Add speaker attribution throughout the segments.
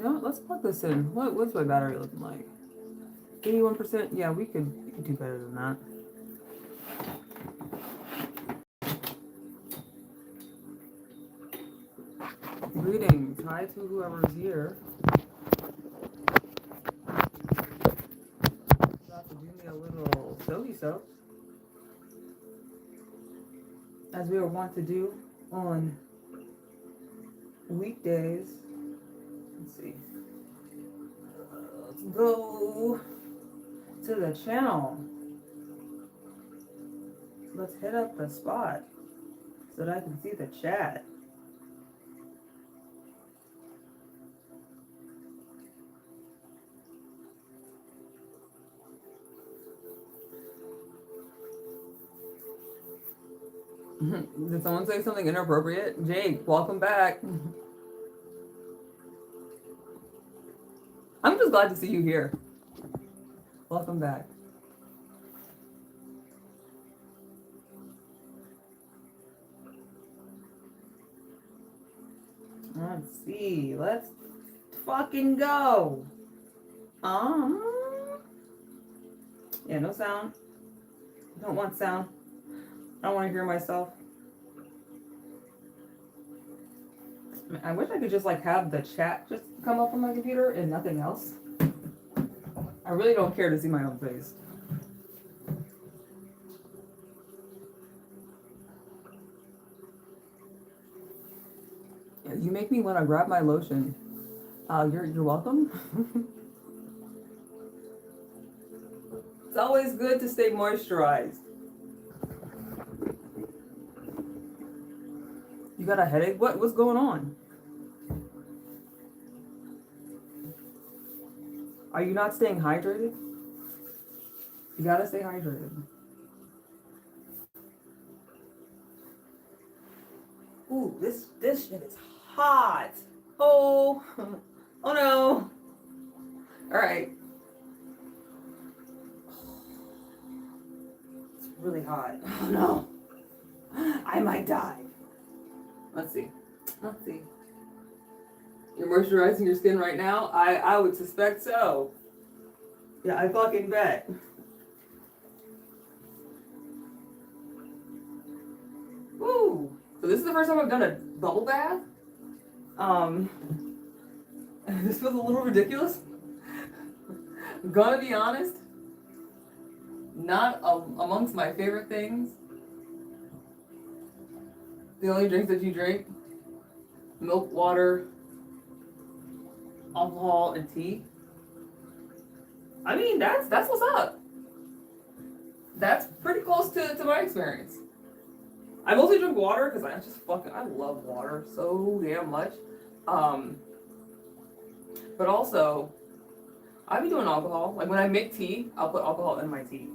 Speaker 1: You know what? Let's plug this in. What's my battery looking like? 81%? Yeah, we could do better than that. Greetings. Hi to whoever's here. About to do me a little soapy soap. As we were wont to do on weekdays. Let's see. Let's go to the channel. Let's hit up the spot so that I can see the chat. Did someone say something inappropriate? Jake, welcome back. I'm just glad to see you here. Welcome back. Let's see. Let's fucking go. Yeah, no sound. Don't want sound. I don't want to hear myself. I wish I could just like have the chat just come up on my computer and nothing else. I really don't care to see my own face. You make me want to grab my lotion. You're welcome. It's always good to stay moisturized. You got a headache? What's going on? Are you not staying hydrated? You gotta stay hydrated. Ooh, this shit is hot. Oh, oh no. All right. It's really hot. Oh no. I might die. Let's see. Let's see. You're moisturizing your skin right now? I would suspect so. Yeah, I fucking bet. Woo! So this is the first time I've done a bubble bath. This was a little ridiculous. Gonna be honest, not amongst my favorite things. The only drinks that you drink: milk, water, alcohol, and tea. I mean, that's what's up. That's pretty close to my experience. I mostly drink water because I love water so damn much. But also, I be doing alcohol. Like when I make tea, I'll put alcohol in my tea.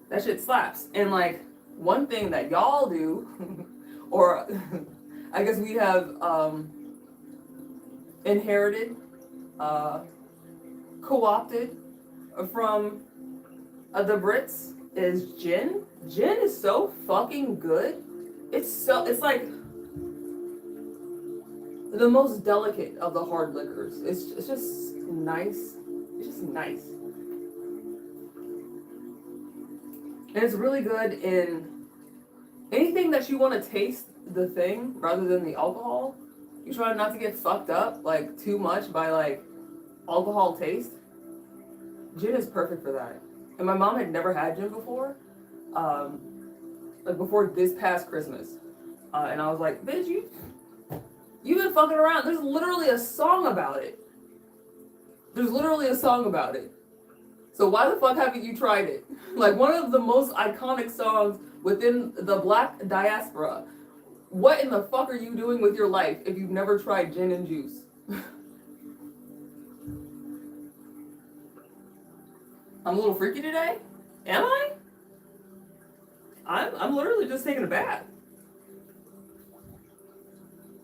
Speaker 1: That shit slaps. And like one thing that y'all do, or I guess we have inherited, co-opted from the Brits is gin. Gin is so fucking good. It's like the most delicate of the hard liquors. It's just nice. It's just nice. And it's really good in anything that you want to taste the thing rather than the alcohol. You try not to get fucked up like too much by like alcohol taste. Gin is perfect for that. And my mom had never had gin before. Like before this past Christmas. And I was like, bitch, you've been fucking around. There's literally a song about it. There's literally a song about it. So why the fuck haven't you tried it? Like one of the most iconic songs within the black diaspora. What in the fuck are you doing with your life if you've never tried gin and juice? I'm a little freaky today? Am I? I'm literally just taking a bath.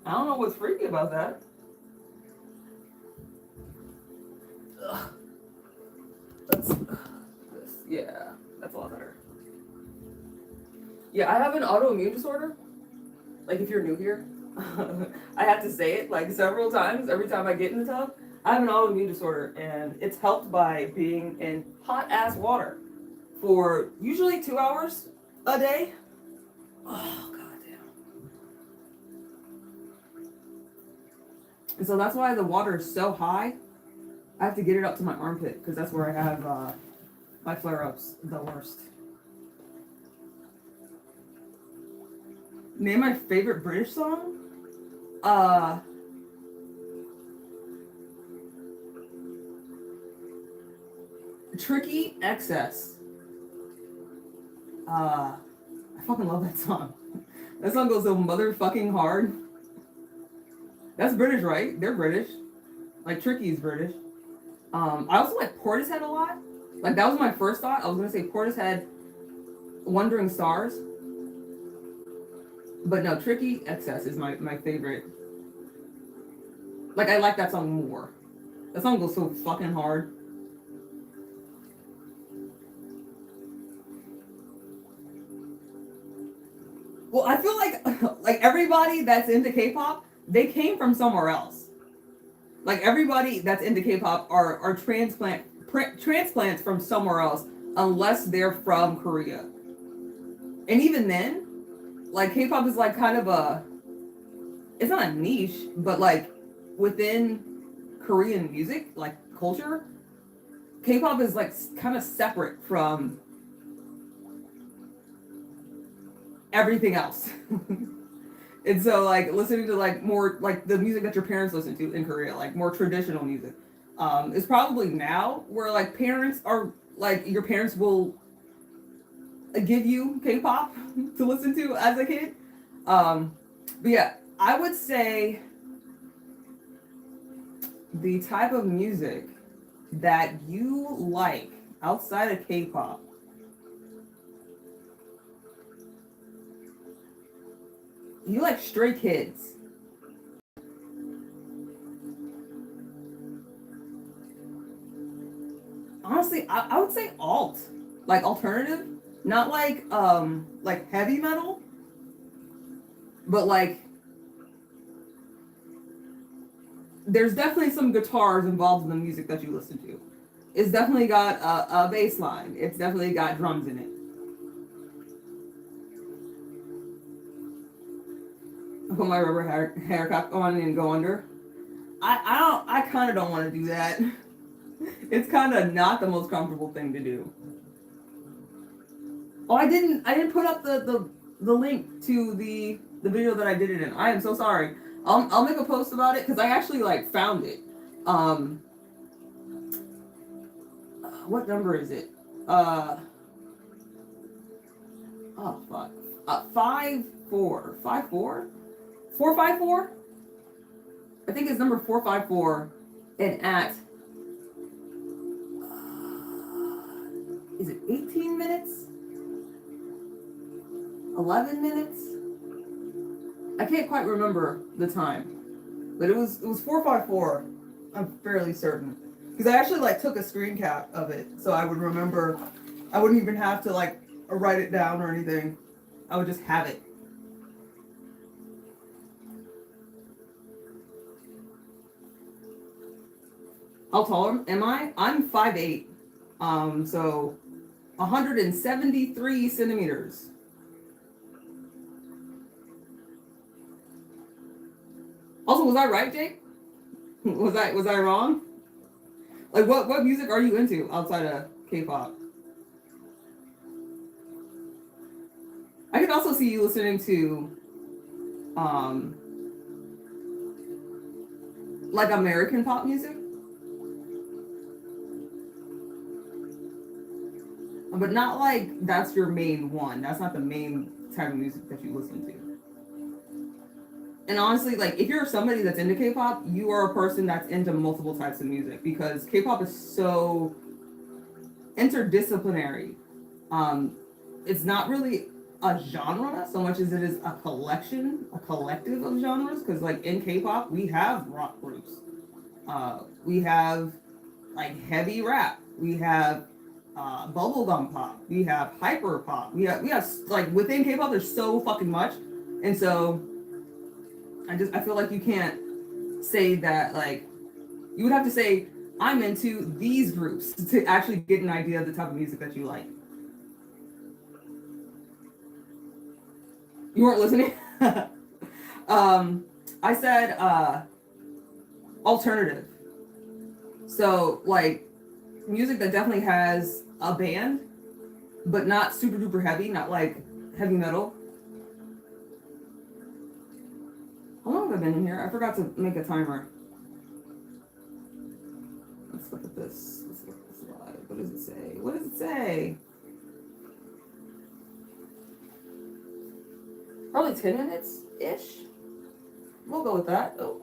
Speaker 1: I don't know what's freaky about that. Ugh. Yeah, that's a lot better. Yeah, I have an autoimmune disorder. Like if you're new here, I have to say it like several times every time I get in the tub. I have an autoimmune disorder, and it's helped by being in hot ass water for usually 2 hours a day. Oh goddamn! And so that's why the water is so high. I have to get it up to my armpit because that's where I have my flare-ups the worst. Name my favorite British song? Uh, Tricky XS. I fucking love that song. That song goes so motherfucking hard. That's British, right? They're British. Like Tricky's British. I also like Portishead a lot. Like that was my first thought. I was gonna say Portishead, Wandering Stars. But no, Tricky XS is my favorite. Like I like that song more. That song goes so fucking hard. Well, I feel like everybody that's into K-pop, they came from somewhere else. Like everybody that's into K-pop are transplants from somewhere else, unless they're from Korea. And even then, like K-pop is like kind of it's not a niche, but like within Korean music, like culture, K-pop is like kind of separate from everything else. And so like listening to like more like the music that your parents listen to in Korea, like more traditional music, is probably now where like parents are like your parents will give you K-pop to listen to as a kid. But yeah, I would say the type of music that you like outside of K-pop. You like Stray Kids. Honestly, I would say alt. Like alternative. Not like heavy metal. But like there's definitely some guitars involved in the music that you listen to. It's definitely got a bass line. It's definitely got drums in it. Put my rubber hair cap on and go under. I kind of don't want to do that. It's kind of not the most comfortable thing to do. Oh, I didn't put up the link to the video that I did it in. I am so sorry. I'll make a post about it because I actually like found it. Um, what number is it? Oh fuck. 5 4 5 4 454. I think it's number 454, and at is it 18 minutes? 11 minutes? I can't quite remember the time, but it was 454. I'm fairly certain because I actually like took a screen cap of it so I would remember. I wouldn't even have to like write it down or anything. I would just have it. How tall am I? I'm 5'8". So 173 centimeters. Also, was I right, Jake? Was I wrong? Like, what music are you into outside of K-pop? I could also see you listening to, like American pop music, but not like that's your main one. That's not the main type of music that you listen to. And honestly, like if you're somebody that's into K-pop, you are a person that's into multiple types of music because K-pop is so interdisciplinary. It's not really a genre so much as it is a collective of genres. Because like in K-pop, we have rock groups, we have like heavy rap, we have bubblegum pop, we have hyper pop, we have like within K-pop, there's so fucking much, and so
Speaker 2: I feel like you can't say that, like, you would have to say, I'm into these groups to actually get an idea of the type of music that you like. You weren't listening? I said alternative. So, like, music that definitely has a band, but not super duper heavy, not like heavy metal. How long have I been in here? I forgot to make a timer. Let's look at this. Let's look at this live. What does it say? What does it say?
Speaker 1: Probably 10 minutes ish. We'll go with that. Oh.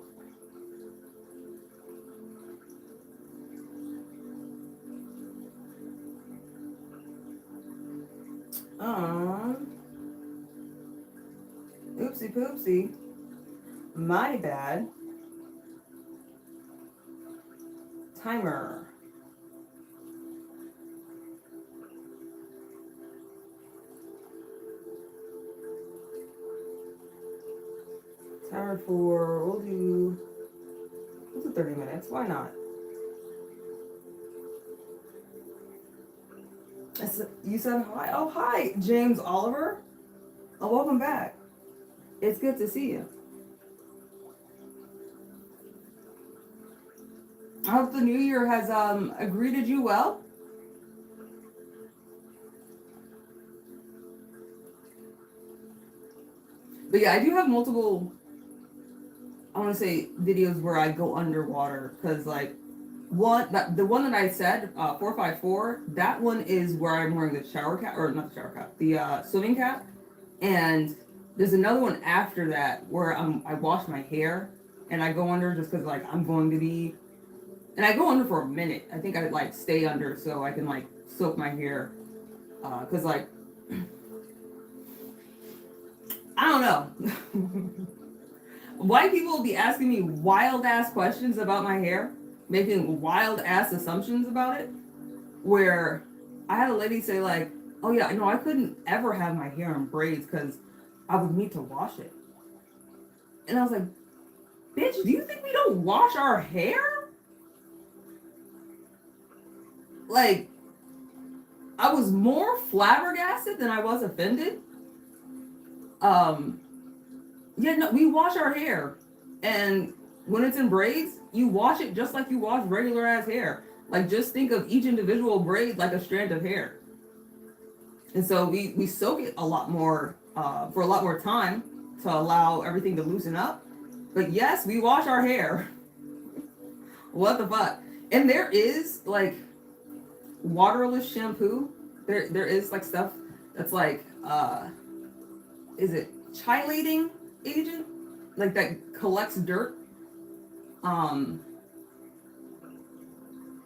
Speaker 1: Oopsie poopsie. My bad. Timer. Timer for, we'll do 30 minutes. Why not? You said hi. Oh, hi, James Oliver. Oh, welcome back. It's good to see you. I hope the new year has greeted you well. But yeah, I do have multiple, I want to say, videos where I go underwater because, like, the one that I said, 454, that one is where I'm wearing the shower cap, or not the shower cap, the swimming cap. And there's another one after that where I wash my hair and I go under just because, like, I'm going to be, and I go under for a minute. I think I like stay under so I can like soak my hair, because like I don't know. White people will be asking me wild ass questions about my hair, making wild ass assumptions about it. Where I had a lady say like, "Oh yeah, no, I couldn't ever have my hair in braids because I would need to wash it." And I was like, "Bitch, do you think we don't wash our hair?" Like, I was more flabbergasted than I was offended. Yeah, no, we wash our hair, and when it's in braids, you wash it just like you wash regular ass hair. Like, just think of each individual braid like a strand of hair. And so we soak it a lot more, for a lot more time to allow everything to loosen up. But yes, we wash our hair. What the fuck? And there is like waterless shampoo. There is like stuff that's like is it chelating agent? Like that collects dirt.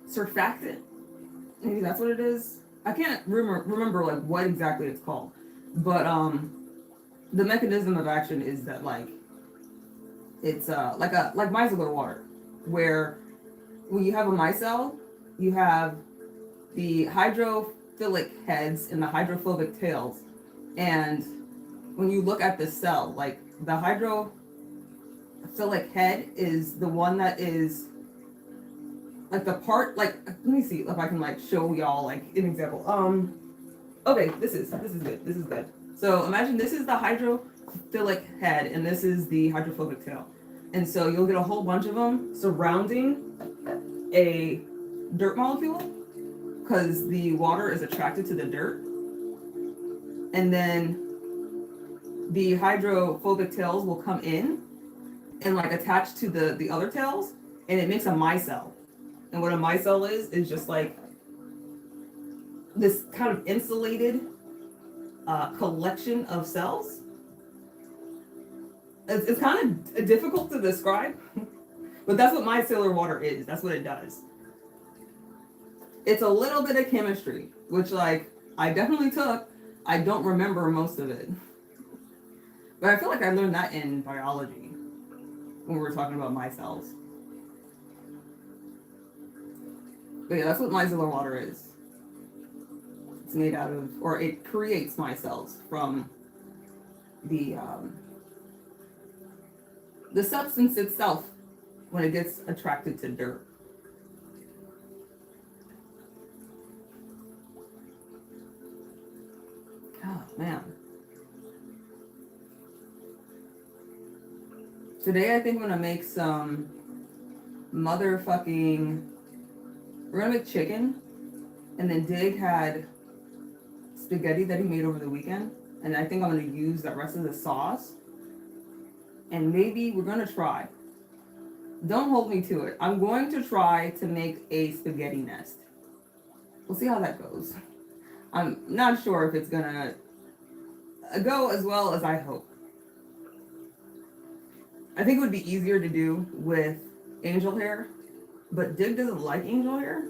Speaker 1: Surfactant. Maybe that's what it is. I can't remember like what exactly it's called. But the mechanism of action is that like it's like micellar water, where when you have a micelle, you have the hydrophilic heads and the hydrophobic tails. And when you look at the cell, like the hydrophilic head is the one that is like the part, like, let me see if I can like show y'all like an example. Okay, this is good. So imagine this is the hydrophilic head and this is the hydrophobic tail. And so you'll get a whole bunch of them surrounding a dirt molecule because the water is attracted to the dirt. And then the hydrophobic tails will come in and like attach to the other tails, and it makes a micelle. And what a micelle is just like this kind of insulated collection of cells. It's kind of difficult to describe, but that's what micellar water is. That's what it does. It's a little bit of chemistry, which like I definitely took. I don't remember most of it, but I feel like I learned that in biology when we were talking about micelles. But yeah, that's what micellar water is. It's made out of, or it creates micelles from the
Speaker 2: the substance itself when it gets attracted to dirt. Oh man. Today I think I'm gonna make some motherfucking, we're gonna make chicken, and then Dig had spaghetti that he made over the weekend, and I think I'm gonna use the rest of the sauce, and maybe we're gonna try. Don't hold me to it. I'm going to try to make a spaghetti nest. We'll see how that goes. I'm not sure if it's gonna go as well as I hope. I think it would be easier to do with angel hair, but Dig doesn't like angel hair.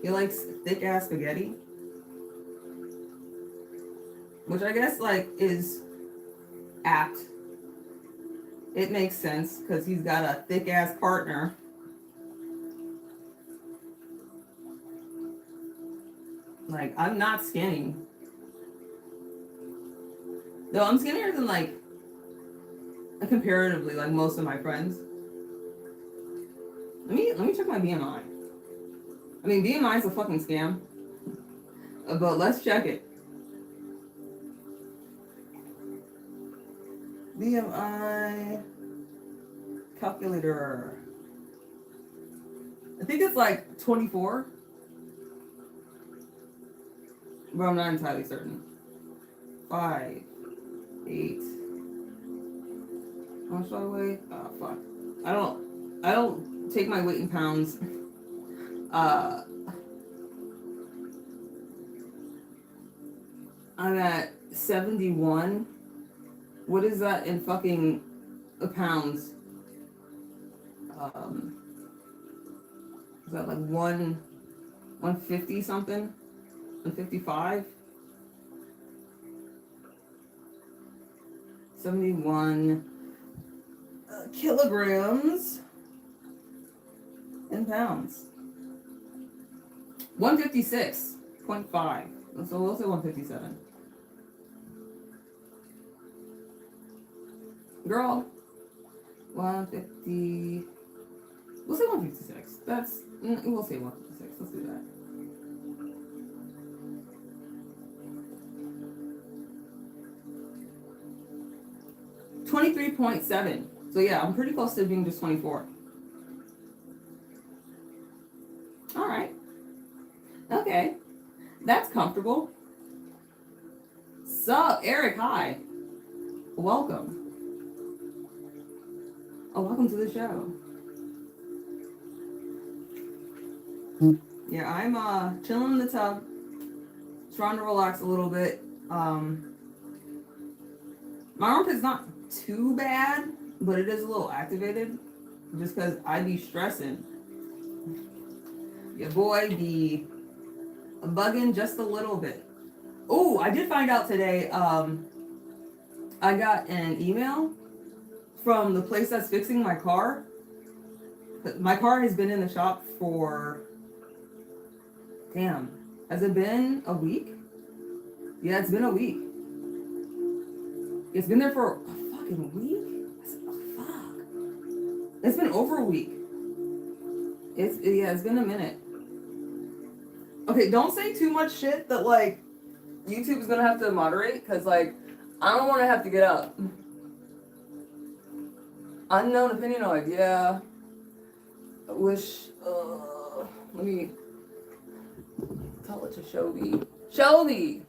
Speaker 2: He likes thick ass spaghetti, which I guess like is apt. It makes sense because he's got a thick ass partner. Like, I'm not skinny. Though I'm skinnier than like comparatively like most of my friends. Let me check my BMI. I mean, BMI is a fucking scam. But let's check it. BMI calculator. I think it's like 24. But I'm not entirely certain. 5, 8. How much do I weigh? Oh fuck. I don't take my weight in pounds. I'm at 71. What is that in fucking pounds? Is that like 150 something? 155? 71 kilograms in pounds. 156.5. So we'll say 157. Girl, 150. We'll say 156. We'll say 156. Let's do that. $23.7. So yeah, I'm pretty close to being just 24. All right. Okay. That's comfortable. Sup, Eric, hi. Welcome. Oh, welcome to the show. Yeah, I'm chilling in the tub, trying to relax a little bit. My armpit's not too bad, but it is a little activated just because I be stressing. Your boy be bugging just a little bit. Oh, I did find out today, I got an email from the place that's fixing my car. My car has been in the shop for, damn, has it been a week? Yeah, it's been a week. It's been there for a fucking week? I said, oh, fuck. It's been over a week. It's been a minute. Okay, don't say too much shit that, like, YouTube is gonna have to moderate, because, like, I don't want to have to get up. Unknown opinion, like, yeah. I wish, let me tell it to Shelby. Shelby!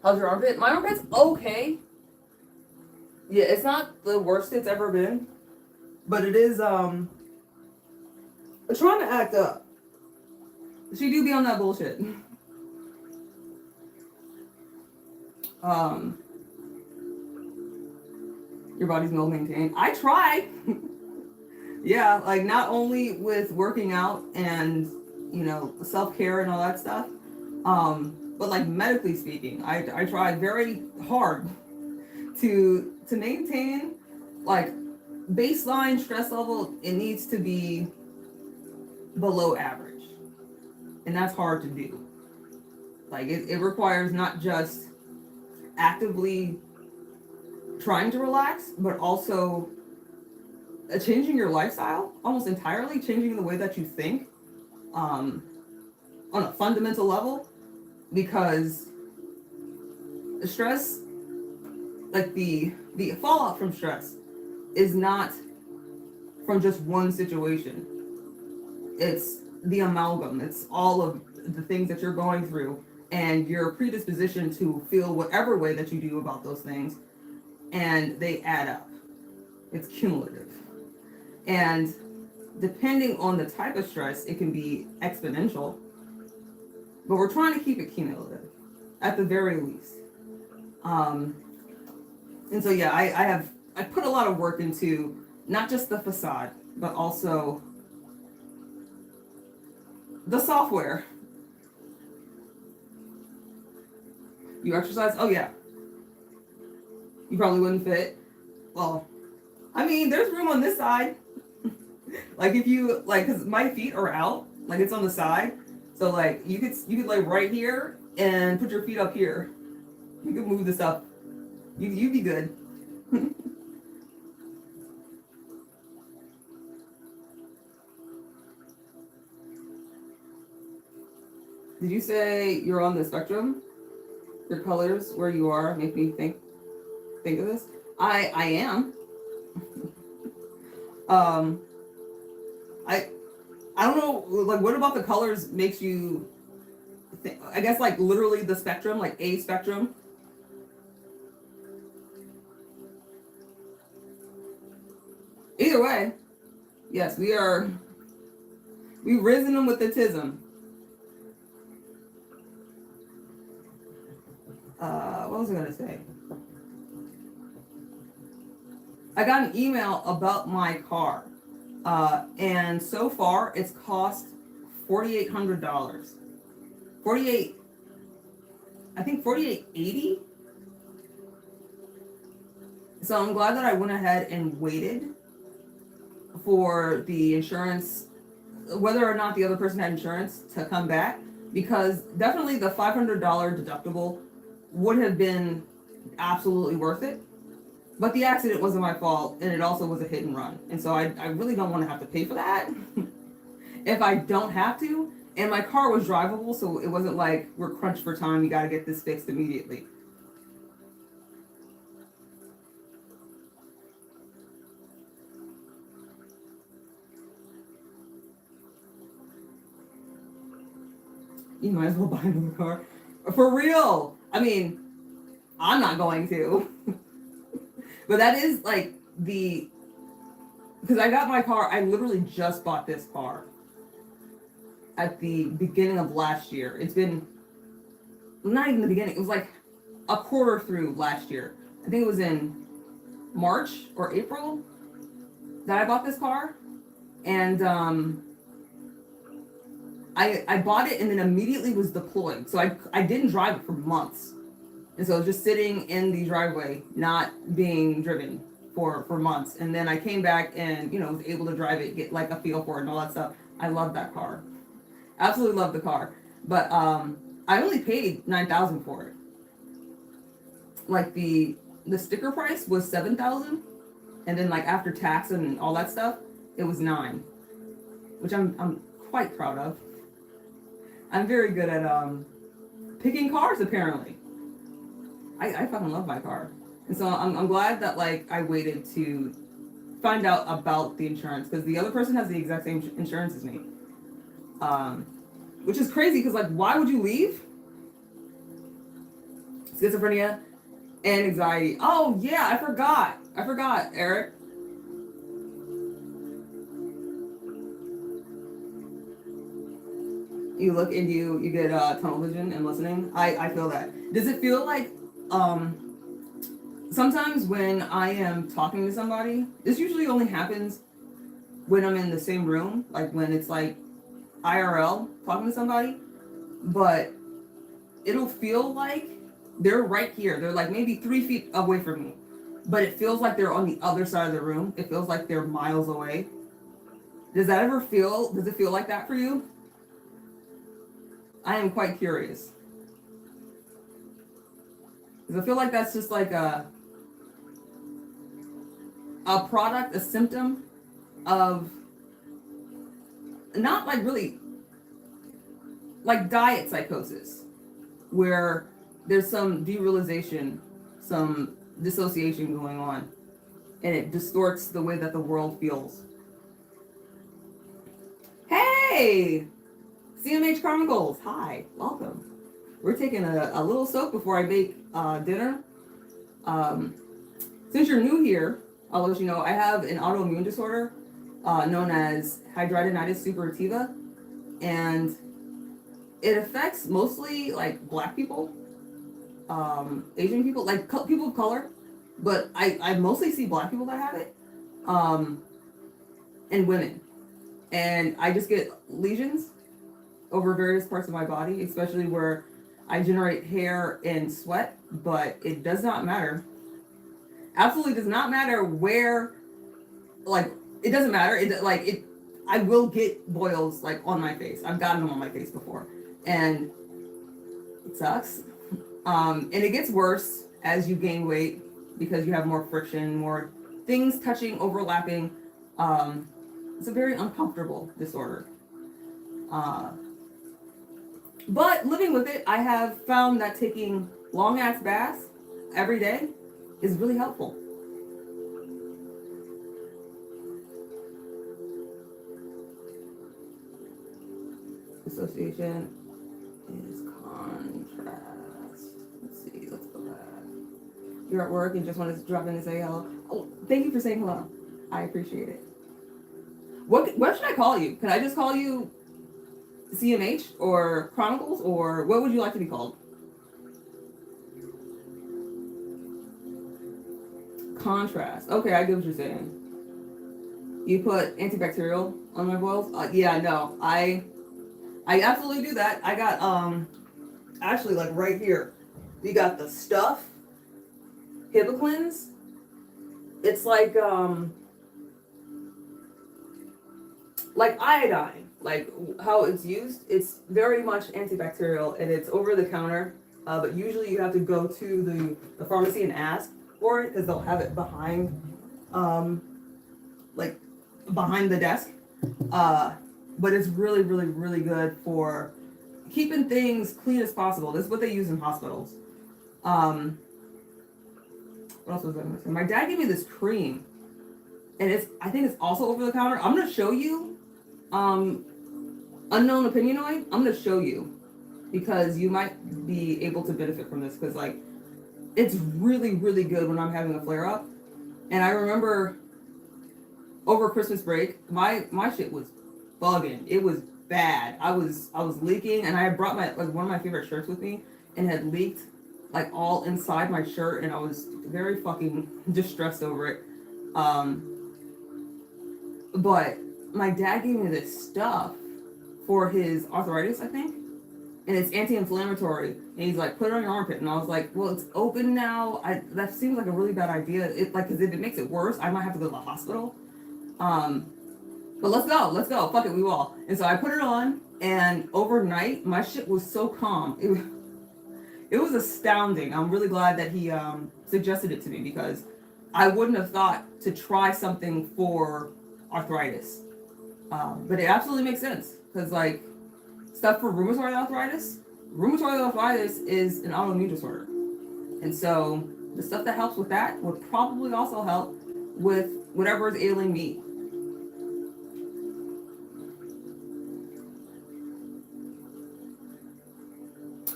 Speaker 2: How's your armpit? My armpit's okay. Yeah, it's not the worst it's ever been. But it is, trying to act up. She do be on that bullshit. Your body's well maintained. I try. Yeah, like not only with working out and, you know, self-care and all that stuff, but like medically speaking, I try very hard to maintain like baseline stress level. It needs to be below average, and that's hard to do. Like it requires not just actively trying to relax, but also changing your lifestyle almost entirely, changing the way that you think on a fundamental level, because stress, like the fallout from stress, is not from just one situation. It's the amalgam. It's all of the things that you're going through and your predisposition to feel whatever way that you do about those things, and they add up. It's cumulative. And depending on the type of stress, it can be exponential, but we're trying to keep it cumulative at the very least. And so, yeah, I put a lot of work into not just the facade, but also the software. You exercise? Oh, yeah. You probably wouldn't fit. Well, I mean, there's room on this side. Like if you like, cause my feet are out, like it's on the side. So like you could lay right here and put your feet up here. You could move this up. You'd be good. Did you say you're on the spectrum? Your colors where you are make me think of this. I am. I don't know, like what about the colors makes you think, I guess like literally the spectrum, like a spectrum. Either way, yes, we've risen with the tism. What was I gonna say? I got an email about my car, and so far it's cost $4,800. I think 4880. So I'm glad that I went ahead and waited for the insurance, whether or not the other person had insurance, to come back, because definitely the $500 deductible would have been absolutely worth it. But the accident wasn't my fault, and it also was a hit and run. And so I really don't want to have to pay for that if I don't have to. And my car was drivable, so it wasn't like we're crunched for time, you got to get this fixed immediately. You might as well buy another car. For real. I mean, I'm not going to. But that is like because I got my car, I literally just bought this car at the beginning of last year. It's been not even the beginning, it was like a quarter through last year. I think it was in March or April that I bought this car. And I bought it and then immediately was deployed. So I didn't drive it for months. And so just sitting in the driveway, not being driven for months. And then I came back and, was able to drive it, get like a feel for it and all that stuff. I love that car. Absolutely love the car. But I only paid $9,000 for it. Like the sticker price was $7,000. And then like after tax and all that stuff, it was $9,000, which I'm quite proud of. I'm very good at picking cars apparently. I fucking love my car. And so I'm glad that like I waited to find out about the insurance, because the other person has the exact same insurance as me. Which is crazy, because like, why would you leave? Schizophrenia and anxiety. Oh yeah, I forgot, Eric. You look and you get tunnel vision and listening. I feel that. Does it feel like sometimes when I am talking to somebody, this usually only happens when I'm in the same room, like when it's like IRL talking to somebody, but it'll feel like they're right here. They're like maybe 3 feet away from me, but it feels like they're on the other side of the room. It feels like they're miles away. Does it feel like that for you? I am quite curious. Because I feel like that's just like a product, a symptom of not like really like diet psychosis, where there's some derealization, some dissociation going on, and it distorts the way that the world feels. Hey, CMH Chronicles, hi, welcome. We're taking a little soak before I make dinner. Since you're new here, I'll let you know I have an autoimmune disorder known as hidradenitis suppurativa, and it affects mostly like Black people, Asian people, like people of color, but I mostly see Black people that have it, and women. And I just get lesions over various parts of my body, especially where I generate hair and sweat, but it does not matter. Absolutely does not matter where, like, it doesn't matter. I will get boils like on my face. I've gotten them on my face before, and it sucks. And it gets worse as you gain weight because you have more friction, more things touching, overlapping. It's a very uncomfortable disorder. But living with it, I have found that taking long ass baths every day is really helpful. Association is contrast. Let's see, let's go back. You're at work and just wanted to drop in and say hello. Oh, thank you for saying hello. I appreciate it. What should I call you? Can I just call you CMH or Chronicles, or what would you like to be called? Contrast. Okay, I get what you're saying. You put antibacterial on my boils? Yeah, no, I absolutely do that. I got actually like right here. We got the stuff, Hibiclens. It's like iodine, like how it's used. It's very much antibacterial, and it's over the counter. But usually you have to go to the pharmacy and ask for it because they'll have it behind, like behind the desk. But it's really, really, really good for keeping things clean as possible. This is what they use in hospitals. What else was I going to say? My dad gave me this cream, and I think it's also over the counter. I'm going to show you, unknown opinionoid. I'm going to show you because you might be able to benefit from this because like it's really, really good when I'm having a flare up. And I remember over Christmas break, my shit was bugging. It was bad. I was leaking, and I had brought my one of my favorite shirts with me, and had leaked like all inside my shirt, and I was very fucking distressed over it. But my dad gave me this stuff for his arthritis, I think, and it's anti-inflammatory. And he's like, put it on your armpit, and I was like, well, it's open now. That seems like a really bad idea. Because if it makes it worse, I might have to go to the hospital. But let's go. Fuck it, we will. And so I put it on, and overnight, my shit was so calm. It was astounding. I'm really glad that he suggested it to me because I wouldn't have thought to try something for arthritis. But it absolutely makes sense because like stuff for rheumatoid arthritis is an autoimmune disorder. And so the stuff that helps with that would probably also help with whatever is ailing me.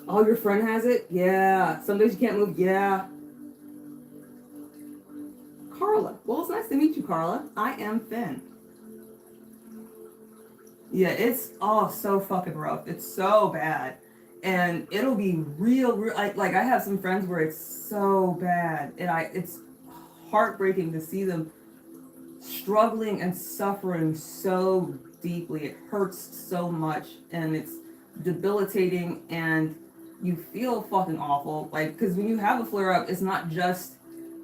Speaker 2: Oh, your friend has it? Yeah. Some days you can't move? Yeah. Carla. Well, it's nice to meet you, Carla. I am Finn. Yeah, it's so fucking rough. It's so bad. And it'll be real like I have some friends where it's so bad. And it's heartbreaking to see them struggling and suffering so deeply. It hurts so much and it's debilitating and you feel fucking awful. Like, because when you have a flare up, it's not just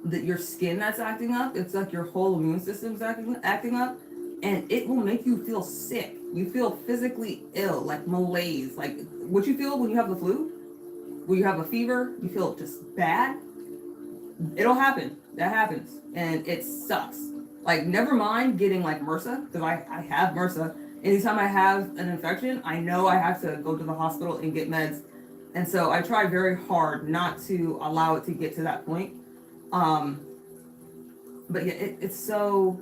Speaker 2: that your skin that's acting up, it's like your whole immune system's acting up, and it will make you feel sick. You feel physically ill, like malaise, like what you feel when you have the flu. where you have a fever, you feel just bad. It'll happen. That happens. And it sucks. Like, never mind getting like MRSA, because I have MRSA. Anytime I have an infection, I know I have to go to the hospital and get meds. And so I try very hard not to allow it to get to that point. But yeah, it's so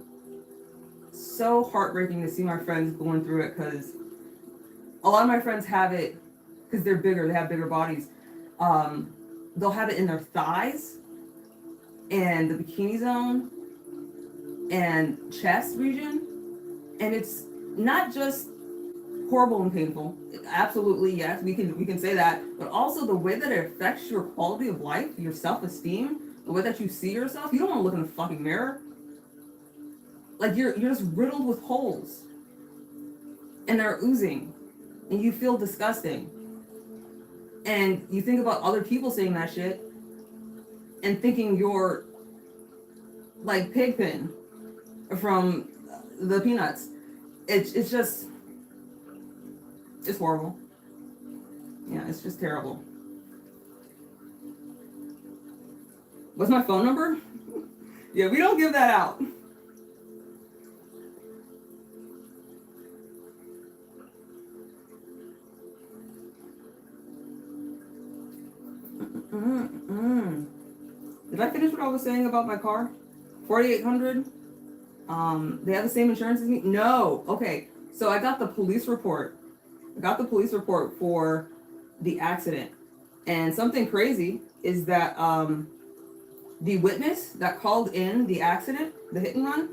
Speaker 2: heartbreaking to see my friends going through it, because a lot of my friends have it because they're bigger, they have bigger bodies. They'll have it in their thighs and the bikini zone and chest region, and it's not just horrible and painful. Absolutely, yes, we can say that, but also the way that it affects your quality of life, your self-esteem, the way that you see yourself. You don't want to look in the fucking mirror. Like, you're just riddled with holes, and they're oozing, and you feel disgusting. And you think about other people saying that shit and thinking you're like Pigpen from the Peanuts. It's just, it's horrible. Yeah, it's just terrible. What's my phone number? Yeah, we don't give that out. Did I finish what I was saying about my car? 4,800. They have the same insurance as me? No. Okay. So I got the police report. For the accident. And something crazy is that the witness that called in the accident, the hit and run,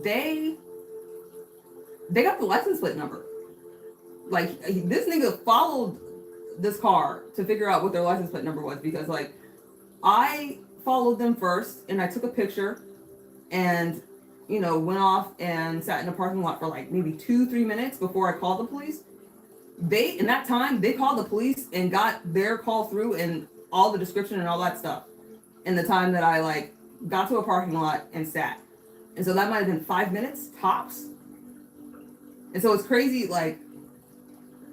Speaker 2: they got the license plate number. Like, this nigga followed this car to figure out what their license plate number was, because like, I followed them first and I took a picture and, you know, went off and sat in a parking lot for like maybe 2-3 minutes before I called the police. In that time, they called the police and got their call through and all the description and all that stuff in the time that I like got to a parking lot and sat. And so that might have been 5 minutes tops. And so it's crazy, like,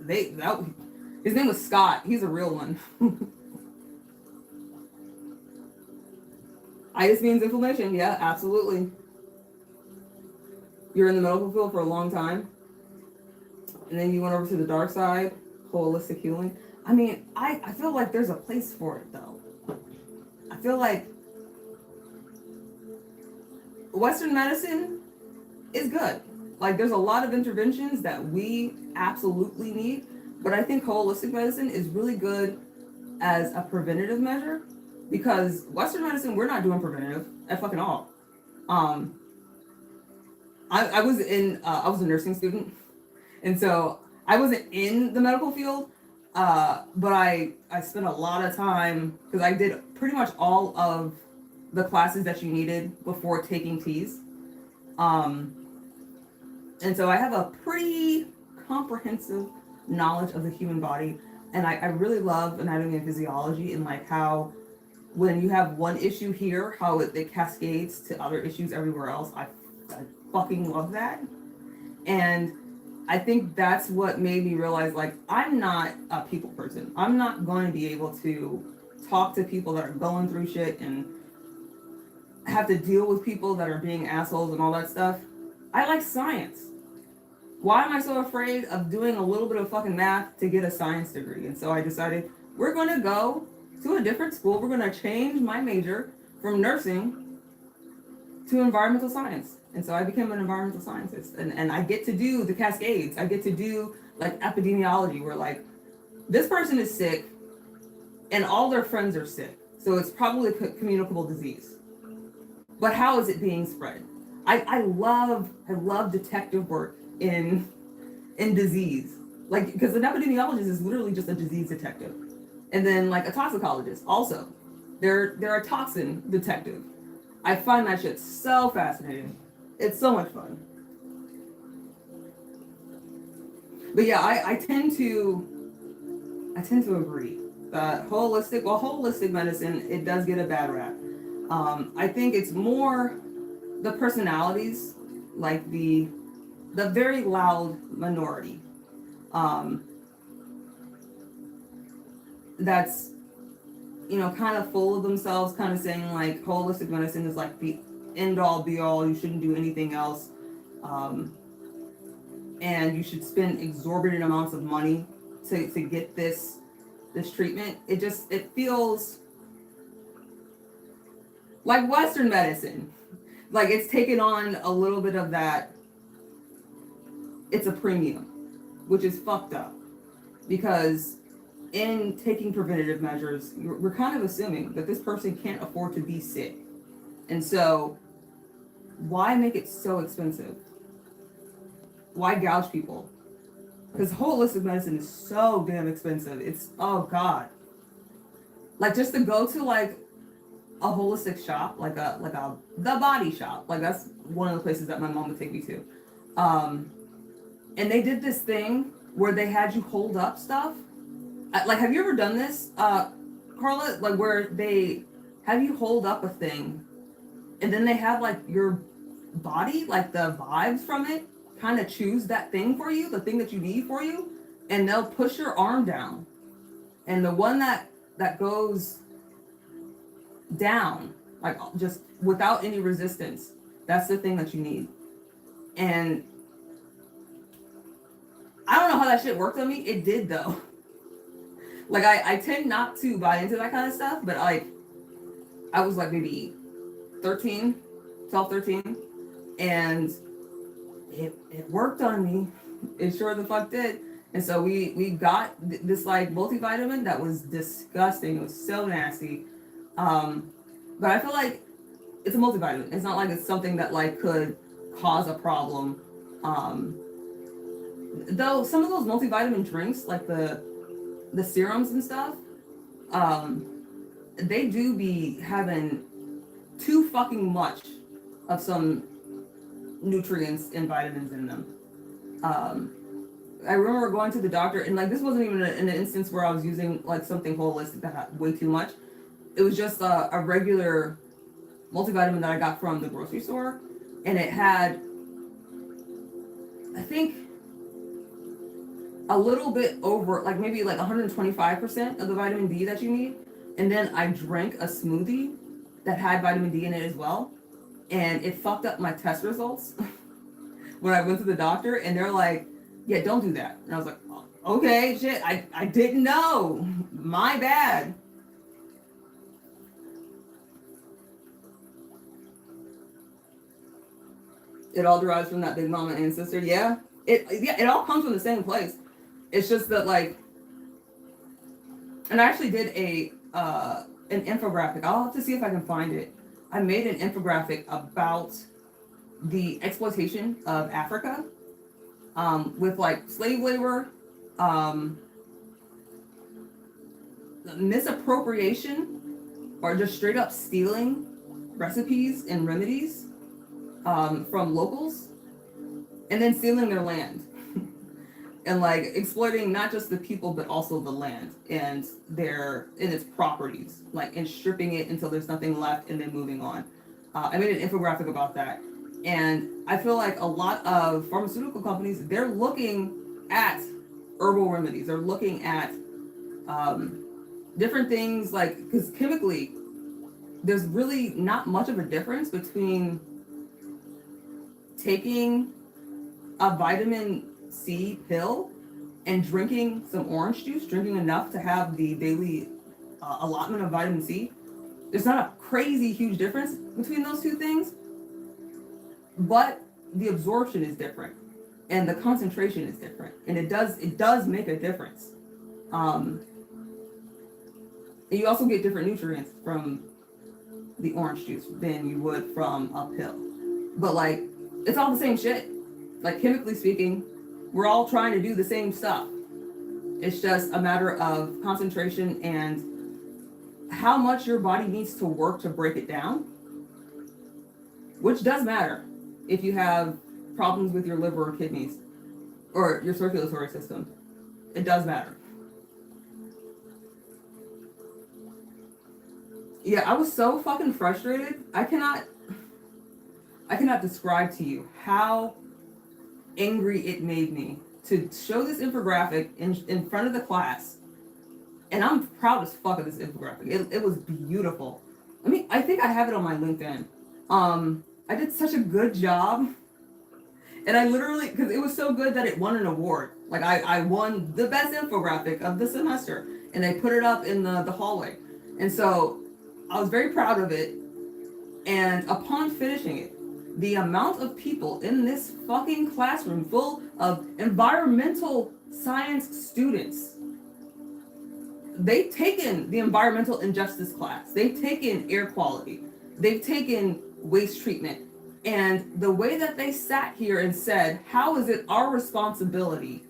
Speaker 2: his name was Scott. He's a real one. Itis means inflammation. Yeah, absolutely. You're in the medical field for a long time, and then you went over to the dark side, holistic healing. I mean, I feel like there's a place for it, though. I feel like Western medicine is good. Like, there's a lot of interventions that we absolutely need, but I think holistic medicine is really good as a preventative measure, because Western medicine, we're not doing preventative at fucking all. I was a nursing student, and so I wasn't in the medical field, but I spent a lot of time, because I did pretty much all of the classes that you needed before taking T's. And so I have a pretty comprehensive knowledge of the human body, and I really love anatomy and physiology, and like how when you have one issue here, how it cascades to other issues everywhere else. I fucking love that. And I think that's what made me realize, like, I'm not a people person. I'm not going to be able to talk to people that are going through shit and have to deal with people that are being assholes and all that stuff. I like science. Why am I so afraid of doing a little bit of fucking math to get a science degree? And so I decided, we're going to go to a different school. We're going to change my major from nursing to environmental science. And so I became an environmental scientist. And I get to do the cascades. I get to do like epidemiology, where like this person is sick and all their friends are sick. So it's probably a communicable disease. But how is it being spread? I love detective work in disease. Like, because an epidemiologist is literally just a disease detective. And then like a toxicologist also. They're a toxin detective. I find that shit so fascinating. It's so much fun. But yeah, I tend to agree that holistic medicine, it does get a bad rap. I think it's more the personalities, like the very loud minority, that's kind of full of themselves, kind of saying like holistic medicine is like the end all be all. You shouldn't do anything else. And you should spend exorbitant amounts of money to get this treatment. It feels like Western medicine. Like it's taken on a little bit of that. It's a premium, which is fucked up. Because in taking preventative measures, we're kind of assuming that this person can't afford to be sick. And so, why make it so expensive? Why gouge people? Because holistic medicine is so damn expensive. It's, oh God. Like just to go to like a holistic shop, like the Body Shop. Like that's one of the places that my mom would take me to. And they did this thing where they had you hold up stuff. Like, have you ever done this, Carla? Like where they have you hold up a thing and then they have like your body, like the vibes from it, kind of choose that thing for you, the thing that you need for you, and they'll push your arm down. And the one that goes down, like just without any resistance, that's the thing that you need. And I don't know how that shit worked on me. It did though. Like I tend not to buy into that kind of stuff, but like I was like maybe 12, 13, and it worked on me. It sure the fuck did. And so we got this like multivitamin that was disgusting. It was so nasty. But I feel like it's a multivitamin. It's not like it's something that like could cause a problem. Though some of those multivitamin drinks, like the serums and stuff, they do be having too fucking much of some nutrients and vitamins in them. I remember going to the doctor, and like this wasn't even an instance where I was using like something holistic that had way too much. It was just a regular multivitamin that I got from the grocery store, and it had, I think, a little bit over, like maybe like 125% of the vitamin D that you need. And then I drank a smoothie that had vitamin D in it as well, and it fucked up my test results when I went to the doctor, and they're like, yeah, don't do that. And I was like, oh, okay, shit, I didn't know. My bad. It all derives from that big mama ancestor. Yeah. It all comes from the same place. It's just that like, and I actually did an infographic. I'll have to see if I can find it. I made an infographic about the exploitation of Africa, with like slave labor, misappropriation, or just straight up stealing recipes and remedies from locals, and then stealing their land. And like exploiting not just the people but also the land and its properties, like, and stripping it until there's nothing left and then moving on. I made an infographic about that, and I feel like a lot of pharmaceutical companies, they're looking at herbal remedies. They're looking at different things, like, because chemically there's really not much of a difference between taking a vitamin C pill and drinking some orange juice, drinking enough to have the daily allotment of vitamin C. There's not a crazy huge difference between those two things, but the absorption is different and the concentration is different, and it does make a difference. And you also get different nutrients from the orange juice than you would from a pill, but like it's all the same shit. Like chemically speaking, we're all trying to do the same stuff. It's just a matter of concentration and how much your body needs to work to break it down, which does matter if you have problems with your liver or kidneys or your circulatory system. It does matter. Yeah, I was so fucking frustrated. I cannot describe to you how angry it made me to show this infographic in front of the class And I'm proud as fuck of this infographic. It was beautiful. I mean, I think I have it on my LinkedIn. I did such a good job. And I literally, because it was so good that it won an award. Like I won the best infographic of the semester. And they put it up in the hallway. And so I was very proud of it. And upon finishing it, the amount of people in this fucking classroom full of environmental science students, they've taken the environmental injustice class, they've taken air quality, they've taken waste treatment. And the way that they sat here and said, how is it our responsibility?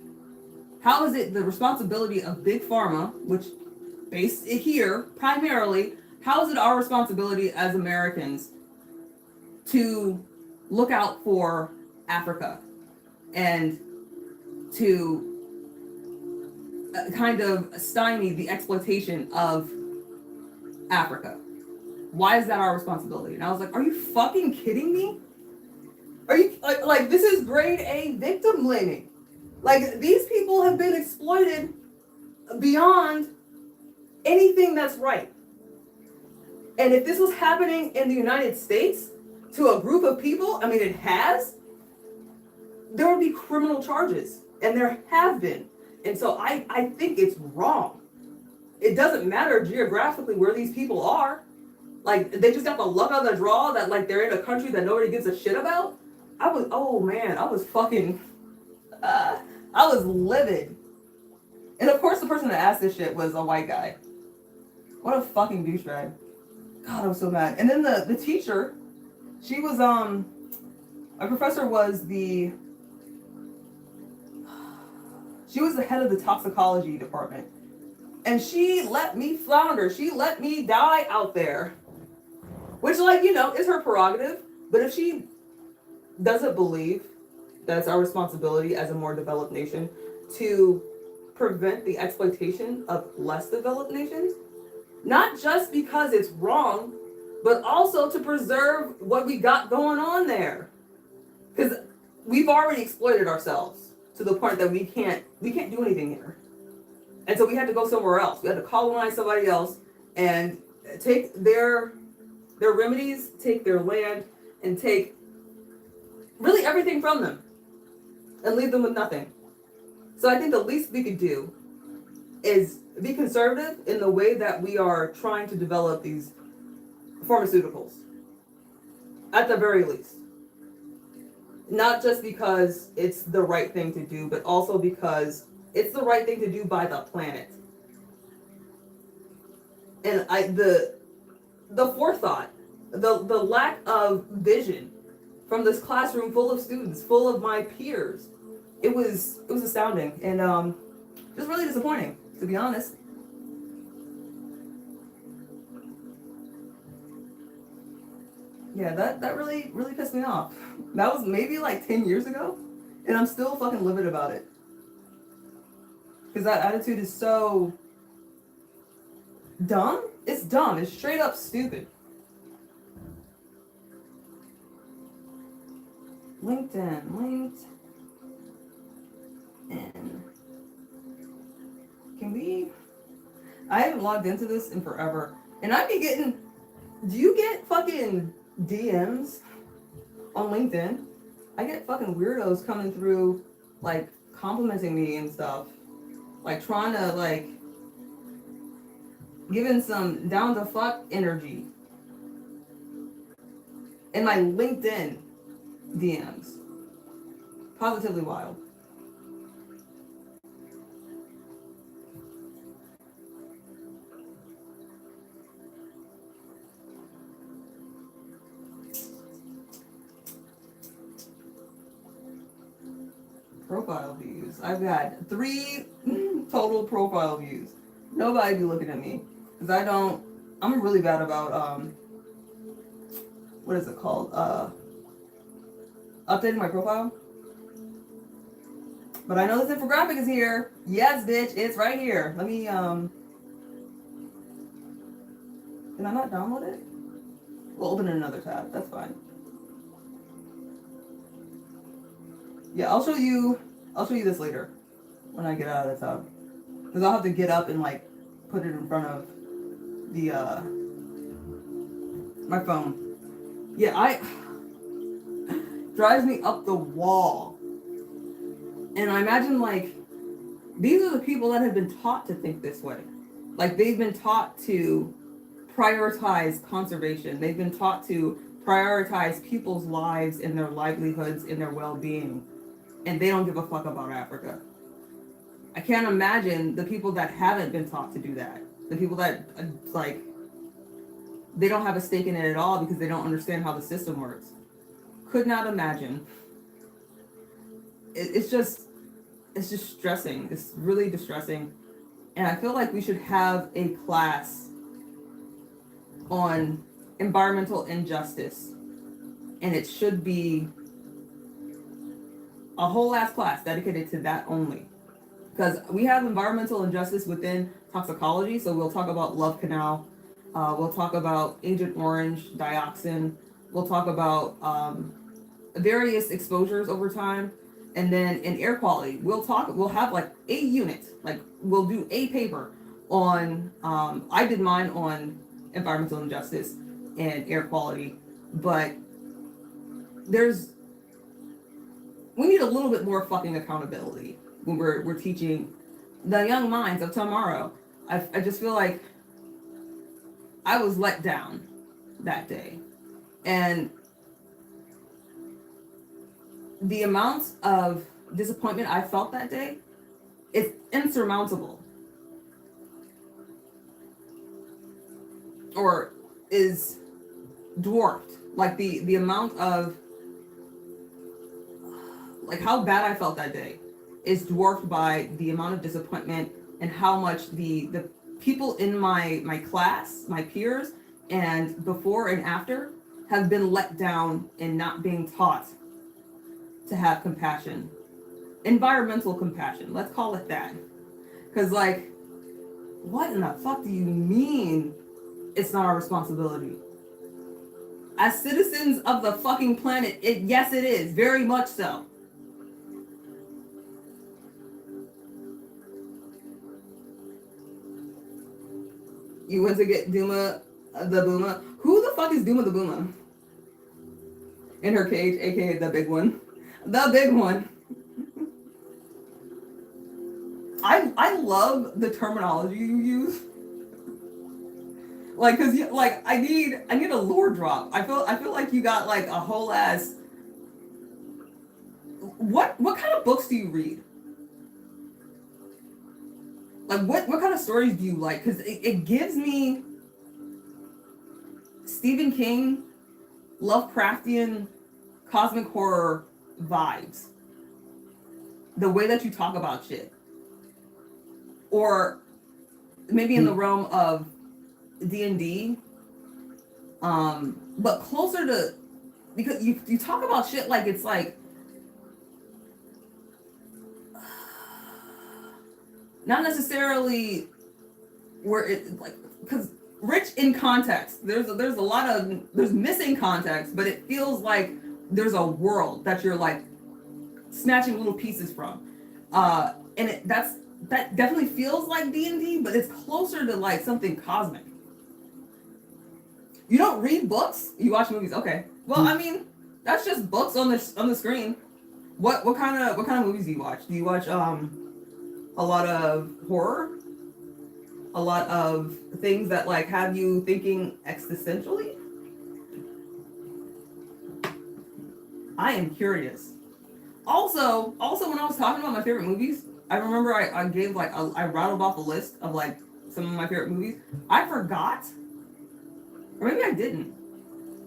Speaker 2: How is it the responsibility of Big Pharma, which based it here primarily, how is it our responsibility as Americans to look out for Africa and to kind of stymie the exploitation of Africa? Why is that our responsibility? And I was like, are you fucking kidding me? Are you like this is grade A victim blaming? Like these people have been exploited beyond anything that's right. And if this was happening in the United States to a group of people, I mean, it has, there would be criminal charges. And there have been. And so I think it's wrong. It doesn't matter geographically where these people are. Like, they just got the luck of the draw that, like, they're in a country that nobody gives a shit about. I was fucking, I was livid. And of course, the person that asked this shit was a white guy. What a fucking douchebag. God, I was so mad. And then the teacher, she was, my professor was the head of the toxicology department. And she let me flounder. She let me die out there. Which, like, you know, is her prerogative. But if she doesn't believe that it's our responsibility as a more developed nation to prevent the exploitation of less developed nations, not just because it's wrong, but also to preserve what we got going on there. Because we've already exploited ourselves to the point that we can't do anything here. And so we had to go somewhere else. We had to colonize somebody else and take their remedies, take their land, and take really everything from them and leave them with nothing. So I think the least we could do is be conservative in the way that we are trying to develop these pharmaceuticals. At the very least. Not just because it's the right thing to do, but also because it's the right thing to do by the planet. And the forethought, the lack of vision from this classroom full of students, full of my peers, it was astounding and just really disappointing, to be honest. Yeah, that really pissed me off. That was maybe like 10 years ago, and I'm still fucking livid about it. Because that attitude is so dumb. It's dumb. It's straight up stupid. LinkedIn. Can we? I haven't logged into this in forever, and I'd be getting. Do you get fucking DMs on LinkedIn? I get fucking weirdos coming through, like complimenting me and stuff, like trying to like giving some down the fuck energy in my LinkedIn DMs. Positively wild. Profile views. I've got 3 total profile views. Nobody be looking at me because I'm really bad about what is it called? Updating my profile. But I know this infographic is here. Yes, bitch, it's right here. Let me can I not download it? We'll open in another tab. That's fine. Yeah, I'll show you this later when I get out of the tub. Because I'll have to get up and like put it in front of the my phone. Yeah, I drives me up the wall. And I imagine like these are the people that have been taught to think this way. Like they've been taught to prioritize conservation. They've been taught to prioritize people's lives and their livelihoods and their well-being. And they don't give a fuck about Africa. I can't imagine the people that haven't been taught to do that. The people that like they don't have a stake in it at all because they don't understand how the system works. Could not imagine. It's just stressing. It's really distressing. And I feel like we should have a class on environmental injustice. And it should be a whole ass class dedicated to that only. Because we have environmental injustice within toxicology. So we'll talk about Love Canal. We'll talk about Agent Orange, dioxin. We'll talk about various exposures over time. And then in air quality, we'll have like a unit, like we'll do a paper on, I did mine on environmental injustice and air quality, but we need a little bit more fucking accountability when we're teaching the young minds of tomorrow. I just feel like I was let down that day. And the amount of disappointment I felt that day is insurmountable. Or is dwarfed. Like the amount of, like how bad I felt that day is dwarfed by the amount of disappointment and how much the people in my class, my peers, and before and after have been let down in not being taught to have compassion. Environmental compassion, let's call it that. Because like, what in the fuck do you mean it's not our responsibility? As citizens of the fucking planet, yes it is, very much so. You went to get Duma the Booma. Who the fuck is Duma the Booma? In her cage, aka the big one. The big one. I love the terminology you use. Like, cause like I need a lore drop. I feel like you got like a whole ass. What kind of books do you read? Like what kind of stories do you like? Cause it gives me Stephen King, Lovecraftian, cosmic horror vibes. The way that you talk about shit. Or maybe in the realm of D&D. But closer to, because you talk about shit like it's like not necessarily where it like, because rich in context, there's a lot of, there's missing context, but it feels like there's a world that you're like snatching little pieces from, and that definitely feels like D&D, but it's closer to like something cosmic. You don't read books, you watch movies. Okay, well, I mean, that's just books on the screen. What kind of movies do you watch? Do you watch a lot of horror, a lot of things that like have you thinking existentially? I am curious. Also, when I was talking about my favorite movies, I remember I gave like I rattled off a list of like some of my favorite movies. I forgot, or maybe I didn't.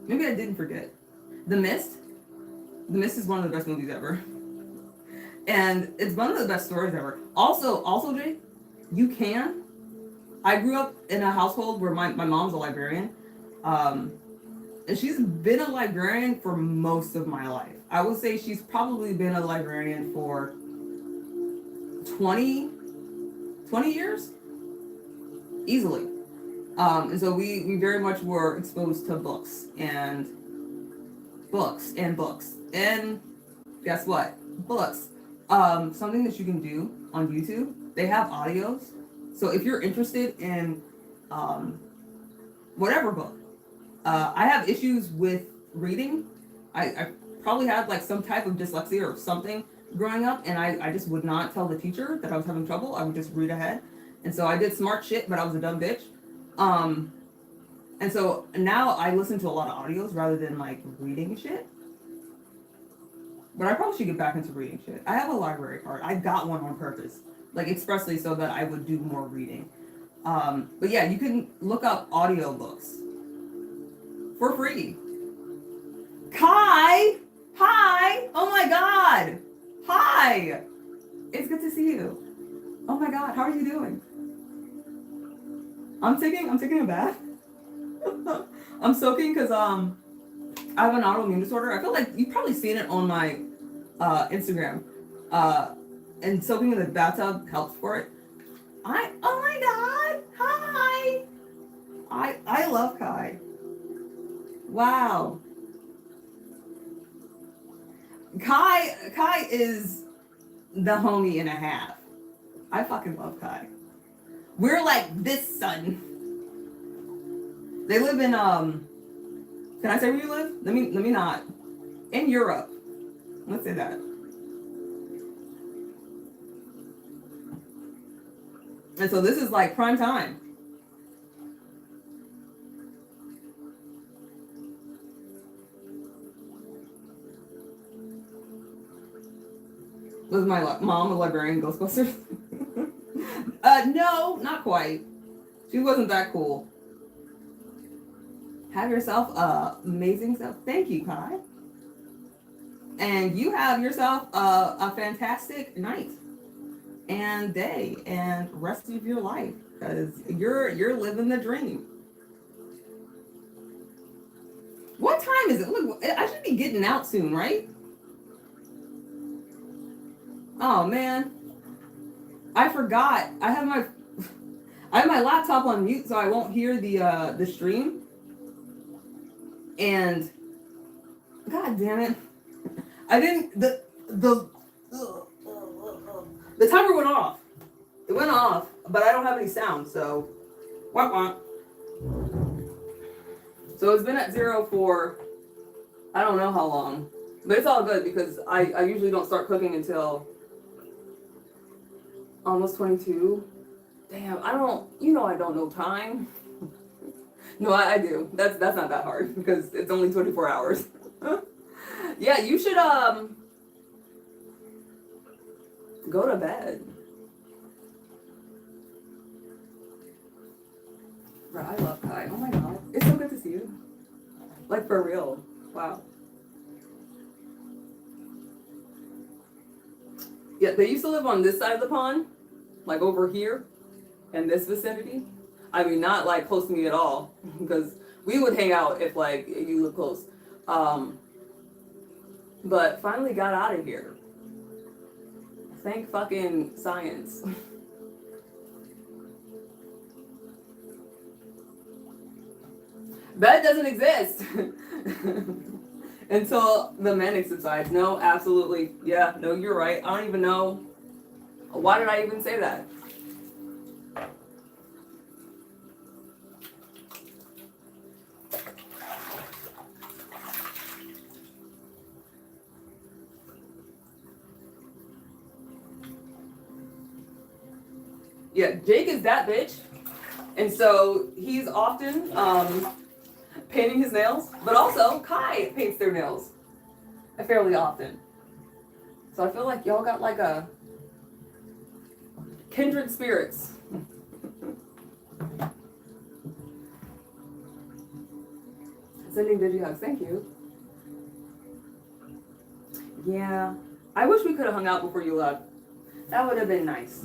Speaker 2: Maybe I didn't forget. The Mist. The Mist is one of the best movies ever, and it's one of the best stories ever. Also, Jake, you can. I grew up in a household where my mom's a librarian, and she's been a librarian for most of my life. I would say she's probably been a librarian for 20 years, easily. And so we very much were exposed to books and books. And guess what? Books. Something that you can do on YouTube, they have audios. So if you're interested in whatever book, I have issues with reading. I probably had like some type of dyslexia or something growing up, and I just would not tell the teacher that I was having trouble. I would just read ahead. And so I did smart shit, but I was a dumb bitch. And so now I listen to a lot of audios rather than like reading shit. But I probably should get back into reading shit. I have a library card. I got one on purpose, like expressly so that I would do more reading. But yeah, you can look up audiobooks for free. Kai! Hi! Oh my god! Hi! It's good to see you. Oh my god, how are you doing? I'm taking a bath. I'm soaking because I have an autoimmune disorder. I feel like you've probably seen it on my Instagram. And soaking in the bathtub helps for it. Oh my god! Hi! I love Kai. Wow. Kai is the homie and a half. I fucking love Kai. We're like this son. They live in can I say where you live? Let me not. In Europe. Let's say that. And so this is like prime time. Was my mom a librarian in Ghostbusters? No, not quite. She wasn't that cool. Have yourself amazing self. Thank you, Kai. And you have yourself a fantastic night and day and rest of your life, because you're living the dream. What time is it? Look, I should be getting out soon, right? Oh man, I forgot. I have my laptop on mute so I won't hear the stream. And god damn it, I didn't the timer went off. It went off, but I don't have any sound, so wah wah. So it's been at 0 for I don't know how long, but it's all good because I usually don't start cooking until almost 22. Damn, I don't know time. No, I do. That's not that hard because it's only 24 hours. Yeah, you should go to bed. Bro, I love Kai. Oh my god. It's so good to see you. Like for real. Wow. Yeah, they used to live on this side of the pond, like over here in this vicinity. I mean, not like close to me at all, because we would hang out if like you live close. But finally got out of here. Thank fucking science. Bed doesn't exist until the manic subsides. No, absolutely. Yeah, no, you're right. I don't even know. Why did I even say that? Yeah, Jake is that bitch. And so he's often painting his nails, but also Kai paints their nails fairly often. So I feel like y'all got like a kindred spirits. Sending digi-hugs, thank you. Yeah, I wish we could have hung out before you left. That would have been nice.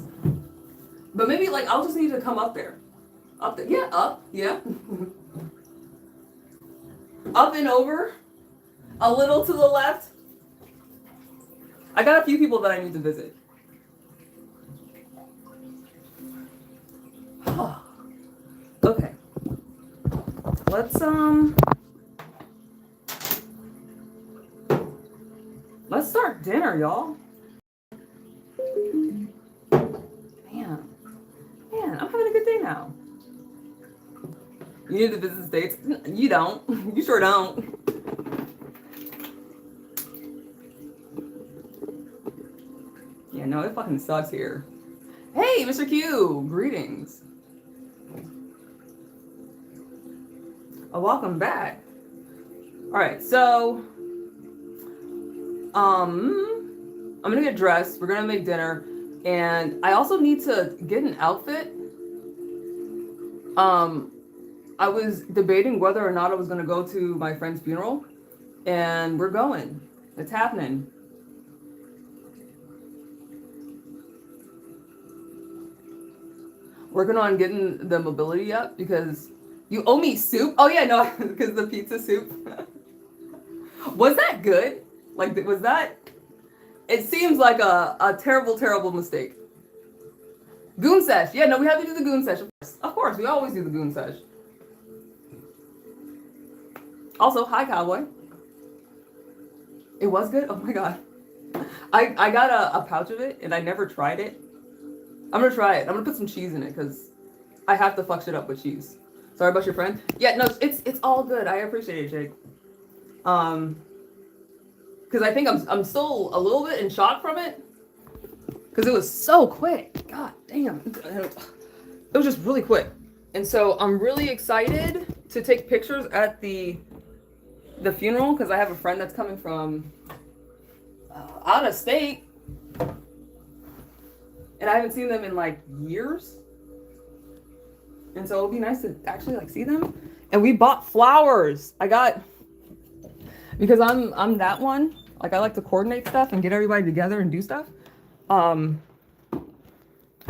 Speaker 2: But maybe like I'll just need to come up there. Up there, yeah, up, yeah. Up and over, a little to the left. I got a few people that I need to visit. Okay. Let's start dinner, y'all. Man, I'm
Speaker 1: You need to visit the States? You don't. You sure don't. Yeah, no, it fucking sucks here. Hey, Mr. Q, greetings. Welcome back. All right, so, I'm gonna get dressed. We're gonna make dinner, and I also need to get an outfit. I was debating whether or not I was gonna go to my friend's funeral, and we're going. It's happening. Working on getting the mobility up because you owe me soup. Oh yeah, no, because the pizza soup. Was that good? Like, was that? It seems like a terrible, terrible mistake. Goon sesh. Yeah, no, we have to do the goon sesh. Of course, we always do the goon sesh. Also, hi, cowboy. It was good? Oh my god. I got a pouch of it, and I never tried it. I'm gonna try it. I'm gonna put some cheese in it, because I have to fuck shit up with cheese. Sorry about your friend. Yeah, no, it's all good. I appreciate it, Jake. Because I think I'm still a little bit in shock from it. Because it was so quick. God damn. It was just really quick. And so I'm really excited to take pictures at the funeral, because I have a friend that's coming from out of state. And I haven't seen them in like years. And so it'll be nice to actually like see them. And we bought flowers. Because I'm that one. Like, I like to coordinate stuff and get everybody together and do stuff.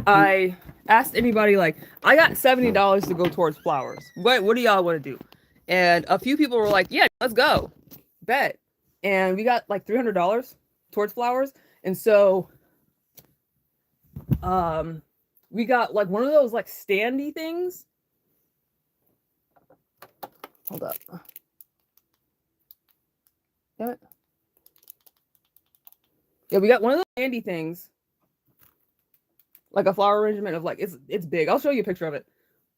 Speaker 1: I asked anybody, like, I got $70 to go towards flowers. What do y'all want to do? And a few people were like, yeah, let's go. Bet. And we got like $300 towards flowers. And so we got like one of those like standy things. Hold up. Damn it. Yeah, we got one of those handy things, like a flower arrangement of like it's big. I'll show you a picture of it.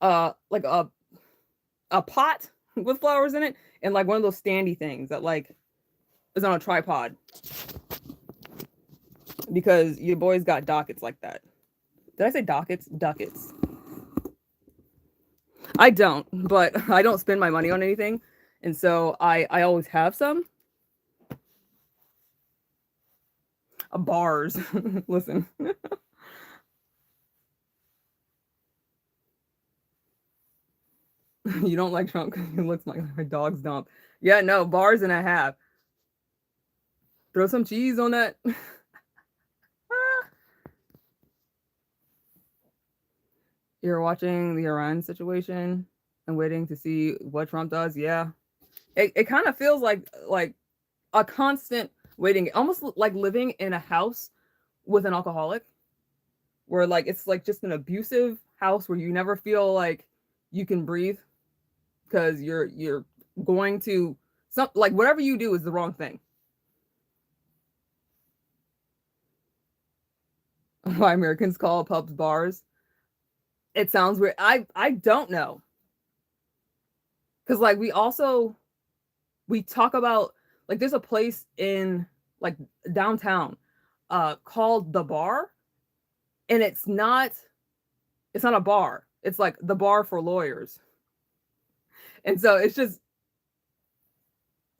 Speaker 1: Like a pot with flowers in it, and like one of those standy things that like is on a tripod. Because your boys got dockets like that. Did I say dockets? Ducats. I don't, but I don't spend my money on anything, and so I always have some. Bars. Listen. You don't like Trump because he looks like a dog's dump. Yeah, no, bars and a half. Throw some cheese on that. You're watching the Iran situation and waiting to see what Trump does. Yeah. It kind of feels like a constant waiting, almost like living in a house with an alcoholic, where like it's like just an abusive house where you never feel like you can breathe because you're going to like whatever you do is the wrong thing. Why Americans call pubs bars? It sounds weird. I don't know. Because like we talk about, like, there's a place in like downtown called The Bar, and it's not a bar. It's like the bar for lawyers. And so it's just,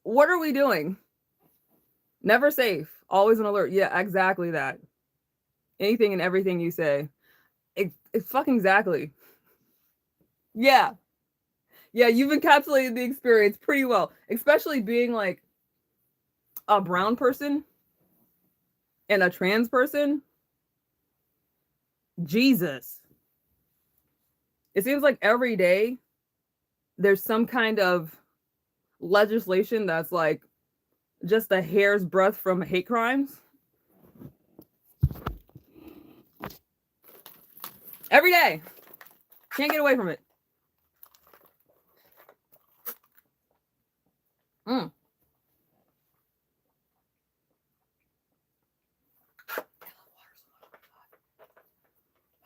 Speaker 1: what are we doing? Never safe, always on alert. Yeah, exactly that. Anything and everything you say. It's fucking exactly. Yeah. Yeah, you've encapsulated the experience pretty well, especially being like a brown person and a trans person. Jesus. It seems like every day there's some kind of legislation that's like just a hair's breadth from hate crimes. Every day. Can't get away from it.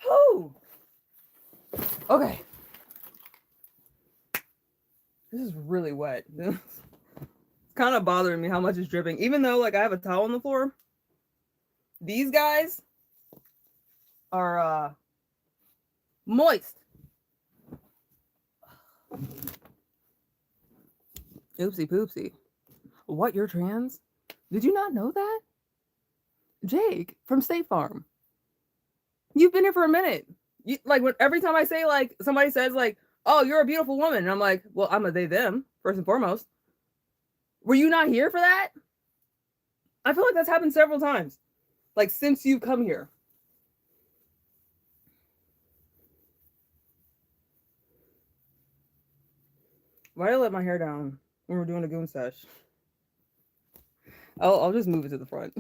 Speaker 1: Whew. Okay.
Speaker 2: This is really wet. It's kind of bothering me how much is dripping. Even though like I have a towel on the floor, these guys are moist. Oopsie poopsie. What, you're trans? Did you not know that? Jake from State Farm. You've been here for a minute. You, like every time I say like somebody says like, "Oh, you're a beautiful woman," and I'm like, "Well, I'm a they them first and foremost." Were you not here for that? I feel like that's happened several times, like since you've come here. Why did I let my hair down when we're doing a goon sesh? I'll just move it to the front.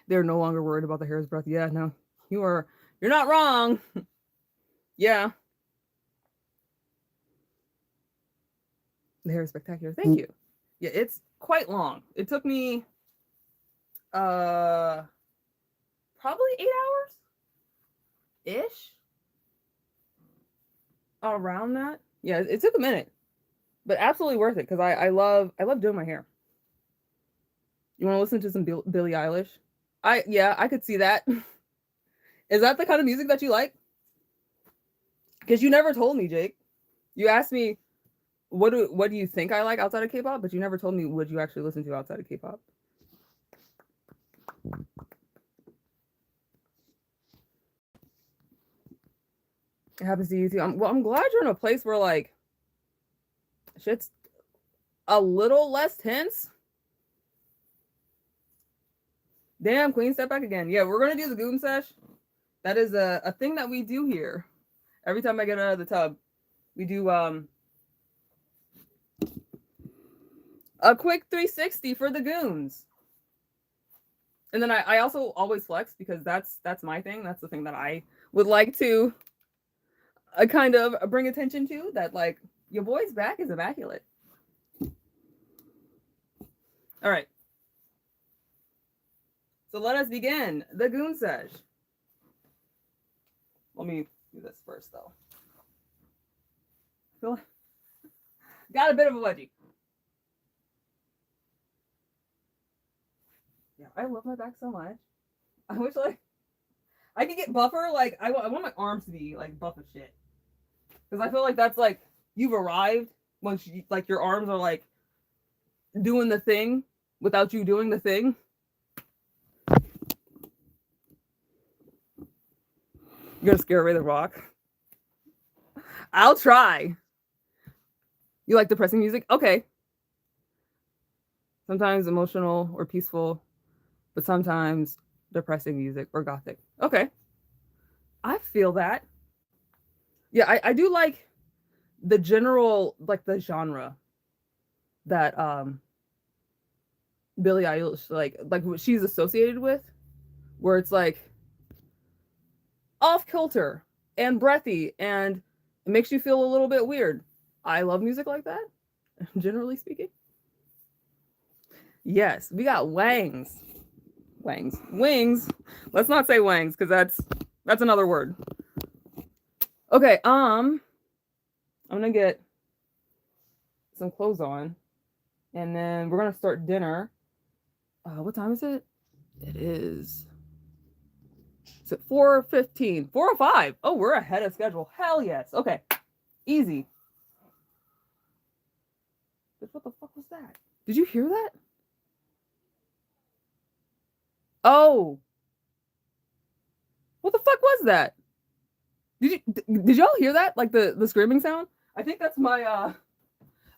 Speaker 2: They're no longer worried about the hair's breadth. Yeah, no, you're not wrong. Yeah. The hair is spectacular. Thank you. Yeah, it's quite long. It took me probably 8 hours ish. Around that. Yeah, it took a minute. But absolutely worth it because I love doing my hair. You want to listen to some Billie Eilish? I could see that. Is that the kind of music that you like? Because you never told me, Jake. You asked me what do you think I like outside of K-pop, but you never told me what you actually listen to outside of K-pop. It happens to you too. I'm glad you're in a place where like shit's a little less tense. Damn, Queen, step back again. Yeah, we're gonna do the goon sesh. That is a thing that we do here. Every time I get out of the tub, we do a quick 360 for the goons. And then I also always flex because that's my thing. That's the thing that I would like to kind of bring attention to, that like your boy's back is immaculate. All right. So let us begin the goon sesh. Let me do this first though. Got a bit of a wedgie. Yeah, I love my back so much. I wish like I could get buffer. Like I want my arms to be like buff as shit. Because I feel like that's like you've arrived once you, like your arms are like doing the thing without you doing the thing. You're gonna scare away the rock. I'll try. You like depressing music? Okay. Sometimes emotional or peaceful, but sometimes depressing music or gothic. Okay. I feel that. Yeah, I do like the general, like the genre that Billie Eilish like what she's associated with, where it's like off kilter and breathy and it makes you feel a little bit weird. I love music like that, generally speaking. Yes, we got wings. Let's not say wangs because that's another word. Okay, I'm gonna get some clothes on, and then we're gonna start dinner. What time is it? It is. It's at 4:15. 4:05. Oh, we're ahead of schedule. Hell yes. Okay, easy. What the fuck was that? Did you hear that? Oh. What the fuck was that? Did y'all hear that? Like the screaming sound? I think that's my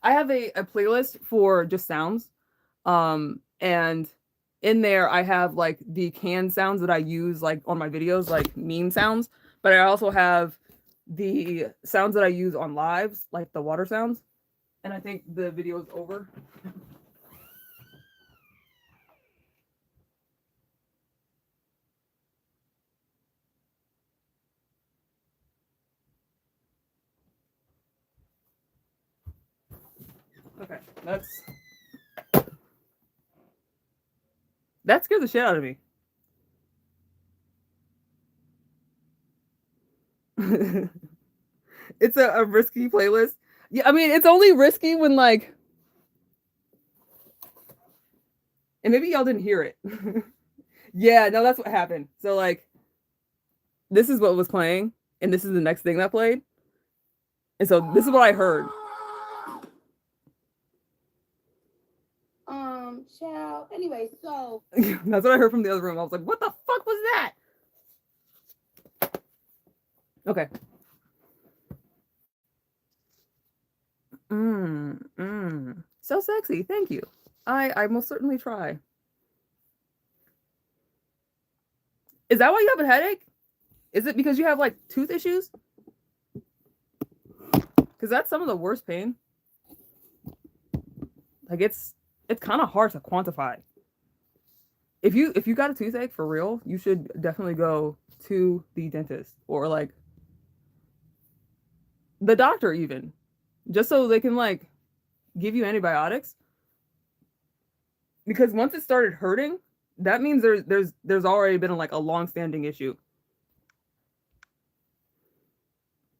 Speaker 2: I have a playlist for just sounds. And in there I have like the canned sounds that I use like on my videos, like meme sounds, but I also have the sounds that I use on lives, like the water sounds. And I think the video is over. Okay, that scared the shit out of me. It's a risky playlist. Yeah, I mean, it's only risky when like, and maybe y'all didn't hear it. Yeah, no, that's what happened. So like, this is what was playing, and this is the next thing that played, and so this is what I heard.
Speaker 3: Child. Anyway, so
Speaker 2: That's what I heard from the other room. I was like, what the fuck was that? Okay. So sexy. Thank you. I most certainly try. Is that why you have a headache? Is it because you have like tooth issues? Because that's some of the worst pain. Like it's kind of hard to quantify. If you got a toothache for real, you should definitely go to the dentist or like the doctor even, just so they can like give you antibiotics. Because once it started hurting, that means there's already been like a long-standing issue.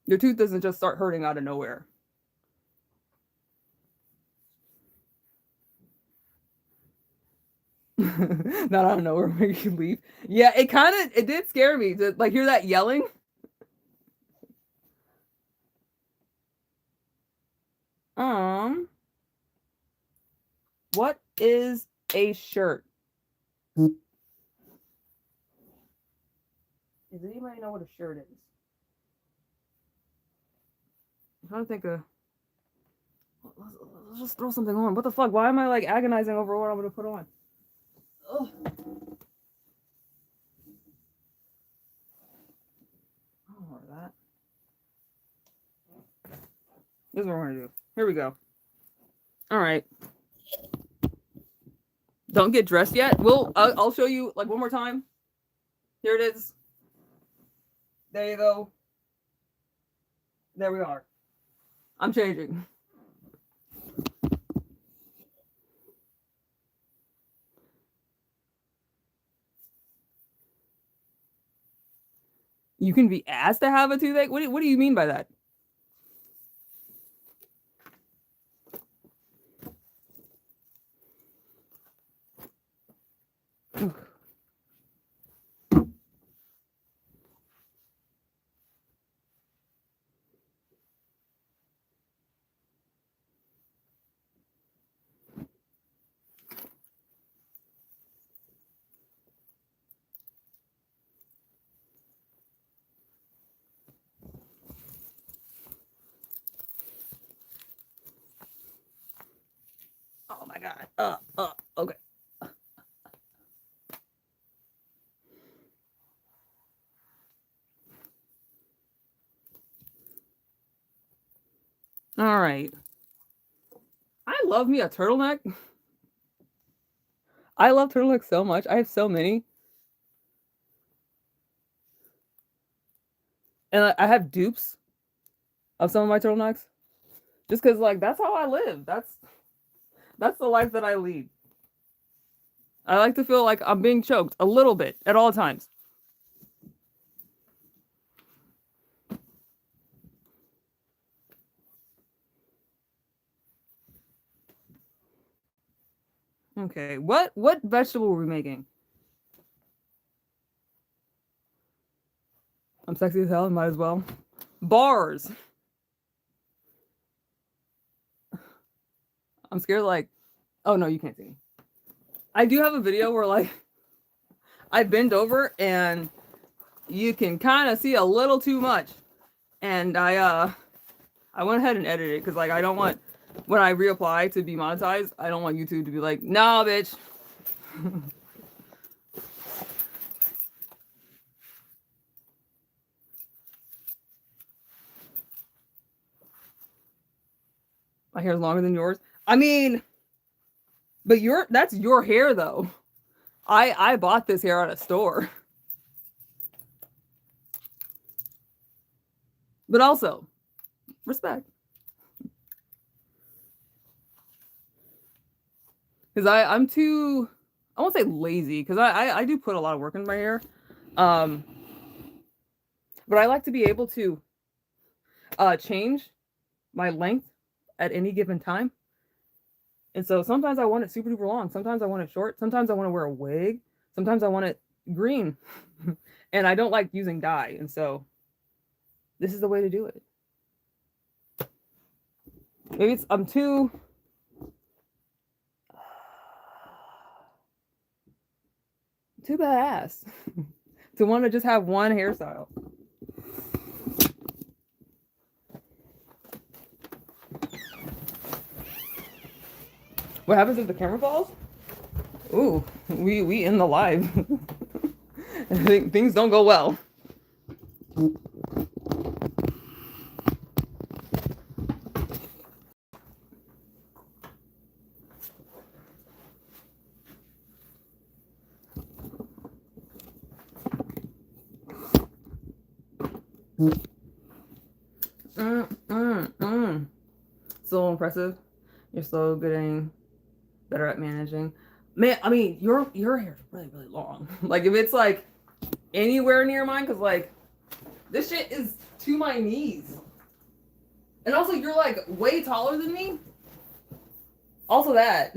Speaker 2: Your tooth doesn't just start hurting out of nowhere. Not out of nowhere make you leave. Yeah, it did scare me to like hear that yelling. What is a shirt? Does anybody know what a shirt is? I'm trying to think of. Let's just throw something on. What the fuck? Why am I like agonizing over what I'm gonna put on? Ugh. Oh, that. This is what we're gonna do. Here we go. All right. Don't get dressed yet. I'll show you like one more time. Here it is. There you go. There we are. I'm changing. You can be asked to have a toothache? What do you mean by that? Oh my god. Okay. All right. I love me a turtleneck. I love turtlenecks so much. I have so many. And I have dupes of some of my turtlenecks. Just because like that's how I live. That's the life that I lead. I like to feel like I'm being choked a little bit at all times. Okay, what vegetable were we making? I'm sexy as hell, might as well. Bars. I'm scared like, oh no, you can't see me. I do have a video where like I bend over and you can kind of see a little too much. And I went ahead and edited it because like I don't want when I reapply to be monetized, I don't want YouTube to be like, nah, bitch. My hair's longer than yours. I mean, but that's your hair though. I bought this hair at a store. But also, respect. Because I'm too, I won't say lazy, because I do put a lot of work in my hair. But I like to be able to change my length at any given time. And so sometimes I want it super duper long. Sometimes I want it short. Sometimes I want to wear a wig. Sometimes I want it green. And I don't like using dye. And so this is the way to do it. Maybe I'm too badass to want to just have one hairstyle. What happens if the camera falls? Ooh, we in the live. I think things don't go well. So impressive. You're so getting better at managing. Man, I mean, your hair is really, really long. Like, if it's like anywhere near mine, because like this shit is to my knees. And also, you're like way taller than me. Also, that.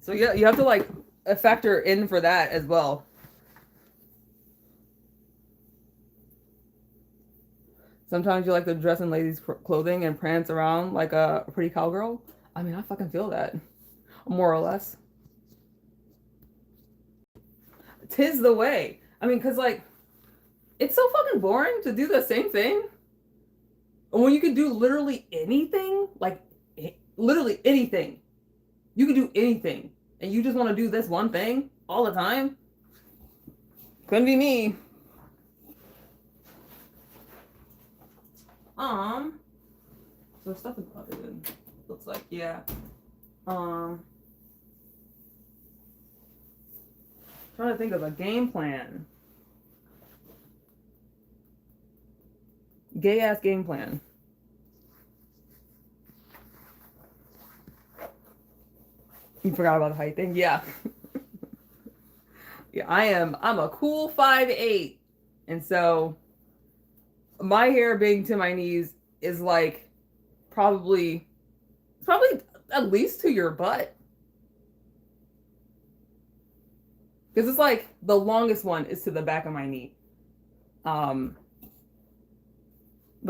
Speaker 2: So yeah, you have to like factor in for that as well. Sometimes you like to dress in ladies' clothing and prance around like a pretty cowgirl. I mean, I fucking feel that, more or less. Tis the way. I mean, cause like, it's so fucking boring to do the same thing. When you can do literally anything, like literally anything. You can do anything, and you just want to do this one thing all the time. Couldn't be me. So stuff is about it. Looks like, yeah. Trying to think of a game plan. Gay ass game plan. You forgot about the height thing? Yeah. Yeah, I'm a cool 5'8". And so my hair being to my knees is like probably at least to your butt. Because it's like the longest one is to the back of my knee. But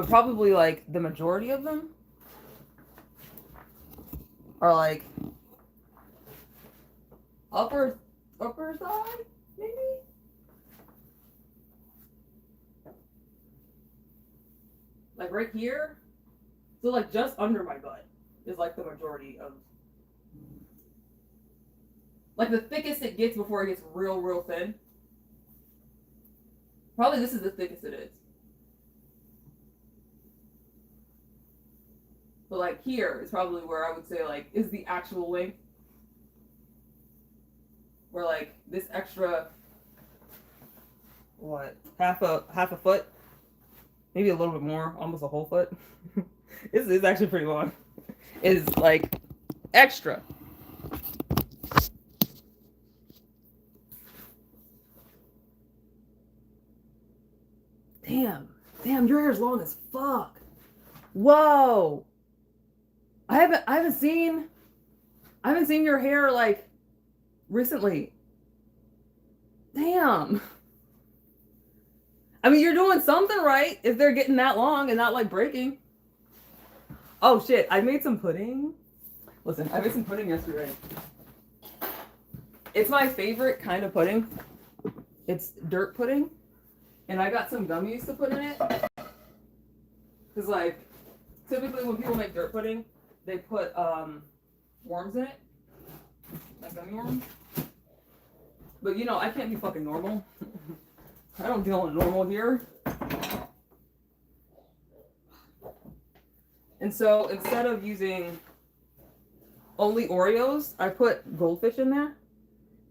Speaker 2: probably like the majority of them are like upper side, maybe? Like right here. So like just under my butt is like the majority of, like the thickest it gets before it gets real, real thin. Probably this is the thickest it is. But like here is probably where I would say like is the actual length. Where like this extra, what, half a foot, maybe a little bit more, almost a whole foot. It's actually pretty long. Is like extra. Damn, your hair's long as fuck. Whoa. I haven't seen your hair like recently. Damn. I mean, you're doing something right if they're getting that long and not like breaking. Oh shit, I made some pudding. Listen, I made some pudding yesterday. It's my favorite kind of pudding. It's dirt pudding. And I got some gummies to put in it. Because like, typically when people make dirt pudding, they put worms in it. Like gummy worms. But you know, I can't be fucking normal. I don't deal with normal here. And so instead of using only Oreos, I put goldfish in there.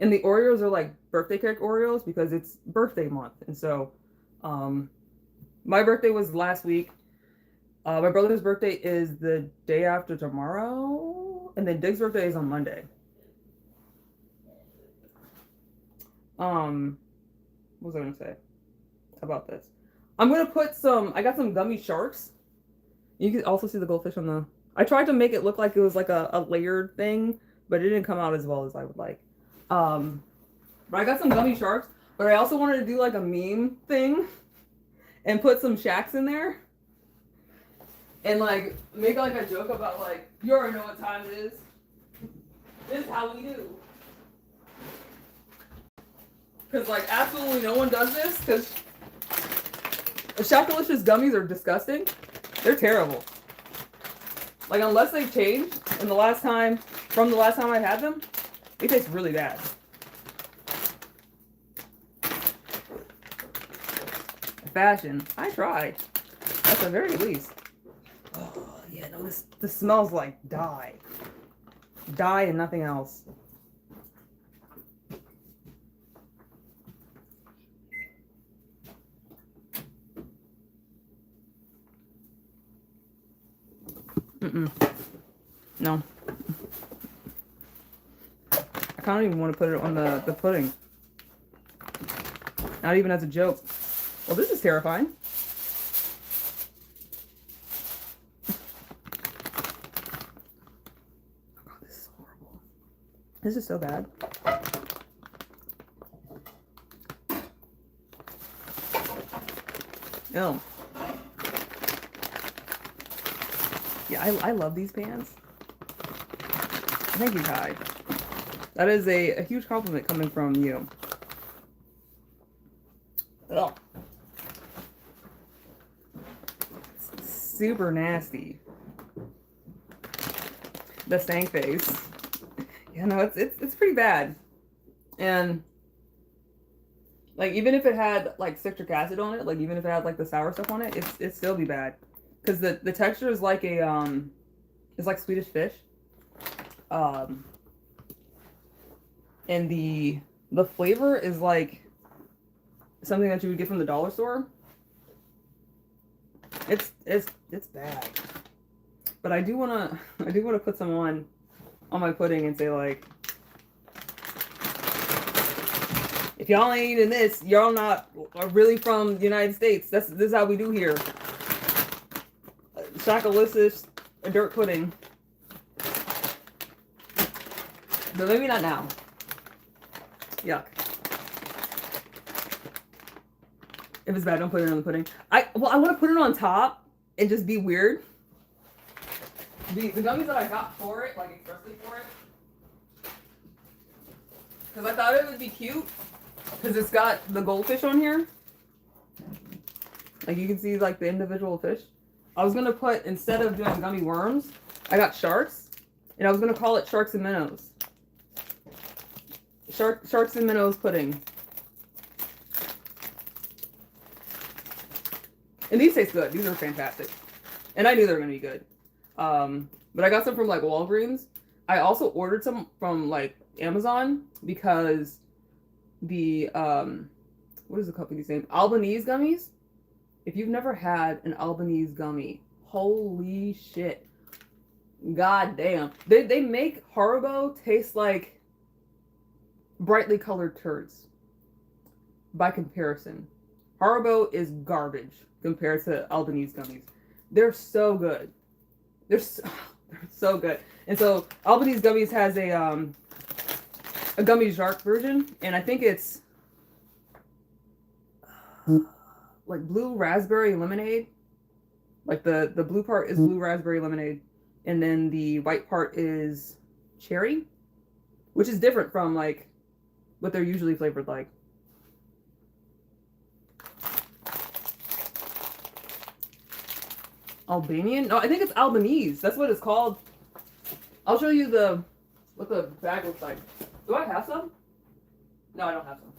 Speaker 2: And the Oreos are like birthday cake Oreos because it's birthday month. And so my birthday was last week. My brother's birthday is the day after tomorrow. And then Dig's birthday is on Monday. What was I gonna say about this? I'm gonna put some. I got some gummy sharks. You can also see the goldfish on the. I tried to make it look like it was like a layered thing, but it didn't come out as well as I would like. But I got some gummy sharks. But I also wanted to do like a meme thing, and put some shacks in there, and like make like a joke about like you already know what time it is. This is how we do. Because, like, absolutely no one does this. Because the Shakalicious gummies are disgusting. They're terrible. Like, unless they've changed from the last time I had them, they taste really bad. Fashion. I try. At the very least. Oh, yeah, no, this smells like dye. Dye and nothing else. No. I kind of even want to put it on the pudding. Not even as a joke. Well, this is terrifying. Oh, this is horrible. This is so bad. No. Yeah, I love these pants. Thank you, Kai. That is a huge compliment coming from you. Ugh. It's super nasty. The stank face. Yeah, no, it's pretty bad. And like even if it had like citric acid on it, like even if it had like the sour stuff on it, it'd still be bad. Because the texture is like it's like Swedish fish. And the flavor is like something that you would get from the dollar store. It's bad. But I do wanna put some on my pudding and say like, if y'all ain't eating this, y'all not really from the United States. This is how we do here. Shakalicious dirt pudding. But maybe not now. Yuck. If it's bad, don't put it on the pudding. I want to put it on top and just be weird. The gummies that I got for it, like expressly for it, because I thought it would be cute, because it's got the goldfish on here. Like you can see like the individual fish. I was gonna put, instead of doing gummy worms, I got sharks, and I was gonna call it Sharks and Minnows. Sharks and Minnows pudding. And these taste good. These are fantastic. And I knew they were gonna be good. But I got some from like Walgreens. I also ordered some from like Amazon because the what is the company's name? Albanese gummies. If you've never had an Albanese gummy, holy shit. God damn. They make Haribo taste like brightly colored turds. By comparison. Haribo is garbage compared to Albanese gummies. They're so good. They're so good. And so Albanese gummies has a gummy shark version, and I think it's like blue raspberry lemonade. Like the blue part is blue raspberry lemonade, and then the white part is cherry, which is different from like what they're usually flavored like. Albanian? No, I think it's Albanese. That's what it's called. I'll show you what the bag looks like. Do I have some? No, I don't have some.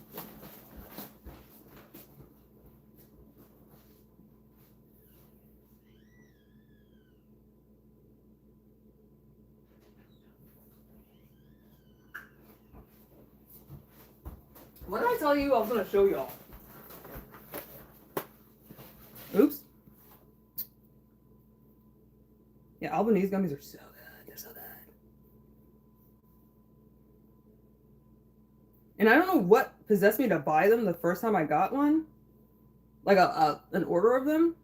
Speaker 2: What did I tell you I was going to show y'all? Oops. Yeah, Albanese gummies are so good. They're so good. And I don't know what possessed me to buy them the first time I got one, like an order of them.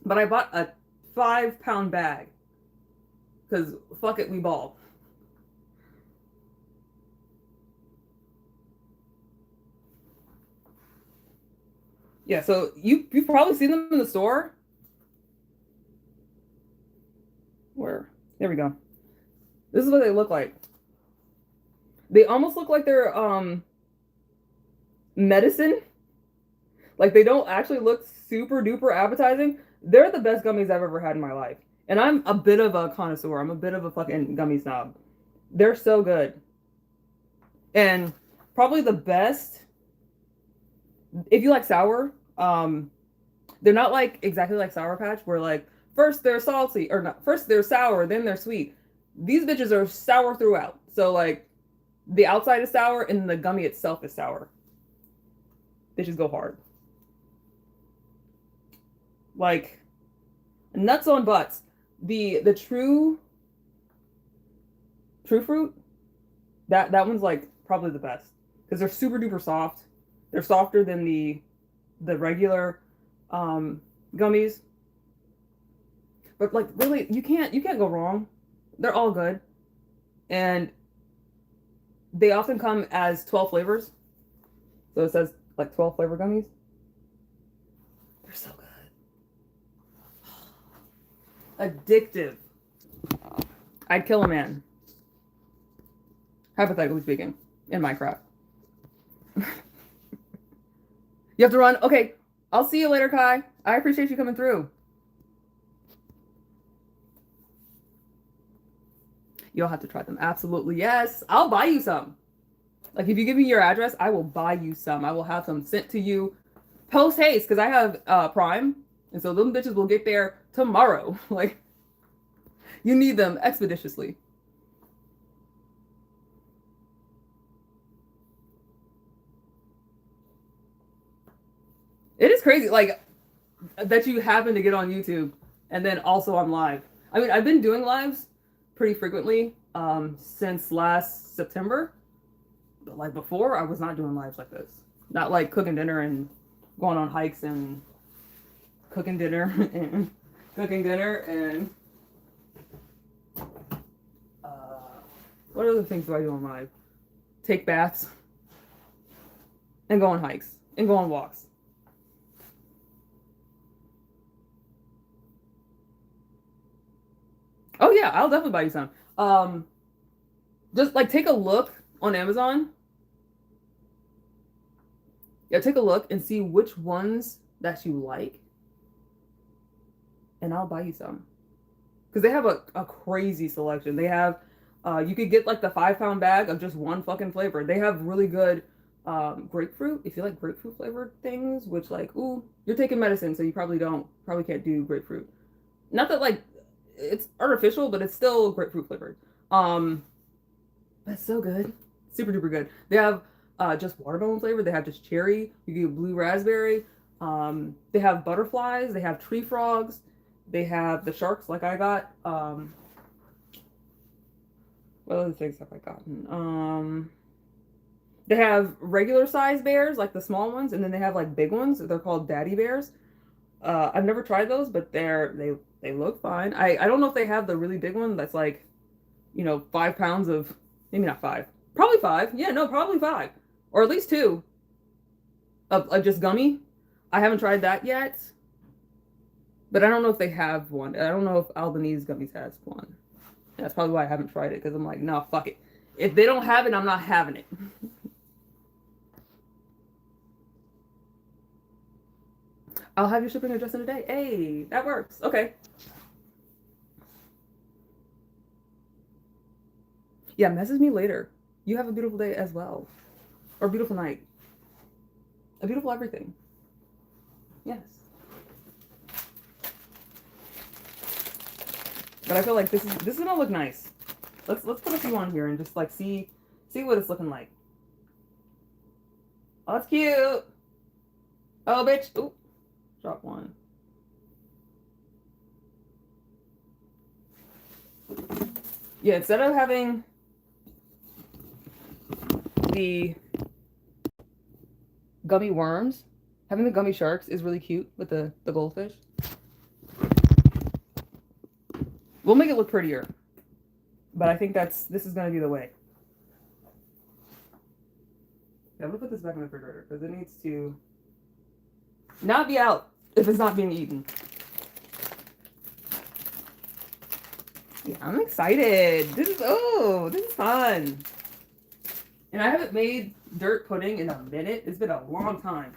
Speaker 2: But I bought a 5-pound bag because fuck it, we ball. Yeah, so you've probably seen them in the store. Where? There we go. This is what they look like. They almost look like they're medicine. Like they don't actually look super duper appetizing. They're the best gummies I've ever had in my life. And I'm a bit of a connoisseur. I'm a bit of a fucking gummy snob. They're so good. And probably the best if you like sour, they're not like exactly like Sour Patch where like first they're salty or not first they're sour, then they're sweet. These bitches are sour throughout. So like the outside is sour and the gummy itself is sour. Bitches go hard. Like nuts on butts. The true fruit, that one's like probably the best because they're super duper soft. They're softer than the regular gummies. But like really you can't go wrong. They're all good. And they often come as 12 flavors. So it says like 12 flavor gummies. They're so good. Addictive. I'd kill a man. Hypothetically speaking, in Minecraft. You have to run. Okay, I'll see you later, Kai. I appreciate you coming through. You'll have to try them. Absolutely, yes. I'll buy you some. Like, if you give me your address, I will buy you some. I will have them sent to you post haste because I have Prime. And so them bitches will get there tomorrow. Like, you need them expeditiously. It is crazy, like, that you happen to get on YouTube and then also on live. I mean, I've been doing lives pretty frequently since last September. But like before, I was not doing lives like this. Not like cooking dinner and going on hikes and cooking dinner and what other things do I do on live? Take baths and go on hikes and go on walks. Oh yeah, I'll definitely buy you some. Just like take a look on Amazon. Yeah, take a look and see which ones that you like. And I'll buy you some. Because they have a crazy selection. They have, you could get like the 5-pound bag of just one fucking flavor. They have really good grapefruit. If you like grapefruit flavored things, which like, ooh, you're taking medicine, so you probably can't do grapefruit. Not that like, it's artificial, but it's still grapefruit flavored. That's so good. Super duper good. They have just watermelon flavor. They have just cherry. You get blue raspberry. They have butterflies. They have tree frogs. They have the sharks like I got. What other things have I gotten? They have regular size bears, like the small ones, and then they have like big ones. They're called daddy bears. I've never tried those, but they look fine. I don't know if they have the really big one that's like, 5 pounds of, maybe not 5, probably 5. Yeah, no, probably 5, or at least 2 of just gummy. I haven't tried that yet, but I don't know if they have one. I don't know if Albanese Gummies has one. That's probably why I haven't tried it, because I'm like, no, fuck it. If they don't have it, I'm not having it. I'll have your shipping address in a day. Hey, that works. Okay. Yeah, message me later. You have a beautiful day as well. Or a beautiful night. A beautiful everything. Yes. But I feel like this is gonna look nice. Let's put a few on here and just like see what it's looking like. Oh, it's cute. Oh, bitch. Ooh. Drop one. Yeah, instead of having the gummy worms. Having the gummy sharks is really cute with the goldfish. We'll make it look prettier. But I think this is gonna be the way. Yeah, I'm gonna put this back in the refrigerator because it needs to not be out if it's not being eaten. Yeah, I'm excited. This is fun. And I haven't made dirt pudding in a minute. It's been a long time.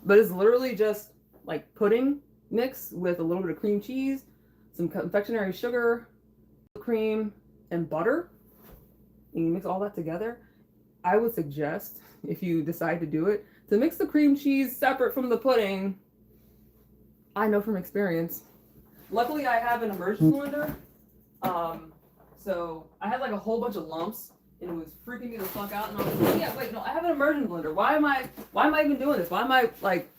Speaker 2: But it's literally just like pudding mix with a little bit of cream cheese, some confectionery sugar, cream, and butter. And you mix all that together. I would suggest, if you decide to do it, to mix the cream cheese separate from the pudding. I know from experience. Luckily, I have an immersion blender. So I had like a whole bunch of lumps, and it was freaking me the fuck out. And I was like, yeah, wait, no, I have an immersion blender. Why am I even doing this? Why am I like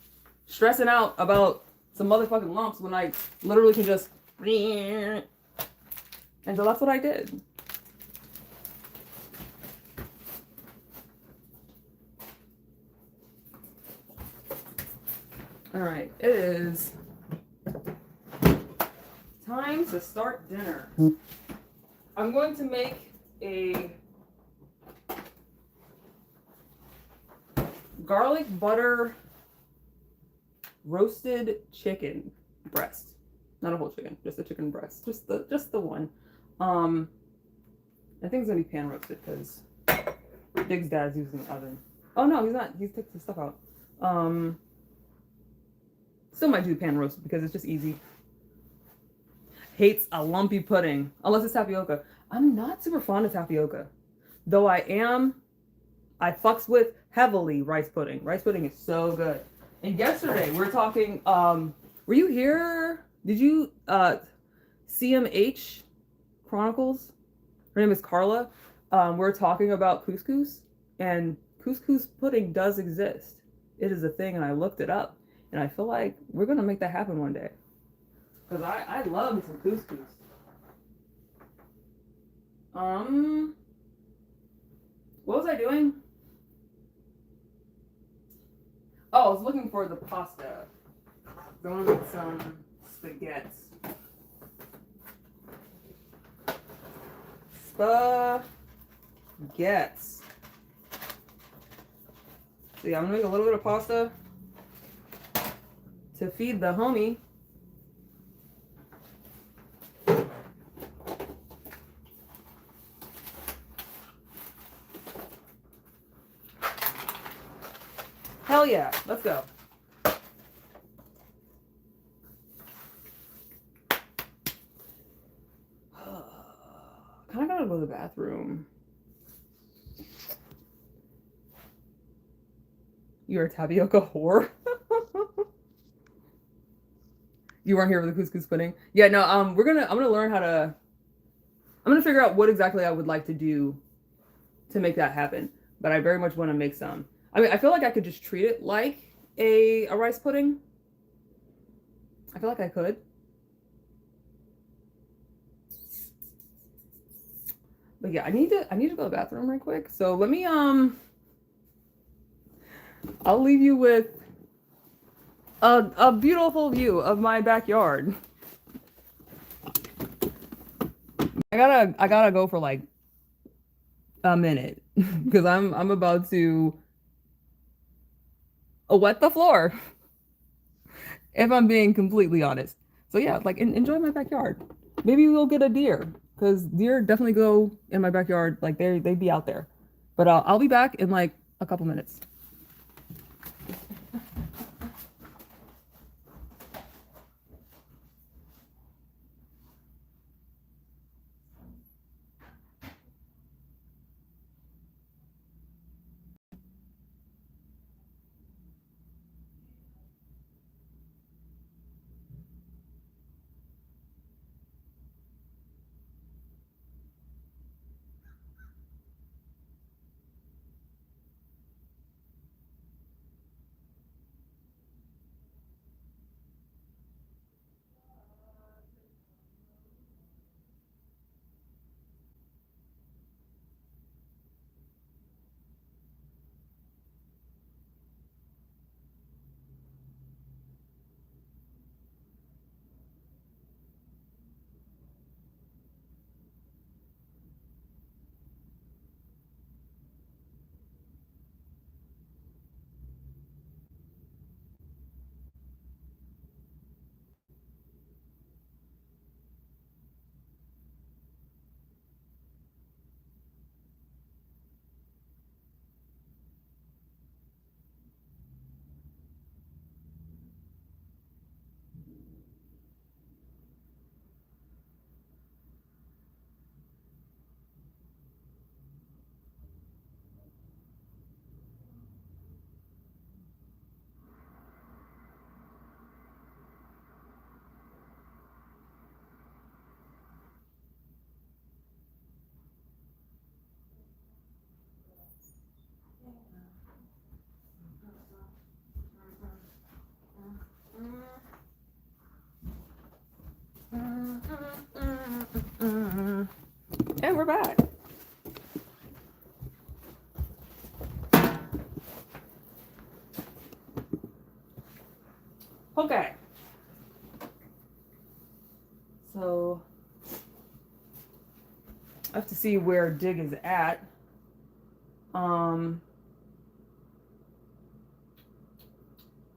Speaker 2: stressing out about some motherfucking lumps when I literally can just. And so that's what I did. All right, it is time to start dinner. I'm going to make a garlic butter roasted chicken breast. Not a whole chicken, just a chicken breast. Just the one. I think it's gonna be pan roasted because Dig's dad's using the oven. Oh no, he's not. He's took the stuff out. Still might do pan roasted because it's just easy. Hates a lumpy pudding unless it's tapioca. I'm not super fond of tapioca, though I fucks with heavily rice pudding. Rice pudding is so good. And yesterday we were talking. Were you here? Did you CMH Chronicles? Her name is Carla. We're talking about couscous, and couscous pudding does exist. It is a thing, and I looked it up, and I feel like we're gonna make that happen one day. Because I love some couscous. What was I doing? Oh, I was looking for the pasta. I want to make some spaghetti. Spaghetti. So yeah, I'm gonna make a little bit of pasta to feed the homie. Hell yeah, let's go. Kinda gotta go to the bathroom. You're a tapioca whore. You weren't here for the couscous pudding. Yeah, no, I'm gonna learn how to. I'm gonna figure out what exactly I would like to do to make that happen. But I very much want to make some. I mean, I feel like I could just treat it like a rice pudding. I feel like I could. But yeah, I need to go to the bathroom right quick. So let me I'll leave you with a beautiful view of my backyard. I gotta go for like a minute because I'm about to wet the floor. If I'm being completely honest. So yeah, like enjoy my backyard. Maybe we'll get a deer because deer definitely go in my backyard. Like they'd be out there. But I'll be back in like a couple minutes.
Speaker 1: And we're back. Okay. So I have to see where Dig is at. I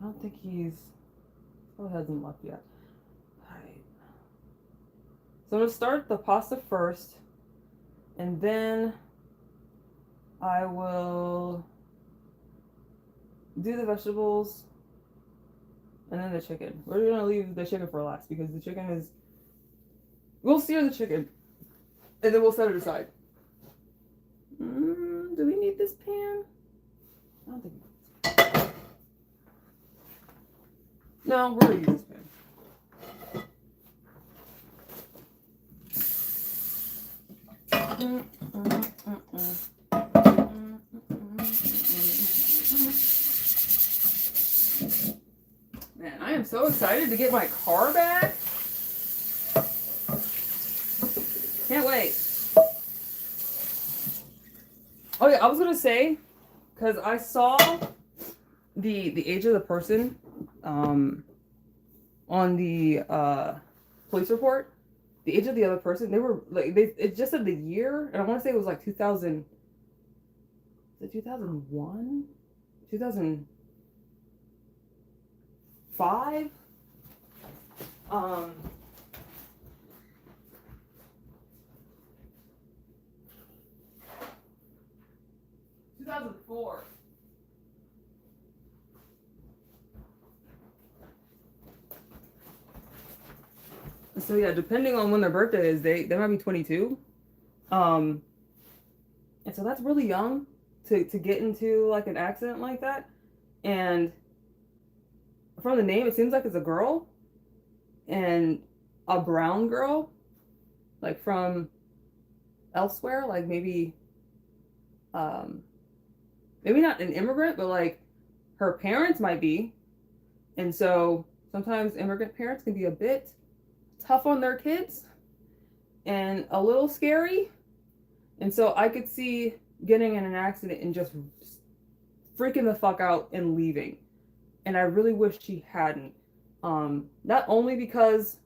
Speaker 1: don't think probably hasn't left yet. Alright. So I'm gonna start the pasta first, and then I will do the vegetables and then the chicken. We're gonna leave the chicken for last because the chicken is. We'll sear the chicken and then we'll set it aside. Do we need this pan? I don't think we do. No, we're gonna use this pan. Man, I am so excited to get my car back. Can't wait. Oh yeah, I was gonna say, because I saw the age of the person on the police report. The age of the other person, they were like it just said the year, and I want to say it was like 2000. Is it 2001? 2005? 2004. So yeah, depending on when their birthday is, they might be 22. And so that's really young to get into like an accident like that. And from the name, it seems like it's a girl, and a brown girl, like from elsewhere, like maybe maybe not an immigrant, but like her parents might be. And so sometimes immigrant parents can be a bit tough on their kids and a little scary. And so I could see getting in an accident and just freaking the fuck out and leaving. And I really wish she hadn't. Not only because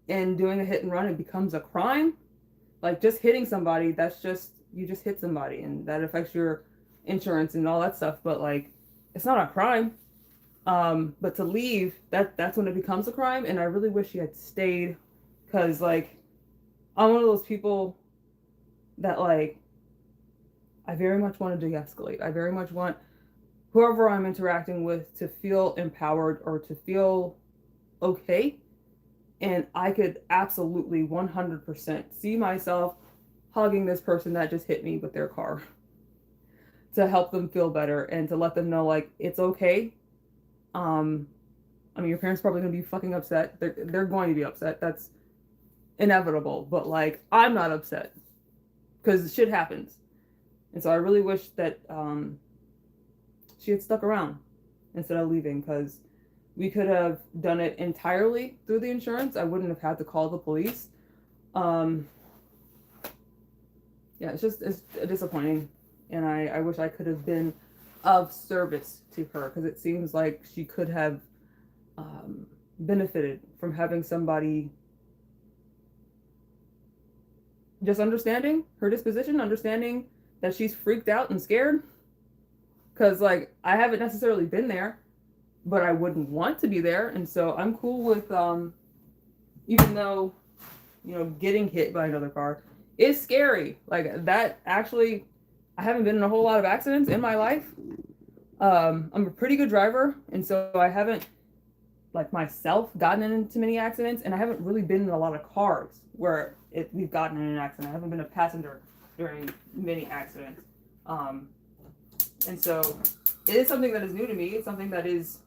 Speaker 1: in doing a hit and run it becomes a crime, like just hitting somebody, that's just, you just hit somebody and that affects your insurance and all that stuff, but like it's not a crime. But to leave, that's when it becomes a crime. And I really wish she had stayed, because like I'm one of those people that like I very much want to de-escalate. I very much want whoever I'm interacting with to feel empowered or to feel okay. And I could absolutely 100% see myself hugging this person that just hit me with their car to help them feel better and to let them know like it's okay. I mean, your parents probably gonna be fucking upset. They're going to be upset. That's inevitable. But like, I'm not upset because shit happens. And so I really wish that she had stuck around instead of leaving, because we could have done it entirely through the insurance. I wouldn't have had to call the police. Yeah, it's disappointing. And I wish I could have been of service to her, because it seems like she could have benefited from having somebody just understanding her disposition, understanding that she's freaked out and scared. Because like I haven't necessarily been there, but I wouldn't want to be there. And so I'm cool with even though, you know, getting hit by another car is scary. Like that actually, I haven't been in a whole lot of accidents in my life. I'm a pretty good driver, and so I haven't, like myself, gotten into many accidents, and I haven't really been in a lot of cars where we've gotten in an accident. I haven't been a passenger during many accidents. And so it is something that is new to me. It's something that is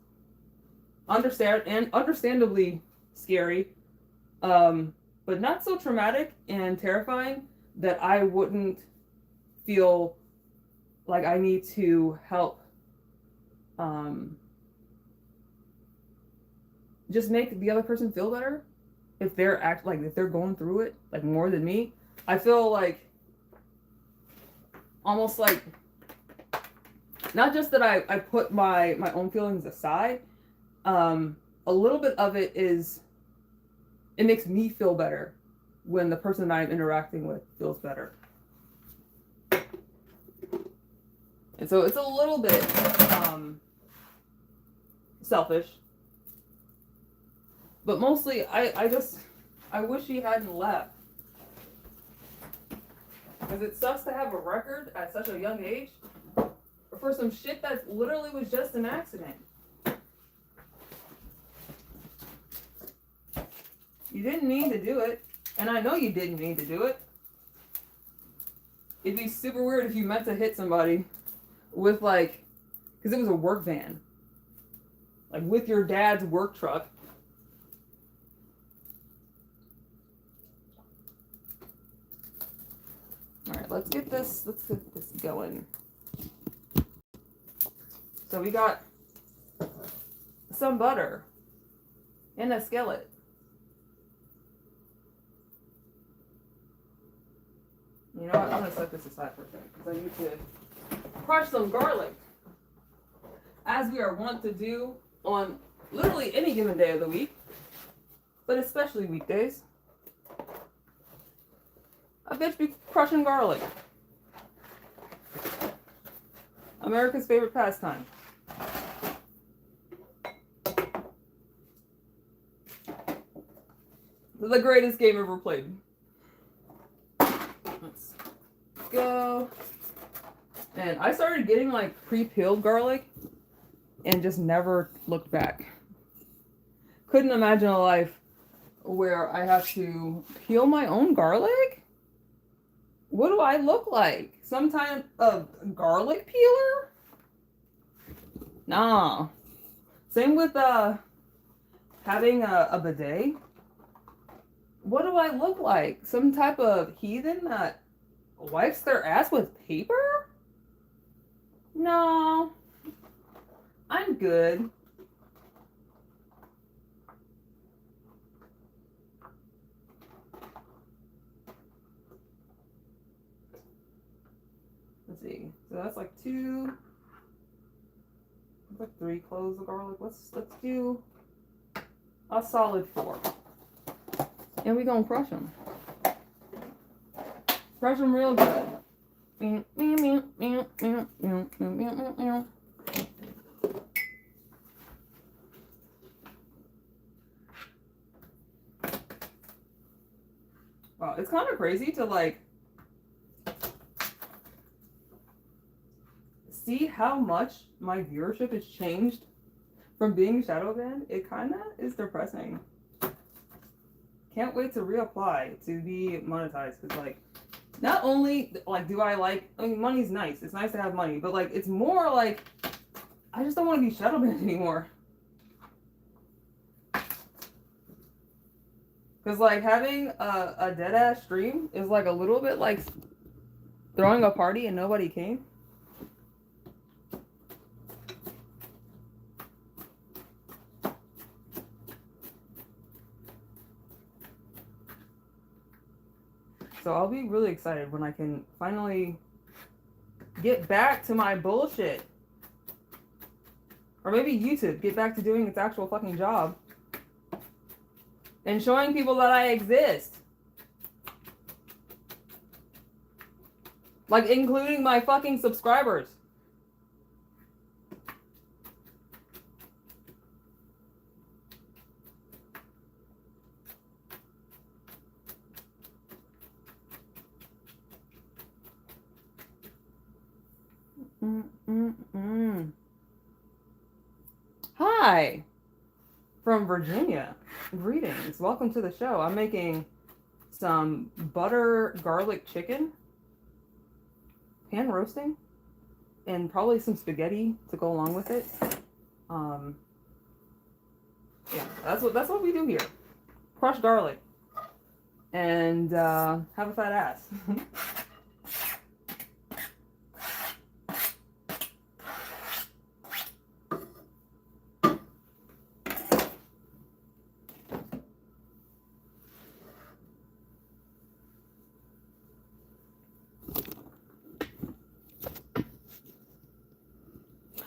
Speaker 1: understandably scary, but not so traumatic and terrifying that I wouldn't feel like I need to help just make the other person feel better.
Speaker 2: if they're going through it like more than me, I feel like almost like not just that I put my own feelings aside, a little bit of it is it makes me feel better when the person that I'm interacting with feels better. And so it's a little bit selfish. But mostly I wish he hadn't left. Because it sucks to have a record at such a young age for some shit that literally was just an accident. You didn't need to do it. And I know you didn't need to do it. It'd be super weird if you meant to hit somebody with like, because it was a work van. Like with your dad's work truck. Alright, let's get this going. So we got some butter in a skillet. You know what? I'm gonna set this aside for a second because I need to crush some garlic, as we are wont to do on literally any given day of the week, but especially weekdays. I bitch be crushing garlic. America's favorite pastime. The greatest game ever played. Let's go. And I started getting like pre-peeled garlic and just never looked back. Couldn't imagine a life where I have to peel my own garlic? What do I look like? Some kind of garlic peeler? Nah. Same with having a bidet. What do I look like? Some type of heathen that wipes their ass with paper? No. I'm good. Let's see. So that's like that's like 3 cloves of garlic. Let's do a solid 4. And we gonna crush them. Crush them real good. Wow, it's kind of crazy to like see how much my viewership has changed from being shadow banned. It kind of is depressing. Can't wait to reapply to be monetized because like not only like do I mean money's nice, it's nice to have money, but like it's more like I just don't want to be shadow banned anymore. Because like having a dead ass stream is like a little bit like throwing a party and nobody came. So I'll be really excited when I can finally get back to my bullshit. Or maybe YouTube, get back to doing its actual fucking job. And showing people that I exist. Like, including my fucking subscribers. Hi, from Virginia. Greetings. Welcome to the show. I'm making some butter garlic chicken, pan roasting, and probably some spaghetti to go along with it. Yeah, that's what we do here. Crush garlic and have a fat ass.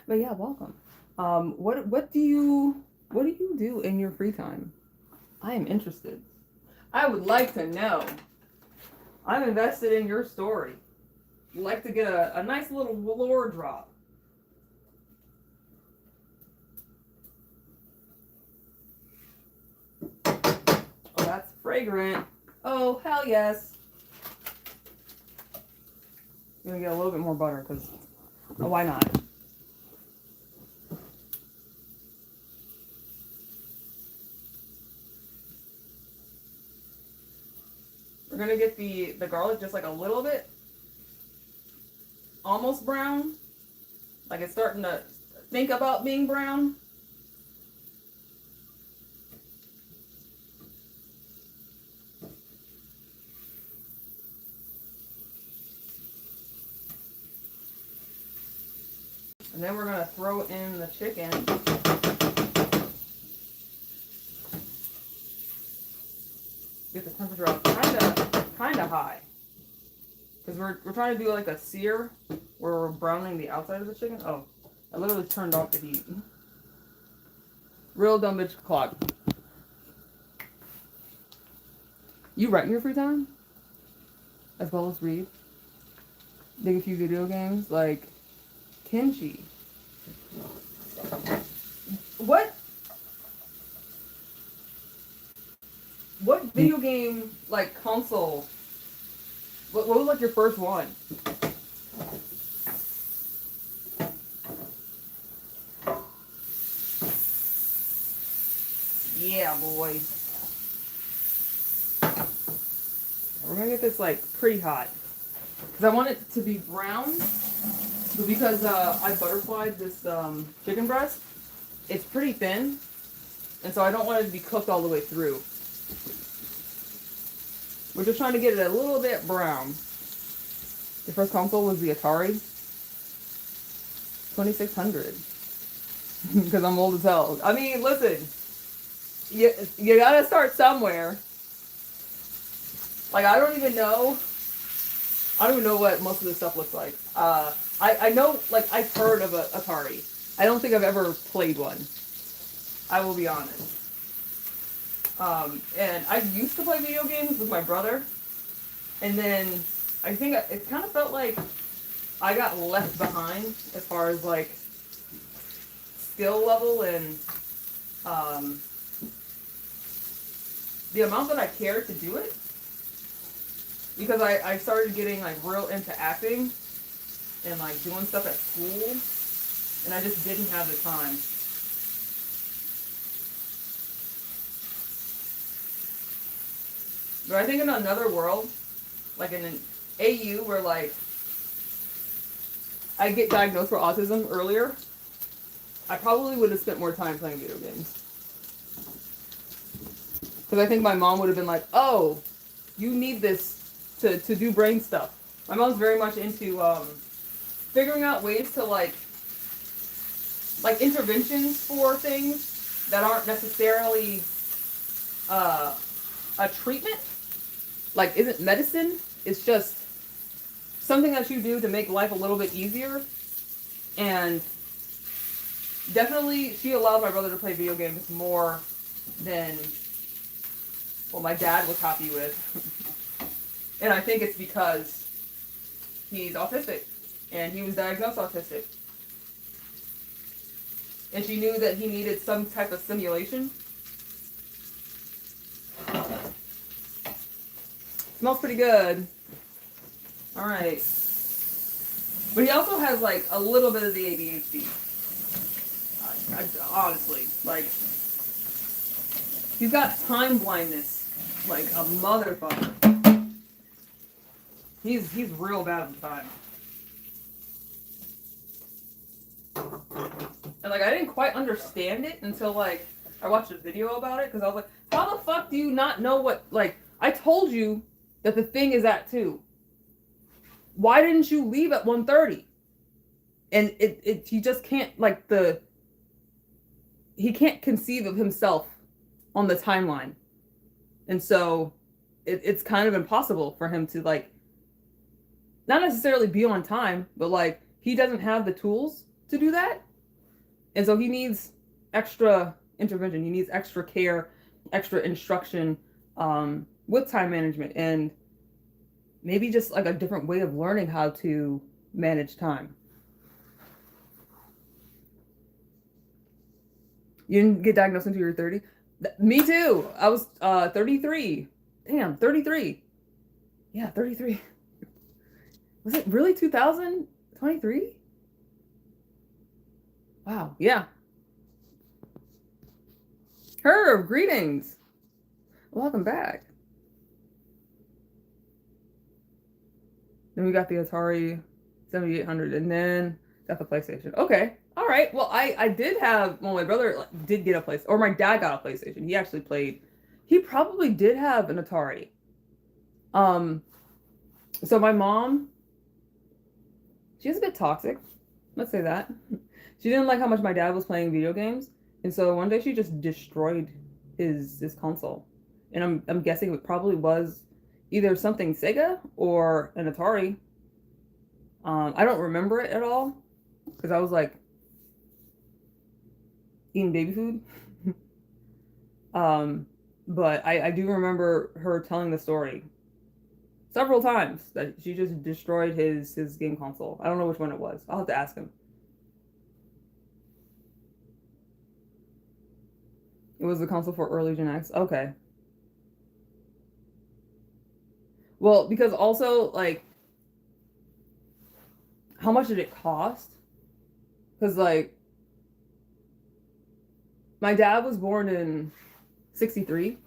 Speaker 2: But yeah, welcome. What do you do in your free time? I am interested. I would like to know. I'm invested in your story. You'd like to get a nice little lore drop. Oh, that's fragrant. Oh, hell yes. I'm gonna get a little bit more butter because, why not? We're gonna get the garlic just like a little bit, almost brown. Like it's starting to think about being brown. And then we're gonna throw in the chicken. Get the temperature up kinda high. Because we're trying to do like a sear where we're browning the outside of the chicken. Oh, I literally turned off the heat. Real dumb bitch clock. You write in your free time? As well as read? Dig a few video games like Kenshi. What video game, like, console, what was, like, your first one? Yeah, boy. We're gonna get this, like, pretty hot. Because I want it to be brown, but because I butterflied this chicken breast, it's pretty thin, and so I don't want it to be cooked all the way through. We're just trying to get it a little bit brown. The first console was the Atari 2600. Because I'm old as hell. I mean, listen, you gotta start somewhere. Like, I don't even know what most of this stuff looks like. I know, like, I've heard of a Atari. I don't think I've ever played one. I will be honest. And I used to play video games with my brother, and then I think it kind of felt like I got left behind as far as like skill level and the amount that I cared to do it, because I started getting like real into acting and like doing stuff at school, and I just didn't have the time. But I think in another world, like in an AU where like I get diagnosed for autism earlier, I probably would have spent more time playing video games. Because I think my mom would have been like, oh, you need this to do brain stuff. My mom's very much into figuring out ways to like interventions for things that aren't necessarily a treatment. Like, isn't medicine? It's just something that you do to make life a little bit easier. And definitely, she allowed my brother to play video games more than, well, my dad was happy with. And I think it's because he's autistic. And he was diagnosed autistic. And she knew that he needed some type of stimulation. Smells pretty good. Alright. But he also has, like, a little bit of the ADHD. Honestly. Like, he's got time blindness. Like a motherfucker. He's real bad at the time. And, like, I didn't quite understand it until, like, I watched a video about it. Because I was like, how the fuck do you not know what, like, I told you that the thing is at 2. Why didn't you leave at 1:30? And he just can't, like, he can't conceive of himself on the timeline. And so it's kind of impossible for him to, like, not necessarily be on time, but, like, he doesn't have the tools to do that. And so he needs extra intervention. He needs extra care, extra instruction with time management, and maybe just like a different way of learning how to manage time. You didn't get diagnosed until you were 30? Me too. I was 33. Damn, 33. Yeah, 33. Was it really 2023? Wow, yeah. Herb, greetings. Welcome back. Then we got the Atari 7800 and then got the PlayStation. Okay. All right. Well, I did have, well, my brother did get a place, or my dad got a PlayStation. He actually played. He probably did have an Atari. So my mom, she was a bit toxic. Let's say that. She didn't like how much my dad was playing video games. And so one day she just destroyed his console. And I'm guessing it probably was either something Sega or an Atari. I don't remember it at all because I was like eating baby food. But I do remember her telling the story several times that she just destroyed his game console. I don't know which one it was. I'll have to ask him. It was the console for early Gen X. Okay. Well, because also, like, how much did it cost? Because, like, my dad was born in 63,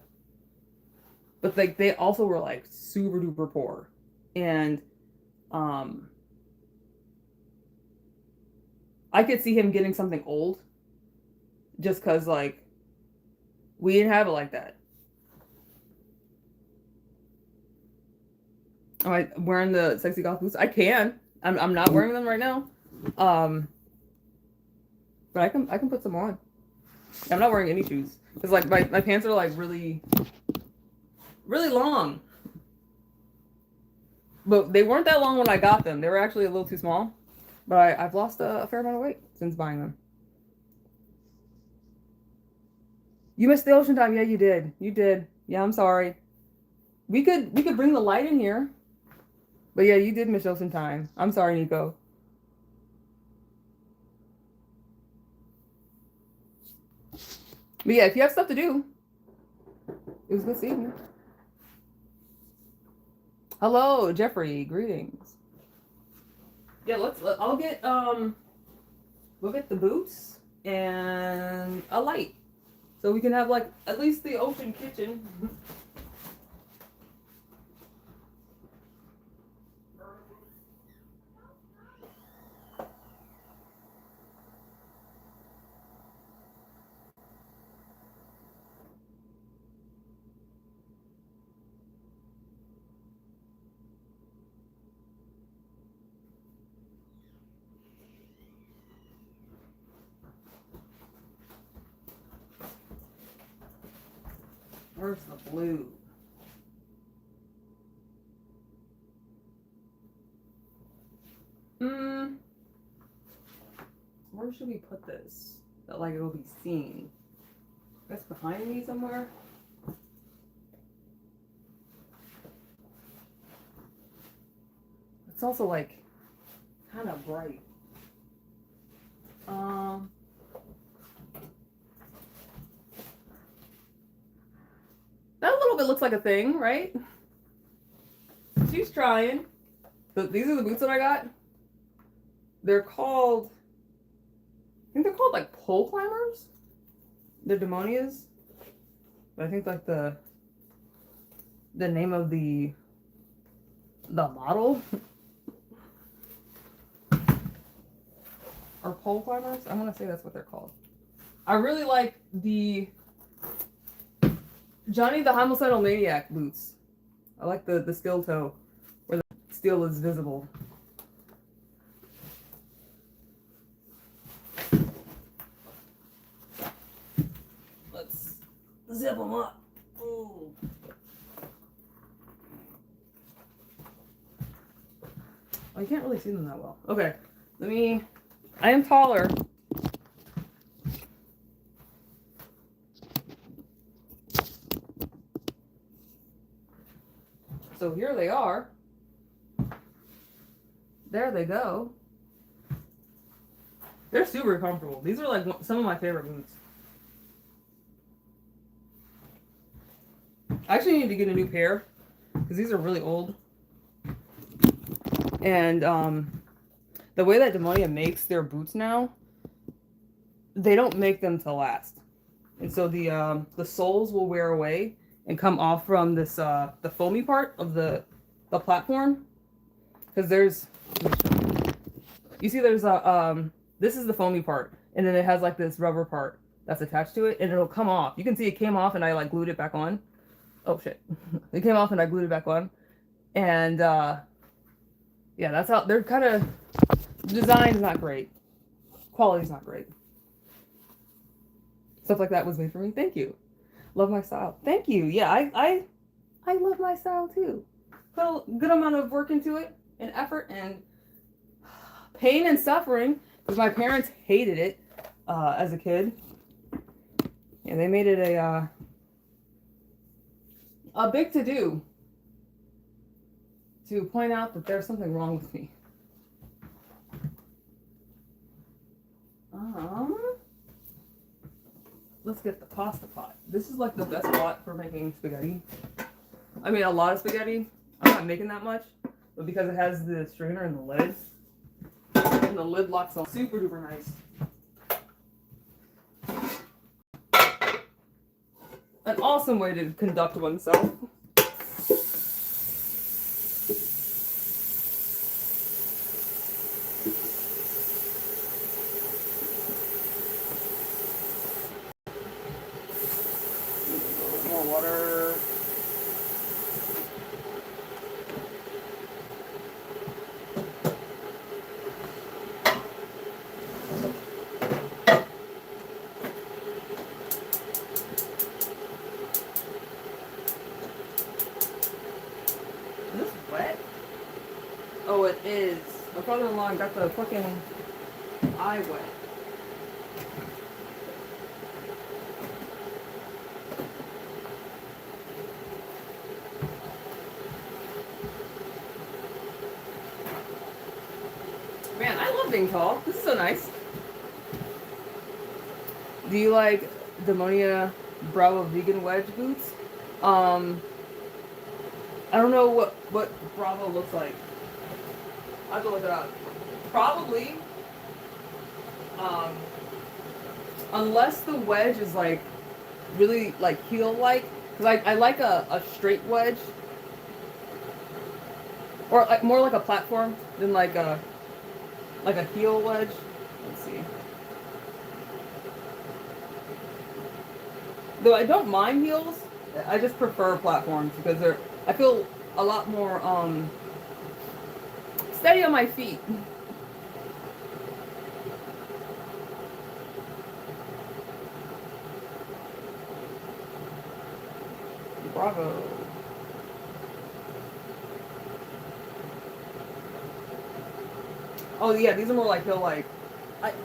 Speaker 2: but, like, they also were, like, super duper poor. And, I could see him getting something old just because, like, we didn't have it like that. Am I wearing the sexy goth boots? I can. I'm not wearing them right now. But I can put some on. I'm not wearing any shoes. Because like my pants are like really long. But they weren't that long when I got them. They were actually a little too small. But I've lost a fair amount of weight since buying them. You missed the ocean time. Yeah, you did. You did. Yeah, I'm sorry. We could bring the light in here. But yeah, you did miss ocean time. I'm sorry, Nico. But yeah, if you have stuff to do, it was good seeing you. Hello, Jeffrey. Greetings. Yeah, I'll get we'll get the boots and a light. So we can have like at least the open kitchen. Where's the blue? Where should we put this? That like it'll be seen. I guess behind me somewhere. It's also like kind of bright. That a little bit looks like a thing, right? She's trying. So these are the boots that I got. They're called, I think they're called like pole climbers. They're demonias. But I think like the name of the model are pole climbers. I want to say that's what they're called. I really like the Johnny the Homicidal Maniac boots. I like the steel toe where the steel is visible. Let's zip them up. Ooh. Oh, you can't really see them that well. Okay, I am taller here they are. There they go. They're super comfortable. These are like some of my favorite boots. I actually need to get a new pair because these are really old. And the way that Demonia makes their boots now, they don't make them to last. And so the soles will wear away and come off from this the foamy part of the platform. Because there's, you see there's a this is the foamy part, and then it has like this rubber part that's attached to it, and it'll come off. You can see it came off, and I like glued it back on. Oh shit, it came off, and I glued it back on, and yeah, that's how they're kind of. Design's not great, quality's not great. Stuff like that was made for me. Thank you. Love my style. Thank you. Yeah, I love my style too. Put a good amount of work into it, and effort, and pain and suffering. Because my parents hated it as a kid. Yeah, they made it a big to-do to point out that there's something wrong with me. Let's get the pasta pot. This is like the best pot for making spaghetti. I mean, a lot of spaghetti. I'm not making that much, but because it has the strainer and the lid, and the lid locks on, super duper nice. An awesome way to conduct oneself. More water. Is this wet? Oh, it is. My father-in-law got the fucking eye wet. Man, I love being tall. This is so nice. Do you like Demonia Bravo vegan wedge boots? I don't know what Bravo looks like. I have to look it up. Probably. Unless the wedge is like really like heel like. Because I like a straight wedge. Or like more like a platform than like a heel wedge. Let's see. Though I don't mind heels, I just prefer platforms because I feel a lot more steady on my feet. Bravo. Oh yeah, these are more like heel like.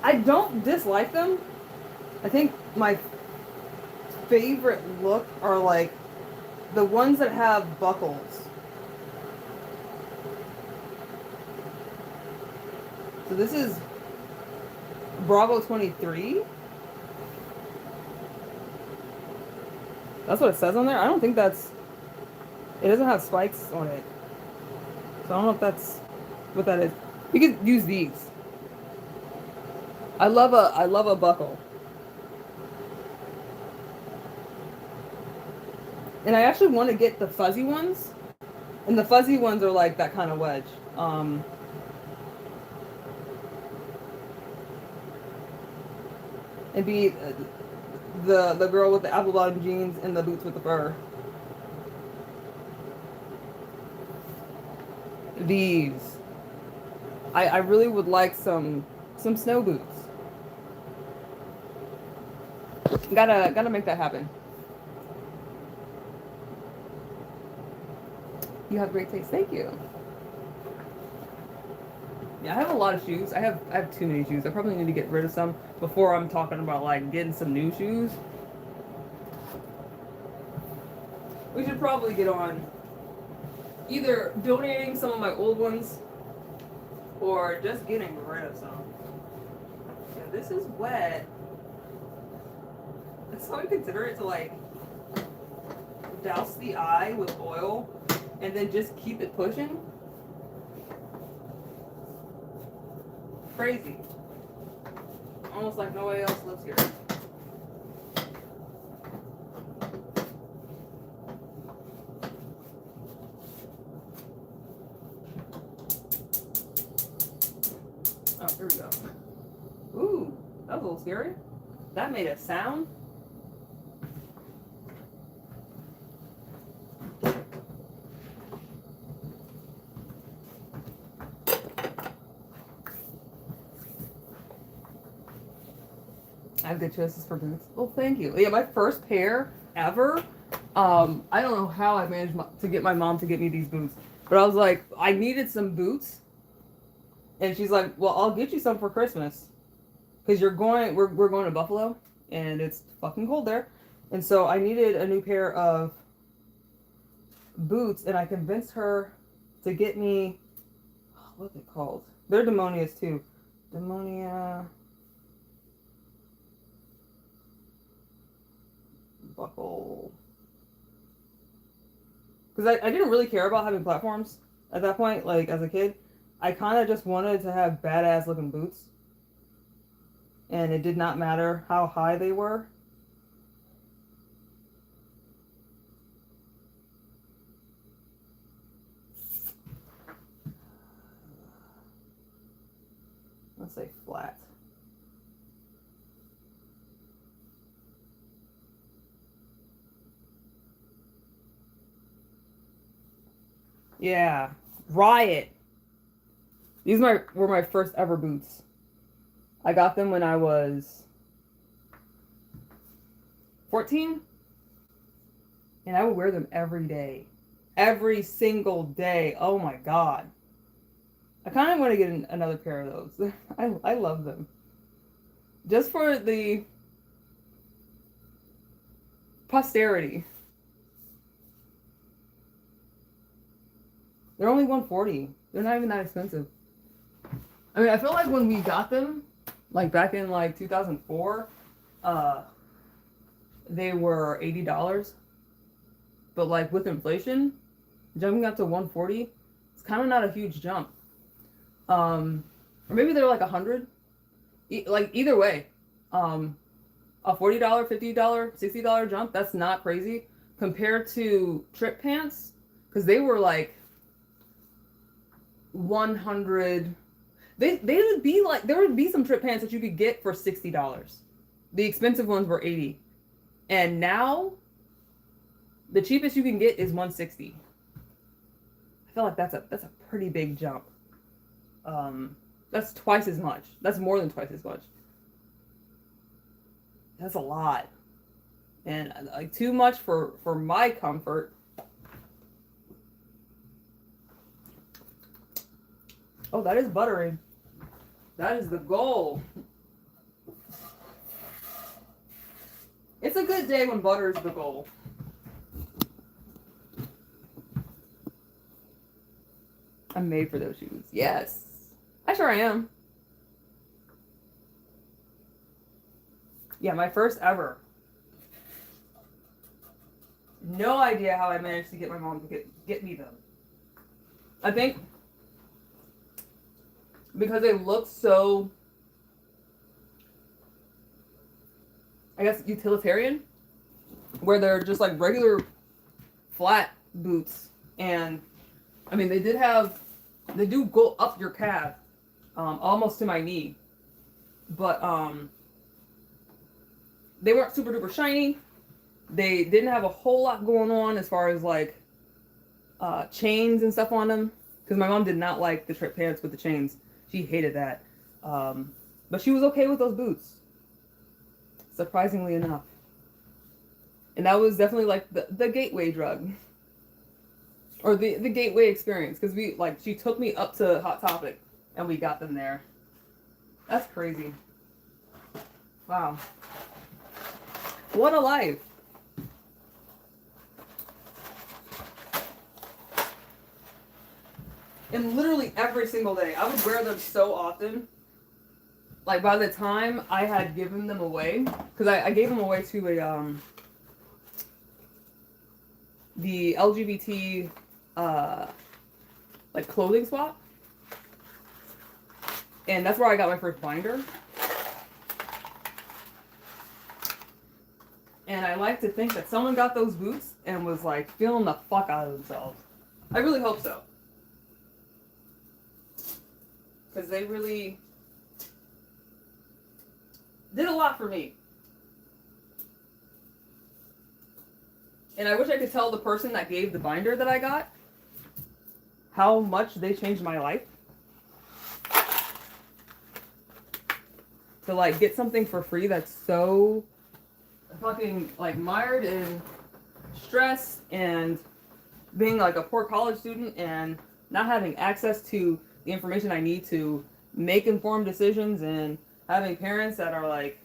Speaker 2: I don't dislike them. I think my favorite look are like the ones that have buckles. So this is Bravo 23. That's what it says on there. I don't think that's. It doesn't have spikes on it. So I don't know if that's what that is. You could use these. I love a buckle. And I actually want to get the fuzzy ones. And the fuzzy ones are like that kind of wedge. And be the girl with the apple bottom jeans and the boots with the fur. These. I really would like some snow boots. Gotta make that happen. You have great taste. Thank you. Yeah, I have a lot of shoes. I have too many shoes. I probably need to get rid of some before I'm talking about like getting some new shoes. We should probably get on either donating some of my old ones or just getting rid of some. Yeah, this is wet. It's so inconsiderate to like douse the eye with oil and then just keep it pushing. Crazy. Almost like nobody else lives here. Oh, here we go. Ooh, that was a little scary. That made a sound. I have good choices for boots. Well, thank you. Yeah, my first pair ever. I don't know how I managed to get my mom to get me these boots, but I was like, I needed some boots, and she's like, "Well, I'll get you some for Christmas, because we're going to Buffalo, and it's fucking cold there, and so I needed a new pair of boots, and I convinced her to get me, what's it called? They're Demonias too, Demonia." Buckle. Because I didn't really care about having platforms at that point, like as a kid. I kind of just wanted to have badass looking boots. And it did not matter how high they were. Let's say flat. Yeah, Riot. These were my first ever boots. I got them when I was 14, and I would wear them every day. Every single day. Oh my god. I kind of want to get another pair of those. I love them. Just for the posterity. They're only $140. They're not even that expensive. I mean, I feel like when we got them, like back in like 2004, they were $80. But like with inflation, jumping up to $140, it's kind of not a huge jump. Or maybe they're like $100. Like either way, a $40, $50, $60 jump, that's not crazy compared to trip pants, because they were like 100. They would be like, there would be some trip pants that you could get for $60. The expensive ones were $80, and now the cheapest you can get is $160. I feel like that's a pretty big jump. That's twice as much. That's more than twice as much. That's a lot, and like too much for my comfort. Oh, that is buttery. That is the goal. It's a good day when butter is the goal. I'm made for those shoes. Yes. I sure am. Yeah, my first ever. No idea how I managed to get my mom to get me them. I think because they look so, I guess, utilitarian, where they're just like regular flat boots. And I mean, they do go up your calf, almost to my knee, but they weren't super duper shiny. They didn't have a whole lot going on as far as like chains and stuff on them, because my mom did not like the trip pants with the chains. She hated that. But she was okay with those boots, surprisingly enough. And that was definitely like the gateway drug. Or the gateway experience. Because she took me up to Hot Topic and we got them there. That's crazy. Wow. What a life.
Speaker 1: And literally every single day. I would wear them so often. Like by the time I had given them away, because I gave them away to a the LGBT like clothing swap, and that's where I got my first binder. And I like to think that someone got those boots and was like feeling the fuck out of themselves. I really hope so. Because they really did a lot for me. And I wish I could tell the person that gave the binder that I got how much they changed my life. To like get something for free that's so fucking like mired in stress and being like a poor college student and not having access to the information I need to make informed decisions, and having parents that are like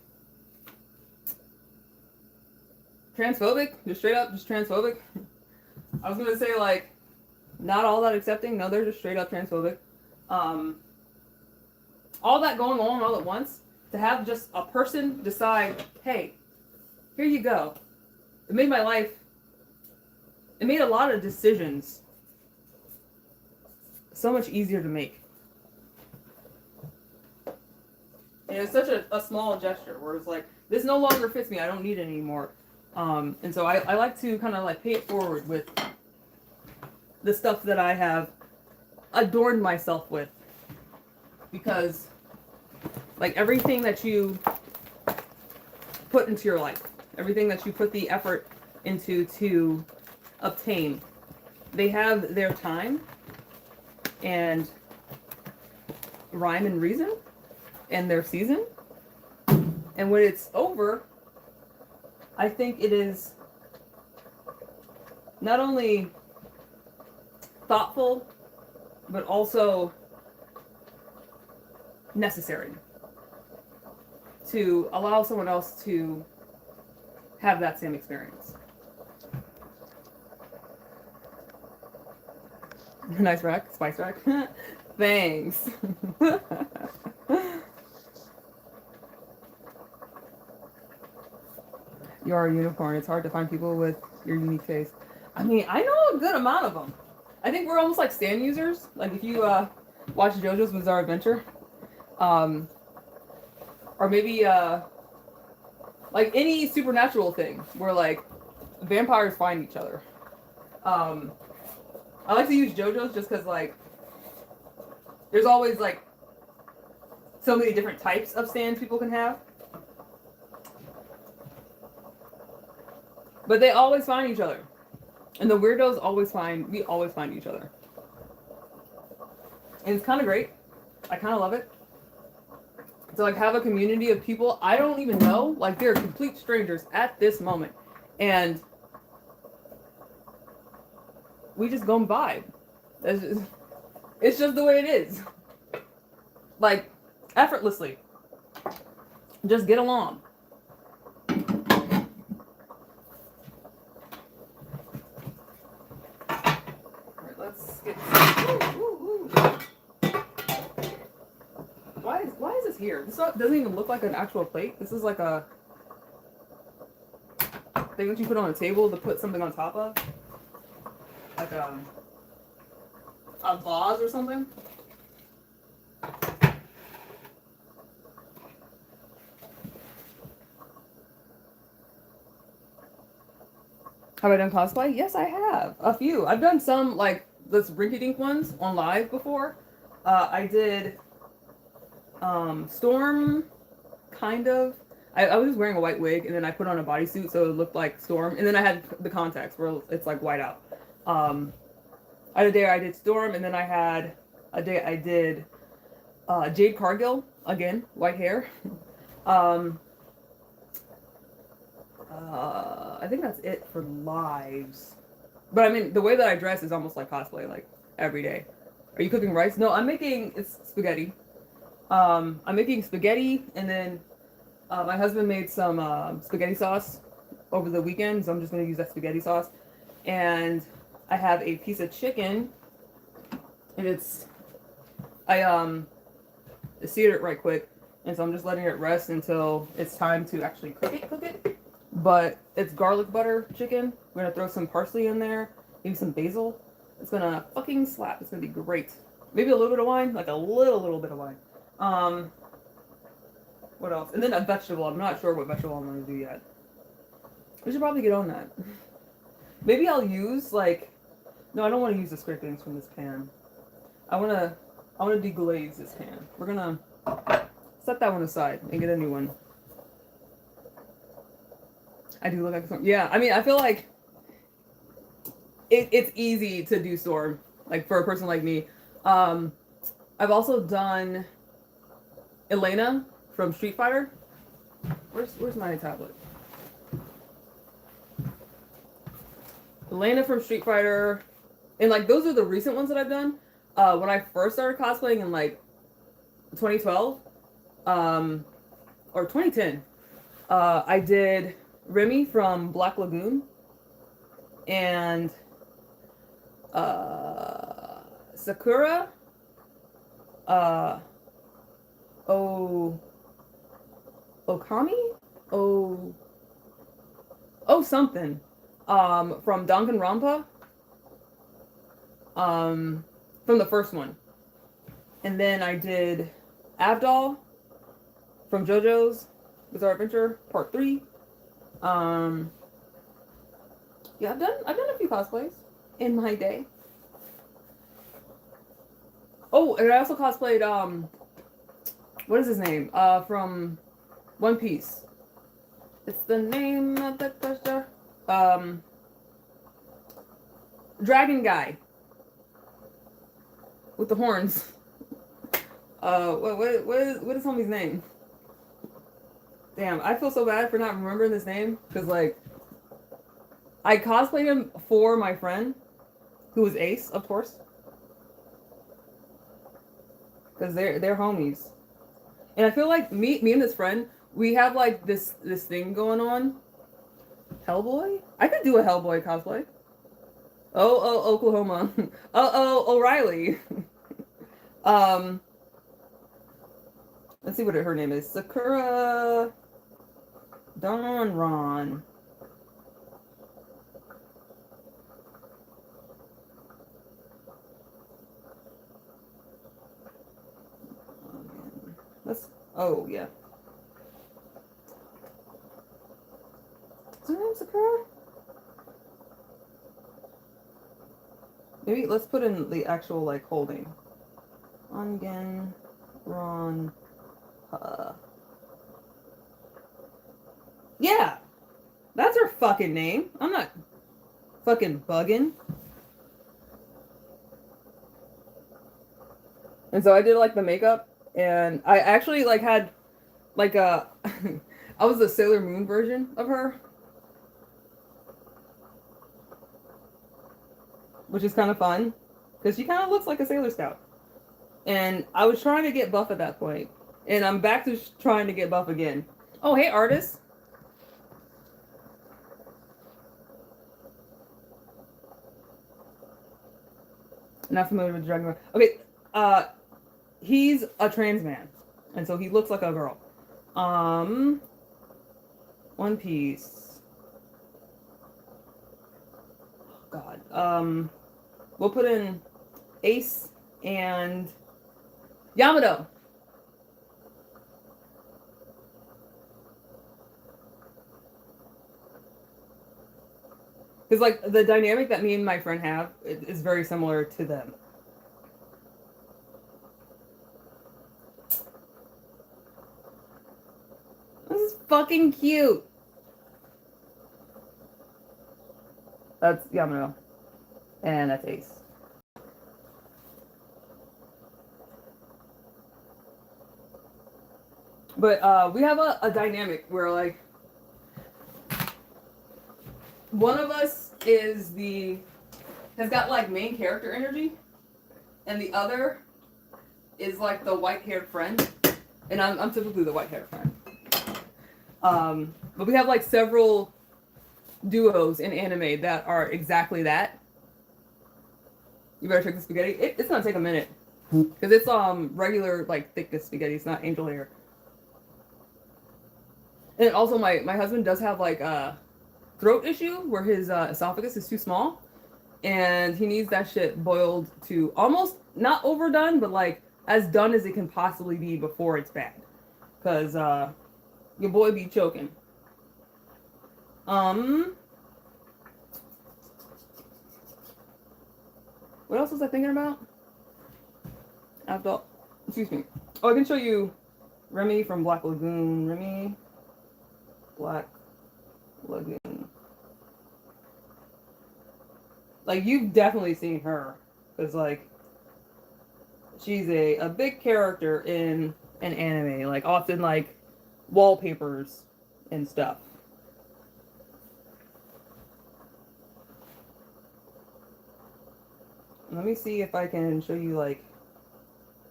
Speaker 1: transphobic, just straight up just transphobic. I was gonna say like not all that accepting. No, they're just straight up transphobic. All that going on all at once, to have just a person decide, hey, here you go. It made my life, it made a lot of decisions so much easier to make. And it's such a small gesture where it's like, this no longer fits me, I don't need it anymore. And so I like to kind of like pay it forward with the stuff that I have adorned myself with. Because like everything that you put into your life, everything that you put the effort into to obtain, they have their time and rhyme and reason and their season. And when it's over, I think it is not only thoughtful, but also necessary to allow someone else to have that same experience. Nice rack, spice rack. Thanks. You are a unicorn. It's hard to find people with your unique taste. I mean, I know a good amount of them. I think we're almost like stand users. Like if you watch JoJo's Bizarre Adventure, or maybe like any supernatural thing where like vampires find each other. I like to use JoJo's just because like there's always like so many different types of stands people can have. But they always find each other. And the weirdos we always find each other. And it's kind of great. I kind of love it. To like have a community of people I don't even know, like they're complete strangers at this moment. And we just go and vibe. It's just the way it is. Like, effortlessly. Just get along. Alright, let's get... Why is this here? This doesn't even look like an actual plate. This is like a thing that you put on a table to put something on top of. Like a vase or something. Have I done cosplay? Yes, I have. A few. I've done some, like, those rinky-dink ones on live before. I did Storm, kind of. I was wearing a white wig, and then I put on a bodysuit so it looked like Storm. And then I had the contacts where it's, like, white out. I had a day I did Storm, and then I had a day I did Jade Cargill, again, white hair. I think that's it for lives. But I mean, the way that I dress is almost like cosplay, like every day. Are you cooking rice? No, it's spaghetti. I'm making spaghetti, and then my husband made some spaghetti sauce over the weekend, so I'm just going to use that spaghetti sauce. And I have a piece of chicken
Speaker 2: And I seared it right quick, and so I'm just letting it rest until it's time to actually cook it. But it's garlic butter chicken. We're gonna throw some parsley in there, maybe some basil. It's gonna fucking slap. It's gonna be great. Maybe a little bit of wine, like a little bit of wine. What else? And then a vegetable. I'm not sure what vegetable I'm gonna do yet. We should probably get on that. Maybe I'll use like, no, I don't want to use the scrapings from this pan. I wanna deglaze this pan. We're gonna set that one aside and get a new one. I do look like Storm. Yeah, I mean, I feel like it's easy to do Storm, like for a person like me. I've also done Elena from Street Fighter. Where's my tablet? Elena from Street Fighter, and like those are the recent ones that I've done. When I first started cosplaying in like 2012, or 2010, I did Remy from Black Lagoon, and Sakura, Okami, something, from Danganronpa, from the first one, and then I did Abdal from JoJo's Bizarre Adventure Part 3. Yeah, I've done a few cosplays in my day. Oh, and I also cosplayed what is his name? From One Piece. It's the name of the question. Dragon guy with the horns. What is homie's name? Damn, I feel so bad for not remembering this name, because like I cosplayed him for my friend, who was Ace, of course, because they're homies, and I feel like me and this friend, we have like this thing going on. Hellboy? I could do a Hellboy cosplay. Oh, Oklahoma. O'Reilly. Let's see what her name is. Sakura Donron. Oh yeah. Is her name Sakura? Maybe let's put in the actual like holding. Ongen Ron. Yeah, that's her fucking name. I'm not fucking bugging. And so I did like the makeup, and I actually like had like a I was the Sailor Moon version of her, which is kind of fun because she kind of looks like a Sailor Scout. And I was trying to get buff at that point, and I'm back to trying to get buff again. Oh, hey, artist. Not familiar with Dragon Ball. Okay, he's a trans man, and so he looks like a girl. One Piece. Oh, God. We'll put in Ace and Yamato. Because like the dynamic that me and my friend have is very similar to them. This is fucking cute. That's Yamato. And that's Ace. But we have a dynamic where like one of us has got like main character energy, and the other is like the white-haired friend, and I'm typically the white-haired friend. But we have like several duos in anime that are exactly that. You better check the spaghetti. It's gonna take a minute. Because it's regular, like, thickness spaghetti. It's not angel hair. And also, my husband does have, like, a throat issue where his esophagus is too small. And he needs that shit boiled to almost, not overdone, but, like, as done as it can possibly be before it's bad. Because, your boy be choking. What else was I thinking about? Excuse me. Oh, I can show you Remy from Black Lagoon. Remy, Black Lagoon. Like, you've definitely seen her. Because, like, she's a big character in an anime. Like, often, like, wallpapers and stuff. Let me see if I can show you, like,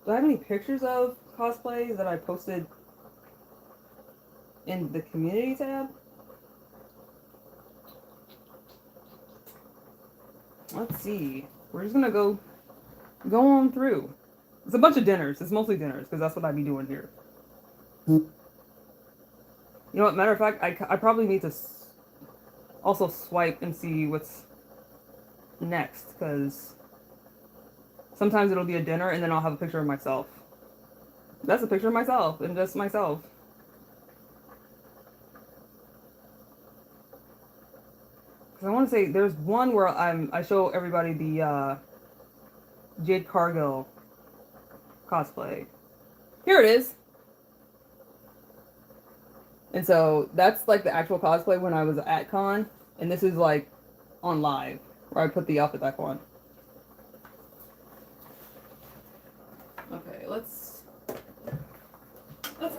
Speaker 2: do I have any pictures of cosplays that I posted in the community tab? Let's see. We're just gonna go on through. It's a bunch of dinners. It's mostly dinners because that's what I'd be doing here. You know what? Matter of fact, I probably need to also swipe and see what's next because sometimes it'll be a dinner and then I'll have a picture of myself. That's a picture of myself and just myself. Because I want to say there's one where I show everybody the Jade Cargill cosplay. Here it is. And so that's like the actual cosplay when I was at con, and this is like on live where I put the outfit back on. Okay, let's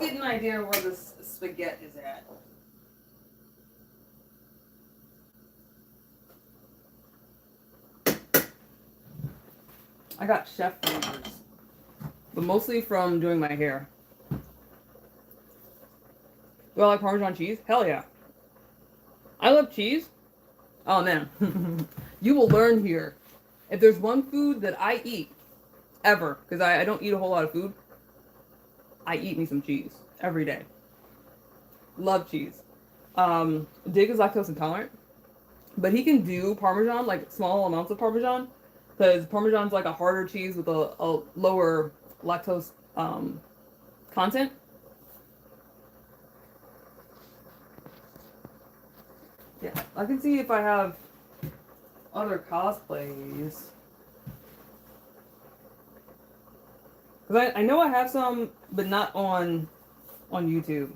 Speaker 2: get an idea of where this spaghetti is at. I got chef flavors, but mostly from doing my hair. Do I like Parmesan cheese? Hell yeah. I love cheese. Oh man, you will learn here. If there's one food that I eat ever, because I don't eat a whole lot of food, I eat me some cheese every day. Love cheese. Dig is lactose intolerant, but he can do Parmesan, like small amounts of Parmesan, because Parmesan's like a harder cheese with a lower lactose content. Yeah, I can see if I have other cosplays. Because I know I have some, but not on YouTube.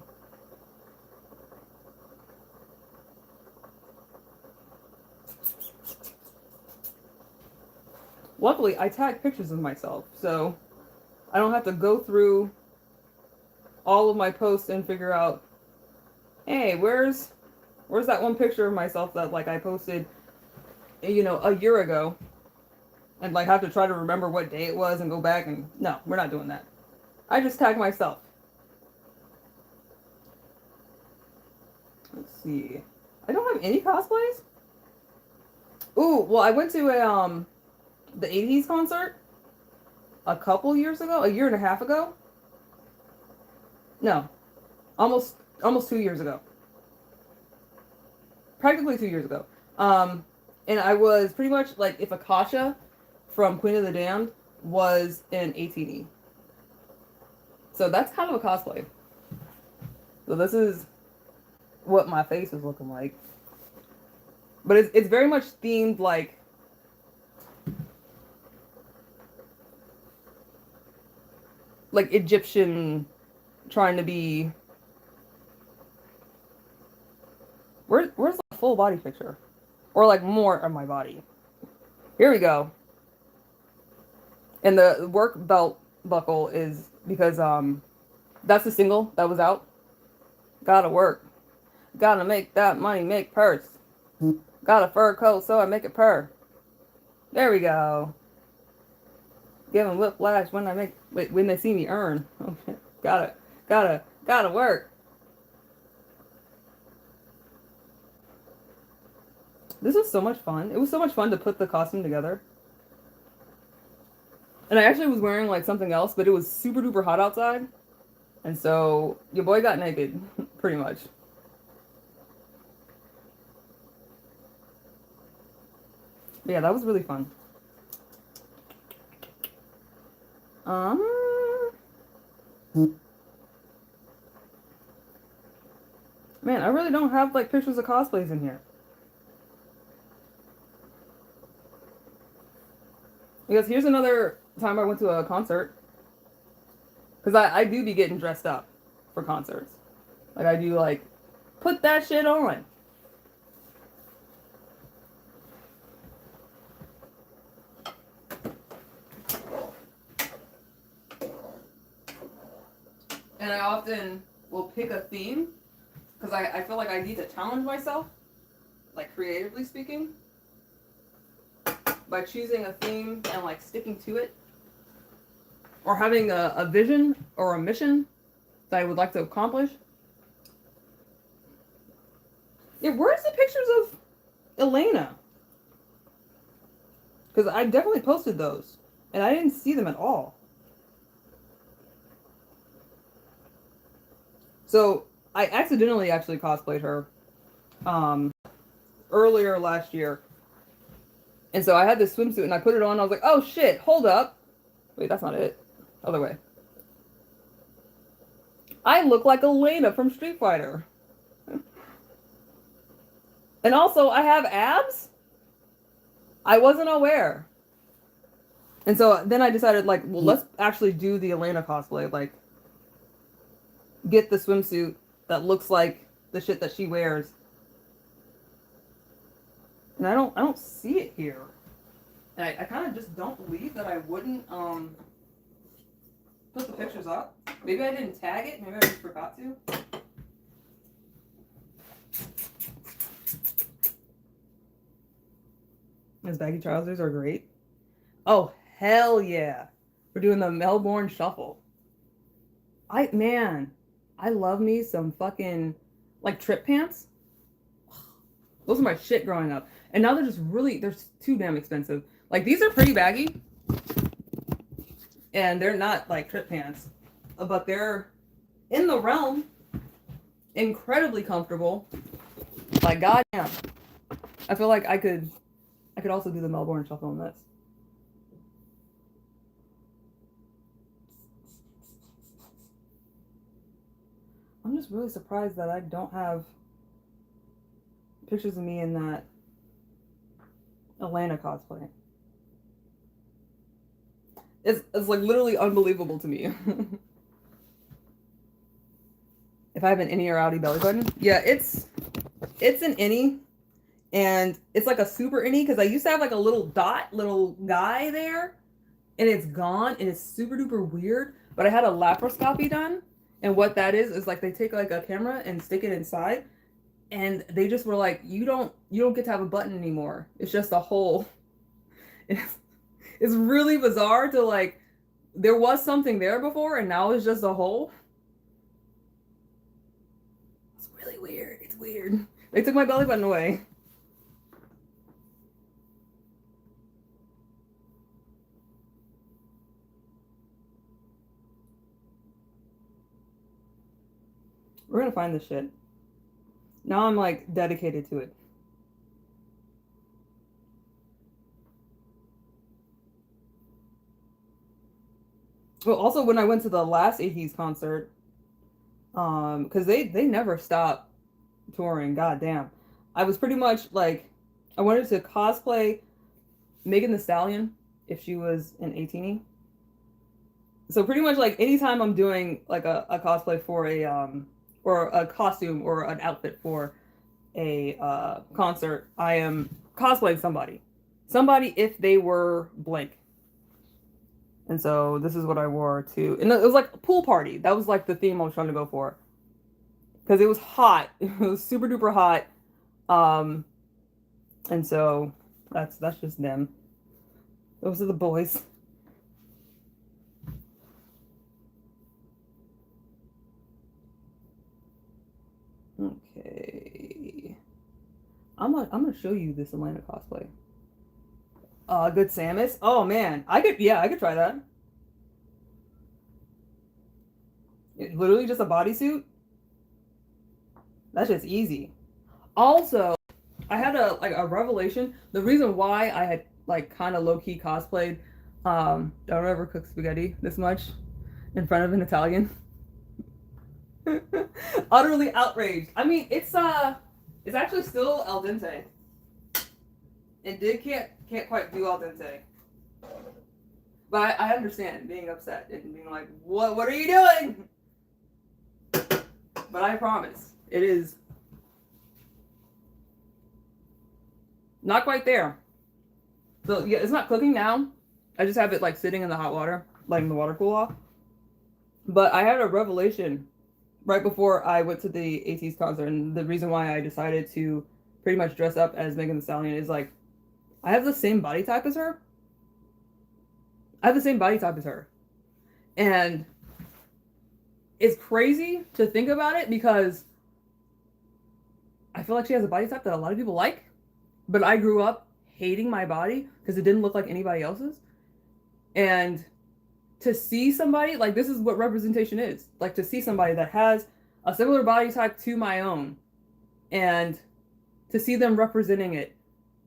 Speaker 2: Luckily, I tag pictures of myself, so I don't have to go through all of my posts and figure out, hey, where's that one picture of myself that like I posted, you know, a year ago, and like have to try to remember what day it was and go back and no, we're not doing that. I just tag myself. Let's see. I don't have any cosplays. Ooh, well, I went to the 80s concert a couple years ago, a year and a half ago. No, almost 2 years ago. Practically 2 years ago. And I was pretty much like if Akasha from Queen of the Damned was an 18E. So that's kind of a cosplay. So this is what my face is looking like. But it's very much themed like Egyptian, trying to be. Where's the full body picture? Or like more of my body. Here we go. And the work belt buckle is because that's the single that was out. Gotta work. Gotta make that money make purse. Got a fur coat so I make it purr. There we go. Giving whiplash when they see me earn. Oh shit. Gotta work. This was so much fun. It was so much fun to put the costume together. And I actually was wearing like something else, but it was super duper hot outside. And so your boy got naked, pretty much. But yeah, that was really fun. Um, Man, I really don't have like pictures of cosplays in here. Because here's another time I went to a concert. Because I do be getting dressed up for concerts. Like, I do, like, put that shit on. And I often will pick a theme. Because I feel like I need to challenge myself. Like, creatively speaking. By choosing a theme and, like, sticking to it. Or having a vision or a mission that I would like to accomplish. Yeah, where's the pictures of Elena? Because I definitely posted those. And I didn't see them at all. So, I accidentally actually cosplayed her earlier last year. And so I had this swimsuit and I put it on. I was like, oh shit, hold up. Wait, that's not it. Other way. I look like Elena from Street Fighter. And also, I have abs? I wasn't aware. And so then I decided, like, well, let's actually do the Elena cosplay. Like, get the swimsuit that looks like the shit that she wears. And I don't see it here. And I kind of just don't believe that I wouldn't put the pictures up. Maybe I didn't tag it. Maybe I just forgot to. His baggy trousers are great. Oh, hell yeah. We're doing the Melbourne Shuffle. Man, I love me some fucking, like, trip pants. Those are my shit growing up. And now they're too damn expensive. Like, these are pretty baggy. And they're not, like, trip pants. But they're in the realm. Incredibly comfortable. Like, goddamn. I feel like I could also do the Melbourne Shuffle on this. I'm just really surprised that I don't have pictures of me in that Elena cosplay. It's like literally unbelievable to me. If I have an innie or outie belly button. Yeah, it's an innie. And it's like a super innie because I used to have like a little guy there. And it's gone and it's super duper weird. But I had a laparoscopy done. And what that is like they take like a camera and stick it inside. And they just were like, you don't get to have a button anymore. It's just a hole. It's really bizarre to like, there was something there before and now it's just a hole. It's really weird. It's weird. They took my belly button away. We're gonna find this shit. Now I'm like dedicated to it. Well, also when I went to the last 80s concert, because they never stop touring, goddamn. I was pretty much like, I wanted to cosplay Megan Thee Stallion if she was an 18. So pretty much like anytime I'm doing like a cosplay for a or a costume or an outfit for a concert, I am cosplaying somebody. Somebody if they were blank. And so this is what I wore to, and it was like a pool party. That was like the theme I was trying to go for. Because it was hot. It was super duper hot. And so that's just them. Those are the boys. Okay. I'm gonna show you this Elena cosplay. Good Samus. Oh man, I could try that. Literally just a bodysuit. That's just easy. Also, I had a revelation. The reason why I had like kind of low key cosplayed, don't ever cook spaghetti this much in front of an Italian. Utterly outraged. I mean, it's actually still al dente. And Dig can't quite do al dente. But I understand being upset and being like, what are you doing? But I promise, it is not quite there. So yeah, it's not cooking now. I just have it like sitting in the hot water, letting the water cool off. But I had a revelation right before I went to the ATEEZ concert, and the reason why I decided to pretty much dress up as Megan Thee Stallion is like, I have the same body type as her. And it's crazy to think about it because I feel like she has a body type that a lot of people like, but I grew up hating my body because it didn't look like anybody else's. And to see somebody, like, this is what representation is. Like, to see somebody that has a similar body type to my own and to see them representing it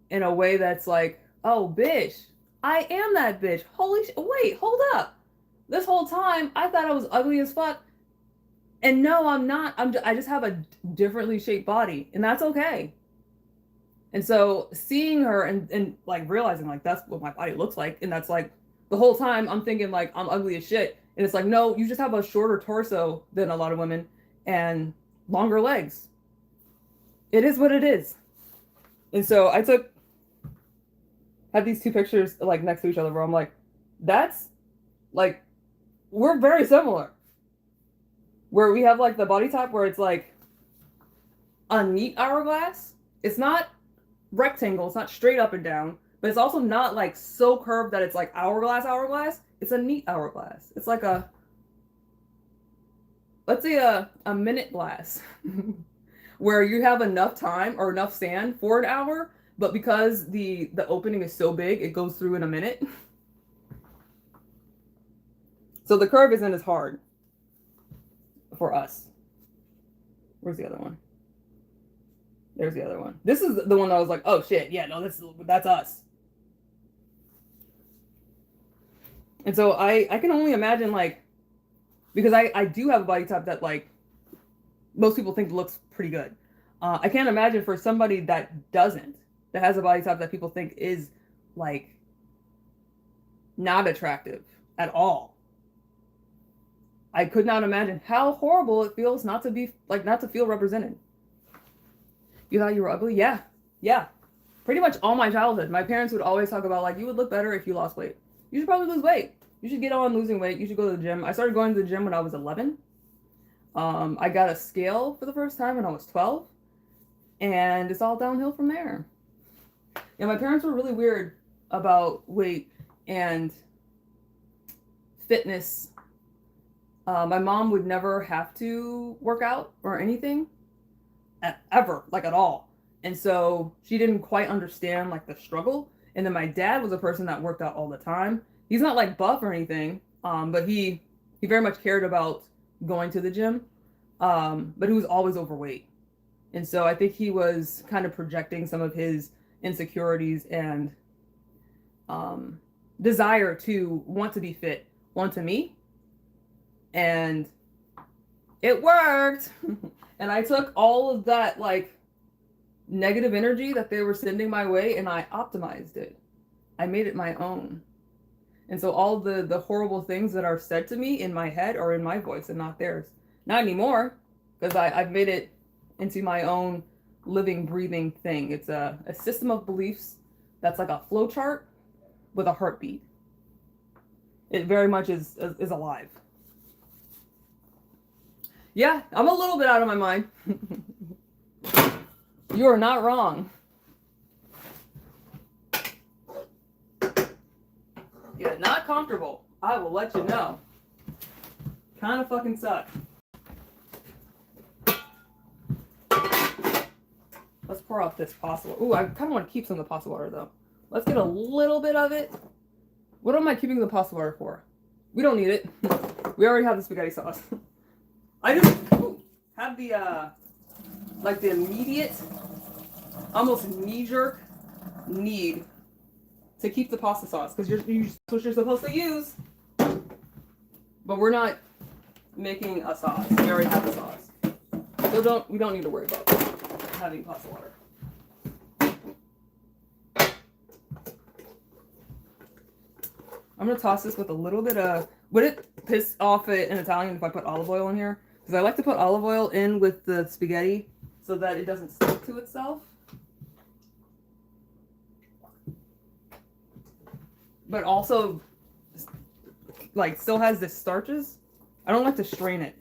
Speaker 2: in a way that's like, oh, bitch, I am that bitch. Holy wait, hold up. This whole time, I thought I was ugly as fuck. And no, I'm not. I just have a differently shaped body, and that's okay. And so seeing her and like realizing like that's what my body looks like, and that's like the whole time I'm thinking like I'm ugly as shit. And it's like, no, you just have a shorter torso than a lot of women and longer legs. It is what it is. And so I had these two pictures like next to each other where I'm like, that's like, we're very similar. Where we have like the body type where it's like a neat hourglass. It's not rectangle, it's not straight up and down, but it's also not like so curved that it's like hourglass. It's a neat hourglass. It's like a, let's say a minute glass where you have enough time or enough sand for an hour, but because the opening is so big, it goes through in a minute. So the curve isn't as hard for us. Where's the other one? There's the other one. This is the one that I was like, oh shit, yeah, no, that's us. And so I can only imagine, like, because I do have a body type that like most people think looks pretty good. I can't imagine for somebody that doesn't, that has a body type that people think is like not attractive at all. I could not imagine how horrible it feels not to be like, not to feel represented. You thought you were ugly? Yeah. Pretty much all my childhood, my parents would always talk about like, you would look better if you lost weight. You should probably lose weight. You should get on losing weight. You should go to the gym. I started going to the gym when I was 11. I got a scale for the first time when I was 12. And it's all downhill from there. Yeah, my parents were really weird about weight and fitness. My mom would never have to work out or anything ever, like at all. And so she didn't quite understand like the struggle. And then my dad was a person that worked out all the time. He's not like buff or anything, but he very much cared about going to the gym. But he was always overweight. And so I think he was kind of projecting some of his insecurities and desire to want to be fit onto me. And it worked. And I took all of that like negative energy that they were sending my way and I optimized it. I made it my own. And so all the horrible things that are said to me in my head are in my voice and not theirs. Not anymore, because I've made it into my own living, breathing thing. It's a system of beliefs that's like a flow chart with a heartbeat. It very much is alive. Yeah, I'm a little bit out of my mind. You are not wrong. Yeah, not comfortable. I will let you know. Kind of fucking suck. Let's pour out this pasta water. Ooh, I kind of want to keep some of the pasta water though.
Speaker 1: Let's get a little bit of it. What am I keeping the pasta water for? We don't need it. We already have the spaghetti sauce. I just have the like the immediate, almost knee-jerk need to keep the pasta sauce because that's what you're supposed to use. But we're not making a sauce. We already have the sauce, so we don't need to worry about having pasta water. I'm gonna toss this with a little bit of. Would it piss off an Italian if I put olive oil in here? Because I like to put olive oil in with the spaghetti so that it doesn't stick to itself. But also, like, still has the starches. I don't like to strain it.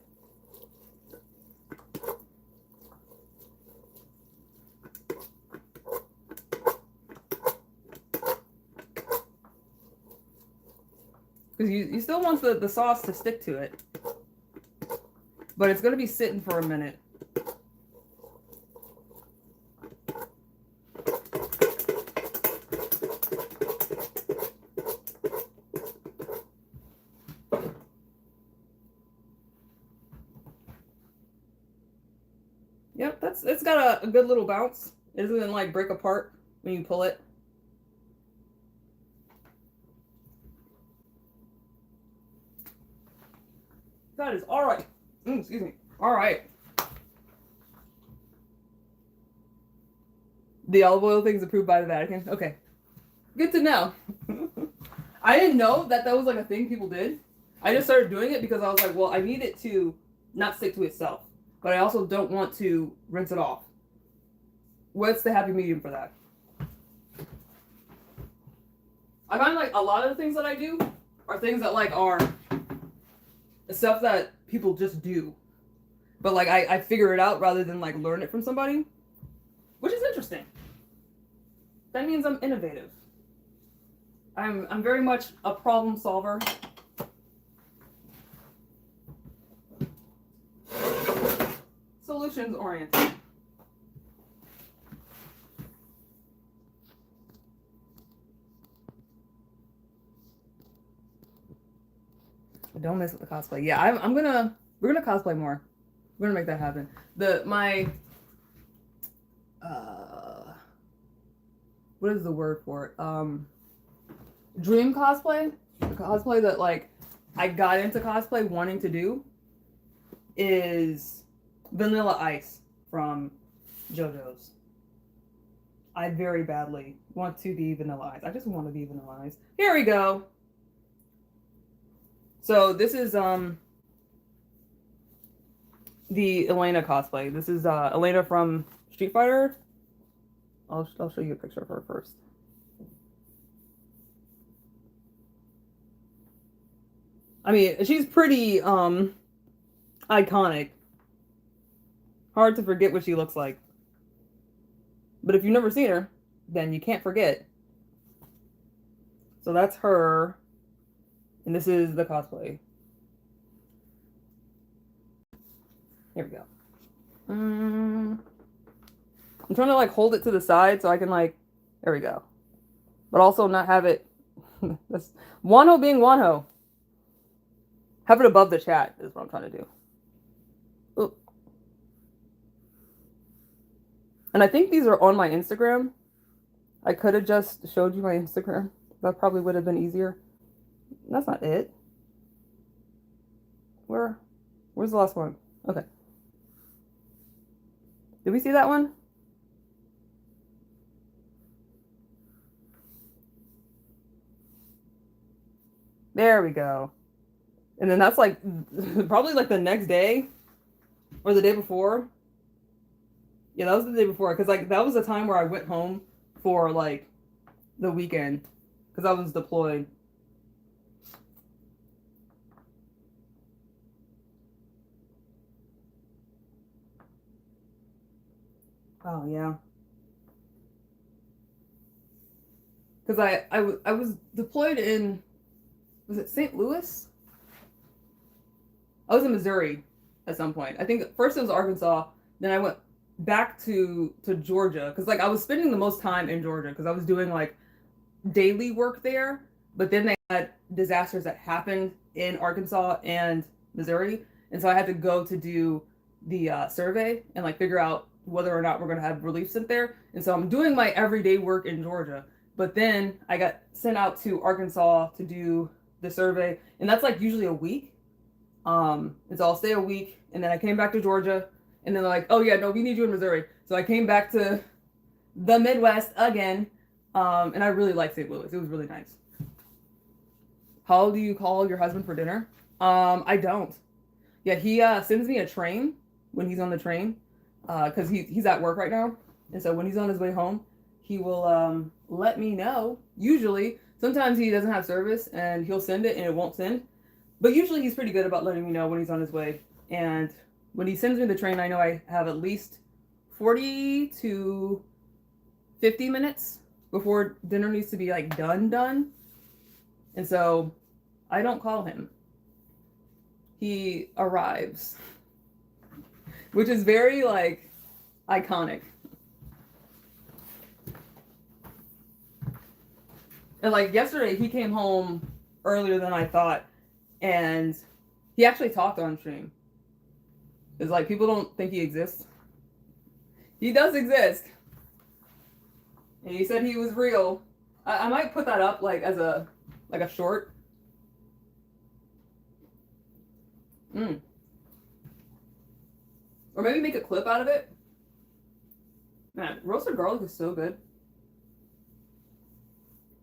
Speaker 1: Because you still want the sauce to stick to it. But it's going to be sitting for a minute. Yep, it's got a good little bounce. It doesn't like break apart when you pull it. That is all right. Excuse me. All right. The olive oil thing is approved by the Vatican. Okay. Good to know. I didn't know that was like a thing people did. I just started doing it because I was like, well, I need it to not stick to itself. But I also don't want to rinse it off. What's the happy medium for that? I find like a lot of the things that I do are things that like are stuff that people just do. But like I figure it out rather than like learn it from somebody. Which is interesting. That means I'm innovative. I'm very much a problem solver. Solutions oriented. Don't mess with the cosplay. Yeah, we're gonna cosplay more. We're gonna make that happen. What is the word for it? Dream cosplay? Cosplay that like I got into cosplay wanting to do is Vanilla Ice from JoJo's. I very badly want to be Vanilla Ice. I just want to be Vanilla Ice. Here we go. So this is the Elena cosplay. This is Elena from Street Fighter. I'll show you a picture of her first. I mean, she's pretty iconic. Hard to forget what she looks like. But if you've never seen her, then you can't forget. So that's her. And this is the cosplay. Here we go. I'm trying to like hold it to the side so I can like, there we go. But also not have it, that's Wonho being Wonho. Have it above the chat is what I'm trying to do. Ooh. And I think these are on my Instagram. I could have just showed you my Instagram. That probably would have been easier. That's not it. Where's the last one? Okay. Did we see that one? There we go. And then that's like probably like the next day or the day before. Yeah, that was the day before because like that was the time where I went home for like the weekend because I was deployed. Oh yeah. Because I was deployed in, was it St. Louis? I was in Missouri at some point. I think first it was Arkansas, then I went back to Georgia because like I was spending the most time in Georgia because I was doing like
Speaker 2: daily work there, but then they had disasters that happened in Arkansas and Missouri, and so I had to go to do the survey and like figure out whether or not we're going to have relief sent there. And so I'm doing my everyday work in Georgia, but then I got sent out to Arkansas to do the survey, and that's like usually a week. And so I'll stay a week, and then I came back to Georgia, and then they're like, oh yeah, no, we need you in Missouri. So I came back to the Midwest again, and I really liked St. Louis. It was really nice. How do you call your husband for dinner? I don't. Yeah, he sends me a train when he's on the train, because he's at work right now, and so when he's on his way home, he will let me know. Usually, sometimes he doesn't have service, and he'll send it, and it won't send. But usually he's pretty good about letting me know when he's on his way. And when he sends me the train, I know I have at least 40 to 50 minutes before dinner needs to be like done. And so I don't call him. He arrives, which is very like iconic. And like yesterday, he came home earlier than I thought. And he actually talked on stream. It's like people don't think he exists. He does exist. And he said he was real. I might put that up like as a short. Or maybe make a clip out of it. Man, roasted garlic is so good.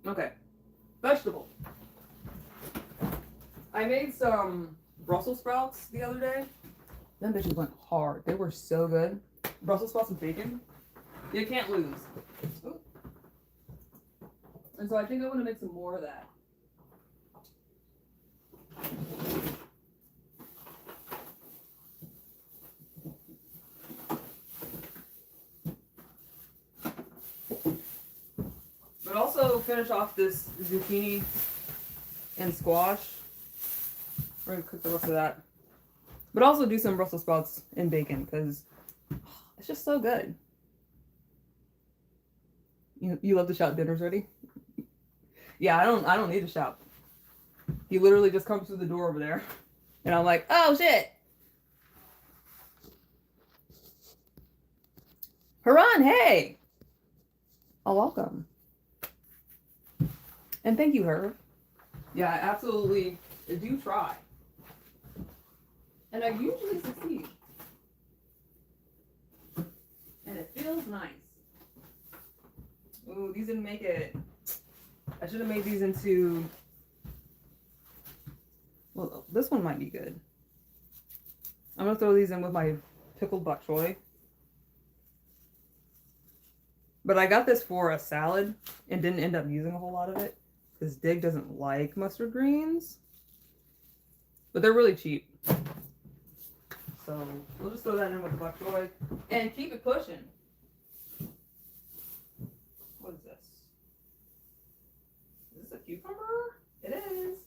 Speaker 2: Okay. Vegetable. I made some Brussels sprouts the other day. Them bitches went hard. They were so good. Brussels sprouts and bacon. You can't lose. Ooh. And so I think I'm going to make some more of that. But also finish off this zucchini and squash. We're gonna cook the rest of that. But also do some Brussels sprouts and bacon because it's just so good. You love to shout dinner's ready? Yeah, I don't need to shout. He literally just comes through the door over there. And I'm like, oh shit. Haran, hey! Oh, welcome. And thank you, Herb. Yeah, I absolutely do try. And I usually succeed. And it feels nice. Ooh, these didn't make it. I should have made these into. Well, this one might be good. I'm gonna throw these in with my pickled bok choy. But I got this for a salad and didn't end up using a whole lot of it because Dig doesn't like mustard greens. But they're really cheap. So we'll just throw that in with the bok choy and keep it pushing. What is this? Is this a cucumber? It is.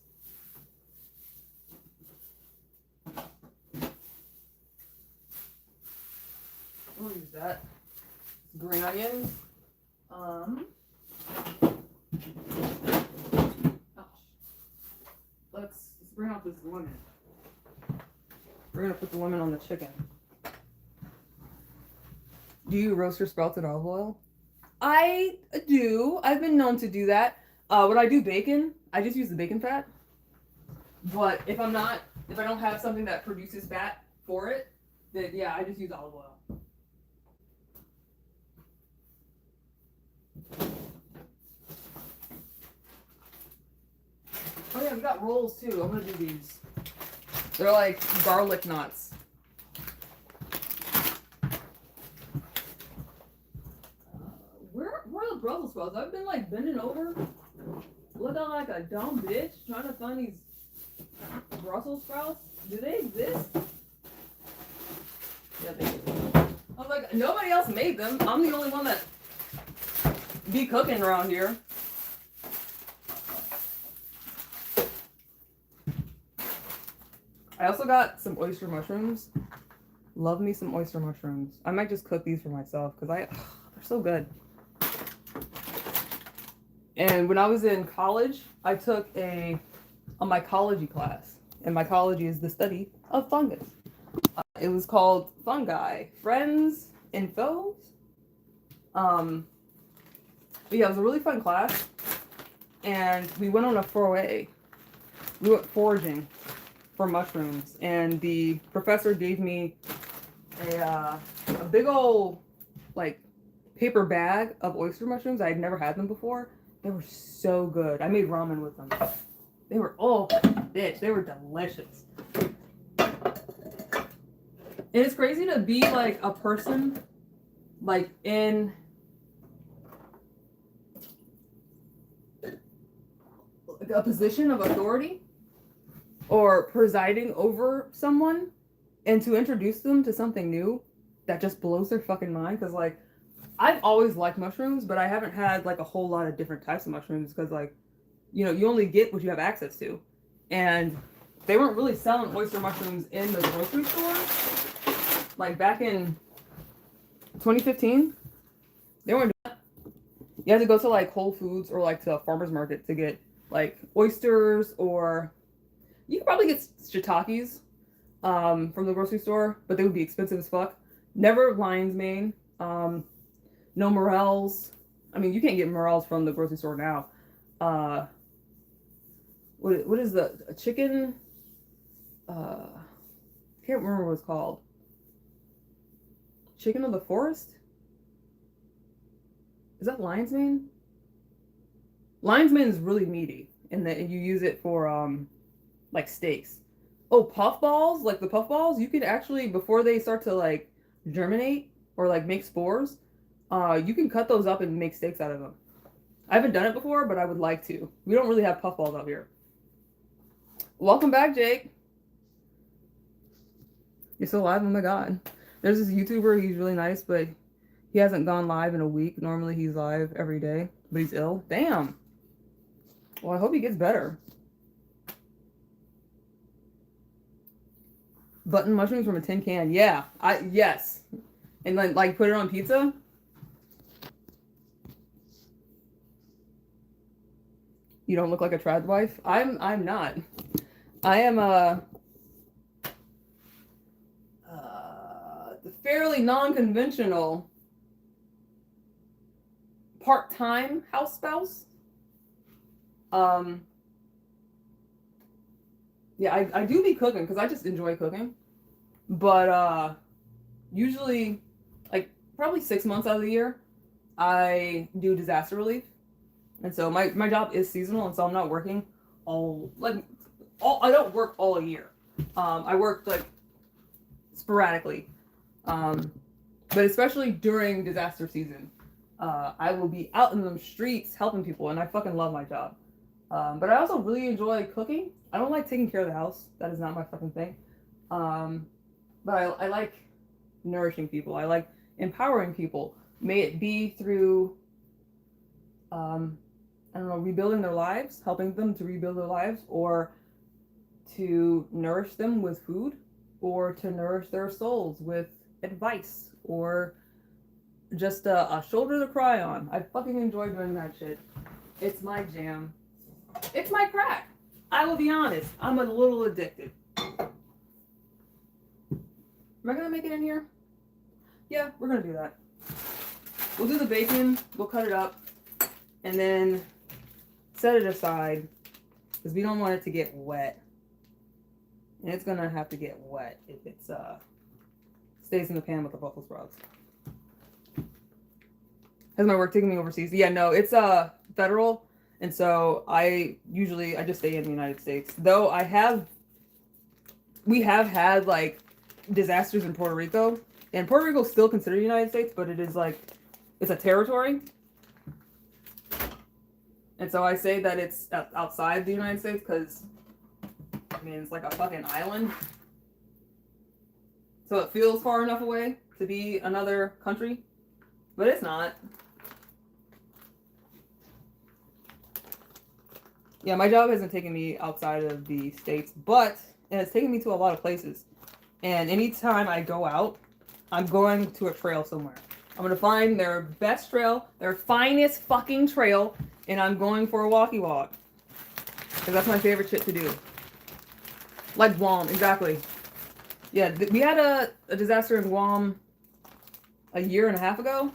Speaker 2: We'll use that. Green onions. Let's bring out this lemon. We're gonna put the lemon on the chicken. Do you roast your sprouts in olive oil? I do. I've been known to do that. When I do bacon, I just use the bacon fat. But if I don't have something that produces fat for it, then yeah, I just use olive oil. Oh yeah, we got rolls too. I'm gonna do these. They're like garlic knots. Where are the Brussels sprouts? I've been like bending over, looking like a dumb bitch, trying to find these Brussels sprouts. Do they exist? Yeah, they do. I was like, nobody else made them. I'm the only one that be cooking around here. I also got some oyster mushrooms. Love me some oyster mushrooms. I might just cook these for myself because they're so good. And when I was in college, I took a mycology class. And mycology is the study of fungus. It was called Fungi, Friends and Foes. But yeah, it was a really fun class. And we went on a foray. We went foraging for mushrooms. And the professor gave me a big old, like, paper bag of oyster mushrooms. I had never had them before. They were so good. I made ramen with them. They were, oh, bitch, they were delicious. And it's crazy to be like a person, like in a position of authority or presiding over someone and to introduce them to something new that just blows their fucking mind. Because, like, I've always liked mushrooms, but I haven't had like a whole lot of different types of mushrooms because, like, you know, you only get what you have access to. And they weren't really selling oyster mushrooms in the grocery store. Like back in 2015, they weren't doing that. You had to go to like Whole Foods or like to a farmer's market to get like oysters, or you could probably get shiitakes from the grocery store, but they would be expensive as fuck. Never lion's mane. No morels. I mean, you can't get morels from the grocery store now. What is the chicken? Can't remember what it's called. Chicken of the forest? Is that lion's mane? Lion's mane is really meaty, and that you use it for like steaks. Oh, puffballs, like the puffballs, you could actually, before they start to like germinate or like make spores, you can cut those up and make steaks out of them. I haven't done it before, but I would like to. We don't really have puffballs out here. Welcome back, Jake. You're still alive? Oh my god. There's this YouTuber, he's really nice, but he hasn't gone live in a week. Normally he's live every day, but he's ill. Damn. Well, I hope he gets better. Button mushrooms from a tin can. Yeah, yes. And then like put it on pizza. You don't look like a trad wife. I'm not. I am fairly non-conventional part-time house spouse. Yeah, I do be cooking because I just enjoy cooking. But usually, like, probably 6 months out of the year, I do disaster relief. And so my job is seasonal, and so I'm not working I don't work all year. I work, like, sporadically. But especially during disaster season, I will be out in the streets helping people, and I fucking love my job. But I also really enjoy cooking. I don't like taking care of the house. That is not my fucking thing. But I like nourishing people. I like empowering people. May it be through, rebuilding their lives, helping them to rebuild their lives, or to nourish them with food, or to nourish their souls with advice, or just a shoulder to cry on. I fucking enjoy doing that shit. It's my jam. It's my crack. I will be honest. I'm a little addicted. Am I gonna make it in here? Yeah, we're gonna do that. We'll do the bacon, we'll cut it up, and then set it aside, because we don't want it to get wet. And it's gonna have to get wet if it's stays in the pan with the Brussels sprouts. Has my work taken me overseas? Yeah, no, it's federal, and so I just stay in the United States. Though we have had like disasters in Puerto Rico, and Puerto Rico is still considered the United States, but it is like, it's a territory. And so I say that it's outside the United States because, I mean, it's like a fucking island. So it feels far enough away to be another country, but it's not. Yeah, my job hasn't taken me outside of the States, but it has taken me to a lot of places. And anytime I go out, I'm going to a trail somewhere. I'm going to find their best trail, their finest fucking trail, and I'm going for a walkie walk. Because that's my favorite shit to do. Like Guam, exactly. Yeah, we had a disaster in Guam a year and a half ago.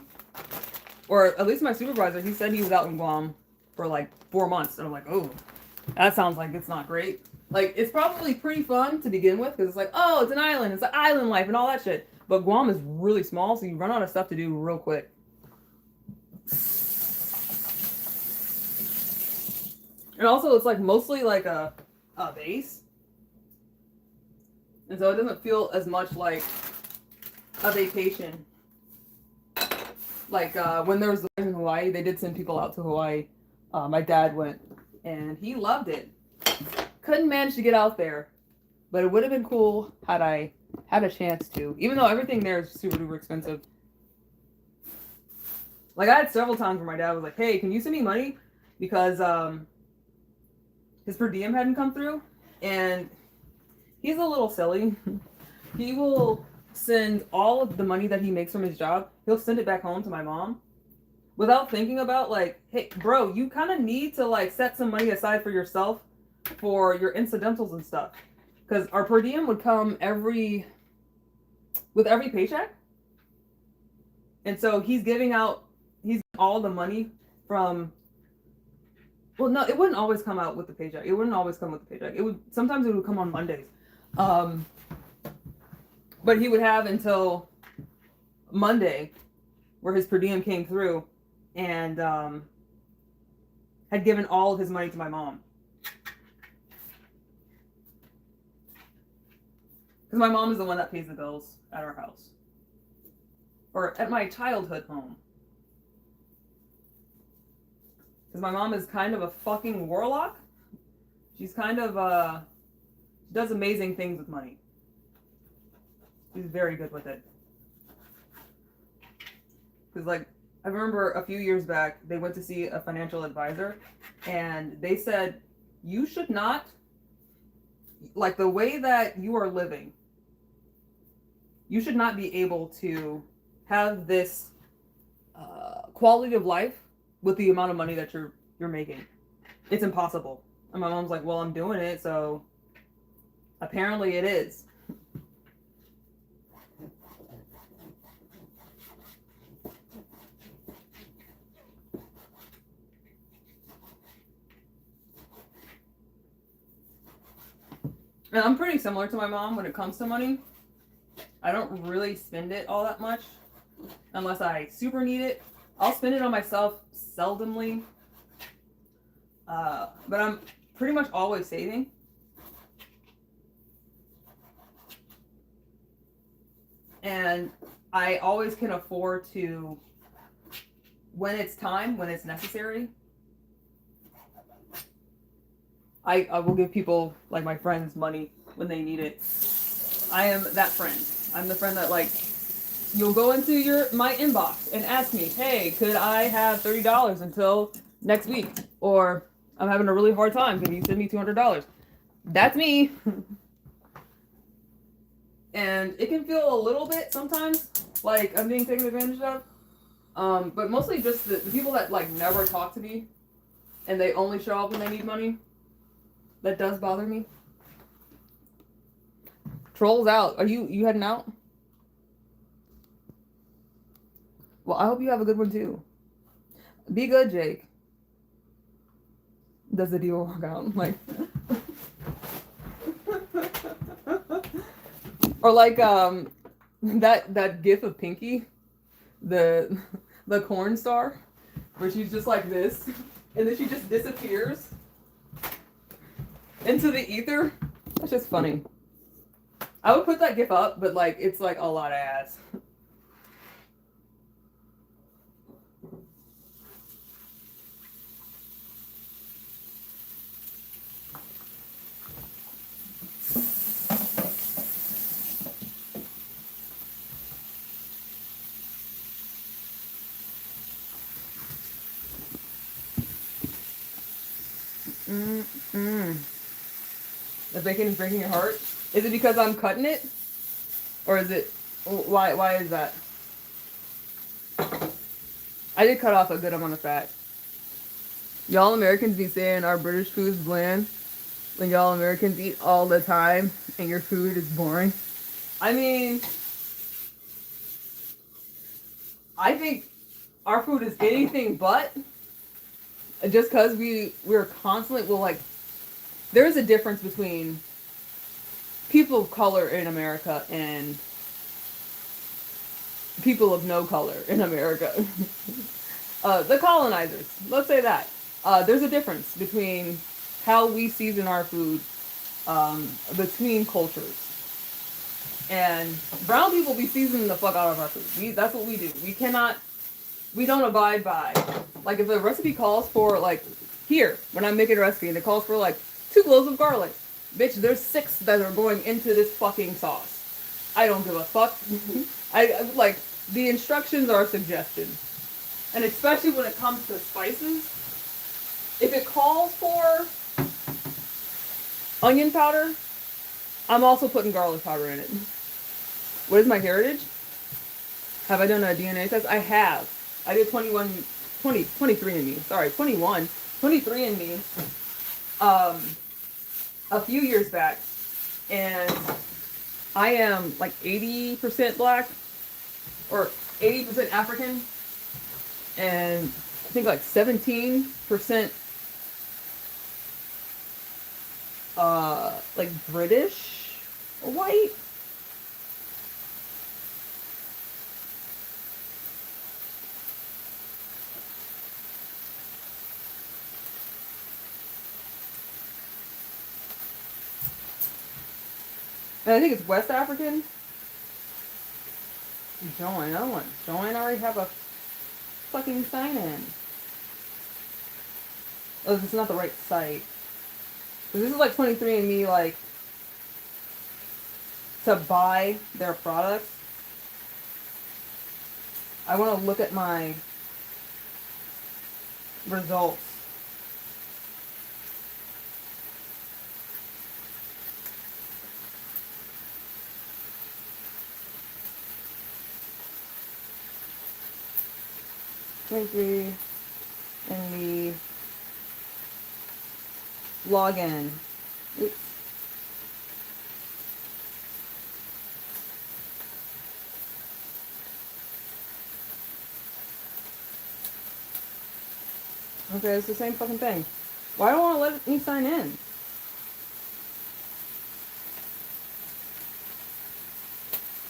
Speaker 2: Or at least my supervisor, he said he was out in Guam for like 4 months. And I'm like, oh, that sounds like it's not great. Like, it's probably pretty fun to begin with because it's like, oh, it's an island. It's like island life and all that shit. But Guam is really small, so you run out of stuff to do real quick. And also, it's like mostly like a base. And so it doesn't feel as much like a vacation. Like when there was the in Hawaii, they did send people out to Hawaii. My dad went and he loved it. Couldn't manage to get out there, but it would have been cool had I had a chance to. Even though everything there is super duper expensive. Like I had several times where my dad was like, "Hey, can you send me money?" Because his per diem hadn't come through, and he's a little silly. He will send all of the money that he makes from his job. He'll send it back home to my mom without thinking about like, hey, bro, you kind of need to like set some money aside for yourself for your incidentals and stuff. Because our per diem would come with every paycheck. And so he's all the money from, well, no, it wouldn't always come out with the paycheck. It wouldn't always come with the paycheck. Sometimes it would come on Mondays. But he would have until Monday where his per diem came through and had given all of his money to my mom. Because my mom is the one that pays the bills at our house. Or at my childhood home. Because my mom is kind of a fucking warlock. She's kind of, she does amazing things with money. She's very good with it. Because, like, I remember a few years back, they went to see a financial advisor, and they said, you should not, like, the way that you are living, you should not be able to have this quality of life with the amount of money that you're making. It's impossible. And my mom's like, well, I'm doing it, so apparently it is. And I'm pretty similar to my mom when it comes to money. I don't really spend it all that much unless I super need it. I'll spend it on myself seldomly. But I'm pretty much always saving. And I always can afford to, when it's time, when it's necessary, I will give people, like my friends, money when they need it. I am that friend. I'm the friend that, like, you'll go into my inbox and ask me, hey, could I have $30 until next week? Or I'm having a really hard time. Can you send me $200? That's me. And it can feel a little bit sometimes like I'm being taken advantage of. But mostly just the people that, like, never talk to me and they only show up when they need money. That does bother me. Trolls out. Are you heading out? Well, I hope you have a good one too. Be good, Jake. Does the deal work out? Like, or like that gif of Pinky, the corn star, where she's just like this, and then she just disappears into the ether. That's just funny. I would put that gif up, but like it's like a lot of ass. The bacon is breaking your heart? Is it because I'm cutting it? Or is it... Why is that? I did cut off a good amount of fat.
Speaker 1: Y'all Americans be saying our British food's bland when y'all Americans eat all the time and your food is boring. I mean, I think our food is anything but. Just because we're constantly, well, like, there is a difference between people of color in America and people of no color in America. The colonizers, let's say that. There's a difference between how we season our food between cultures. And brown people be seasoning the fuck out of our food. That's what we do. We don't abide by. Like, if a recipe calls for, like, here, when I'm making a recipe and it calls for, like, 2 cloves of garlic. Bitch, there's 6 that are going into this fucking sauce. I don't give a fuck. Like, the instructions are suggestions. And especially when it comes to spices, if it calls for onion powder, I'm also putting garlic powder in it. What is my heritage? Have I done a DNA test? I have. I did 23andMe. Sorry, 23andMe a few years back. And I am like 80% black or 80% African. And I think like 17% like British or white. And I think it's West African. Join Owen. Join already have a fucking sign in. Oh, this is not the right site. This is like 23andMe, like, to buy their products. I want to look at my results. And the login. Oops. Okay, it's the same fucking thing. Why don't want to let me sign in?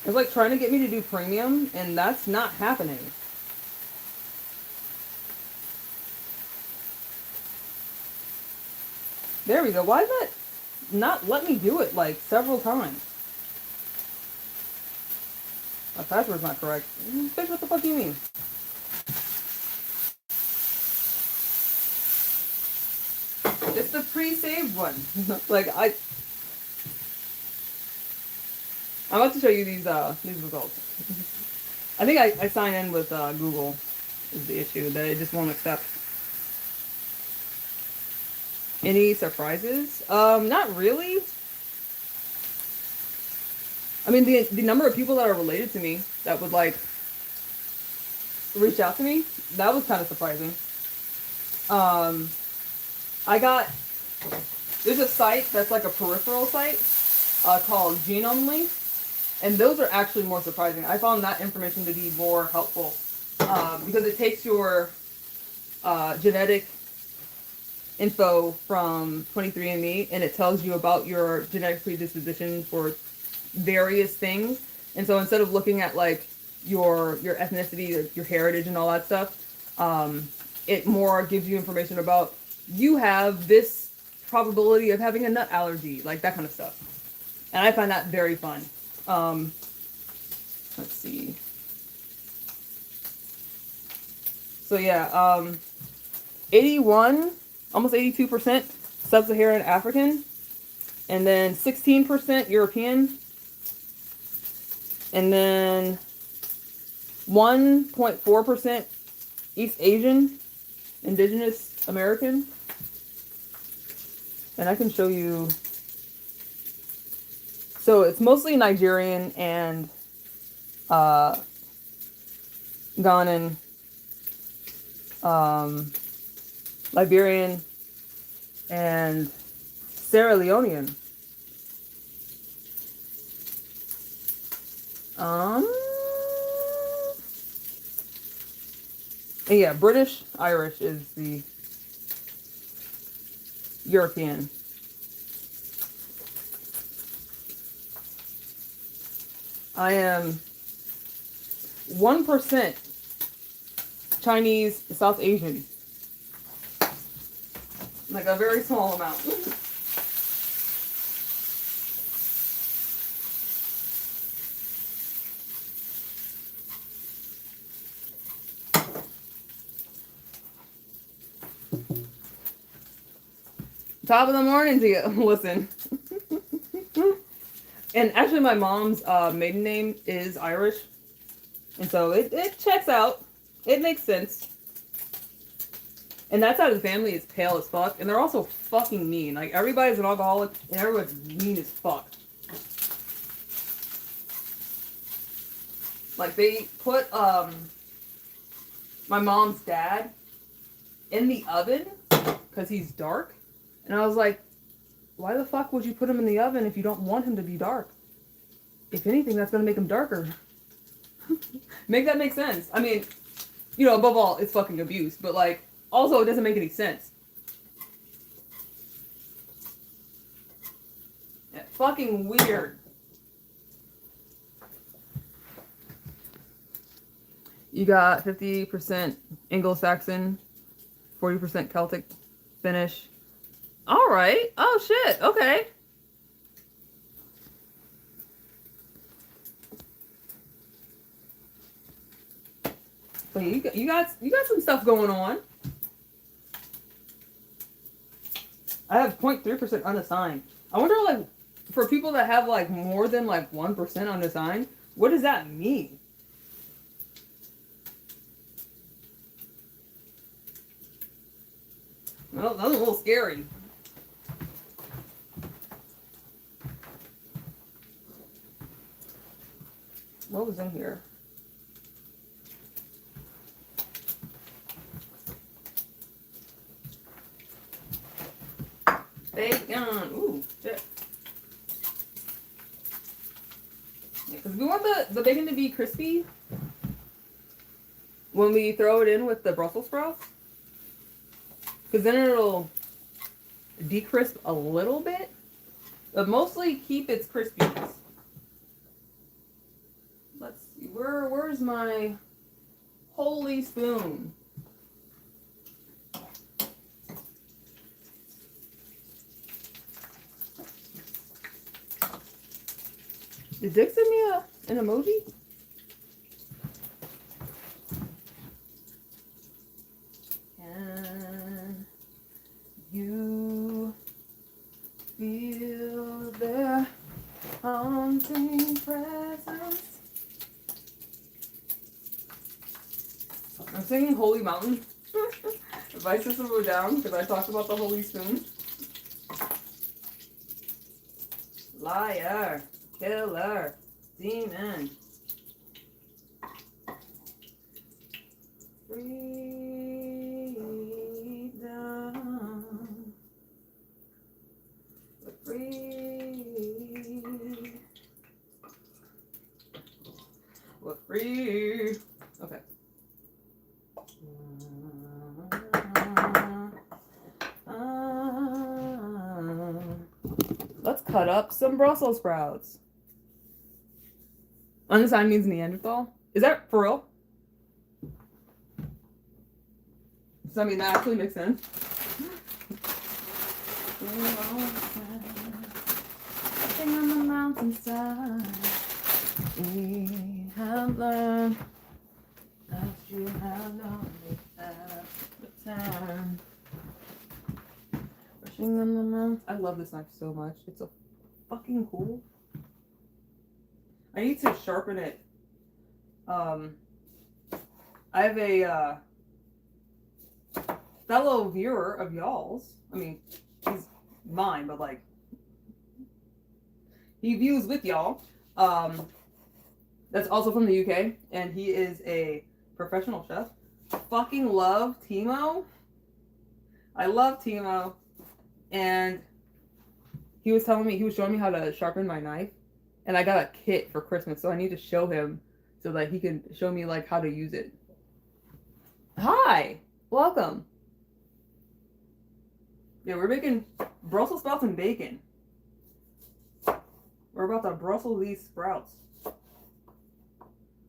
Speaker 1: It's like trying to get me to do premium, and that's not happening. There we go. Why did that not let me do it, like, several times? My password's not correct. Bitch, what the fuck do you mean? It's the pre-saved one. Like, I'm about to show you these results. I think I sign in with Google is the issue, that it just won't accept. Any surprises? Not really. I mean, the number of people that are related to me that would, like, reach out to me, that was kind of surprising. There's a site that's like a peripheral site called Genomely, and those are actually more surprising. I found that information to be more helpful because it takes your genetic info from 23andMe, and it tells you about your genetic predisposition for various things. And so instead of looking at, like, your ethnicity, your heritage, and all that stuff, it more gives you information about, you have this probability of having a nut allergy, like that kind of stuff. And I find that very fun. Let's see. So yeah, 81, almost 82% sub-Saharan African, and then 16% European, and then 1.4% East Asian, Indigenous American. And I can show you. So it's mostly Nigerian and Ghanaian,
Speaker 2: Liberian, and Sierra Leonean. And yeah, British Irish is the European. I am 1% Chinese, South Asian. Like a very small amount. Top of the morning to you. Listen. And actually my mom's maiden name is Irish. And so it checks out. It makes sense. And that side of the family is pale as fuck. And they're also fucking mean. Like, everybody's an alcoholic and everyone's mean as fuck. Like, they put my mom's dad in the oven because he's dark. And I was like, why the fuck would you put him in the oven if you don't want him to be dark? If anything, that's going to make him darker. Make that make sense. I mean, you know, above all, it's fucking abuse. But, like, also, it doesn't make any sense. Yeah, fucking weird. You got 50% Anglo-Saxon, 40% Celtic, Finnish. All right. Oh shit. Okay. But you got some stuff going on. I have 0.3% unassigned. I wonder, like, for people that have like more than like 1% unassigned, what does that mean? Well, that was a little scary. What was in here? Bacon. Ooh, shit. Yeah, because we want the bacon to be crispy when we throw it in with the Brussels sprouts. Because then it'll decrisp a little bit, but mostly keep its crispiness. Let's see, where's my holy spoon? Did Dick send me an emoji? Can you feel their haunting presence? I'm singing Holy Mountain. If I system go down because I talked about the holy spoon. Liar, killer, demon. Freedom. We're free. Okay. Let's cut up some Brussels sprouts. Unassigned means Neanderthal. Is that for real? Does that mean that actually makes sense? Sitting on the mountainside, we have learned that you have known it at the time. Rushing on the mountain. I love this knife so much. It's so fucking cool. I need to sharpen it. I have a fellow viewer of y'all's. I mean, he's mine, but like he views with y'all. That's also from the UK, and he is a professional chef. Fucking love Timo. I love Timo, and he was showing me how to sharpen my knife, and I got a kit for Christmas, so I need to show him so that he can show me like how to use it. Hi, welcome. Yeah, we're making Brussels sprouts and bacon. We're about to Brussels these sprouts.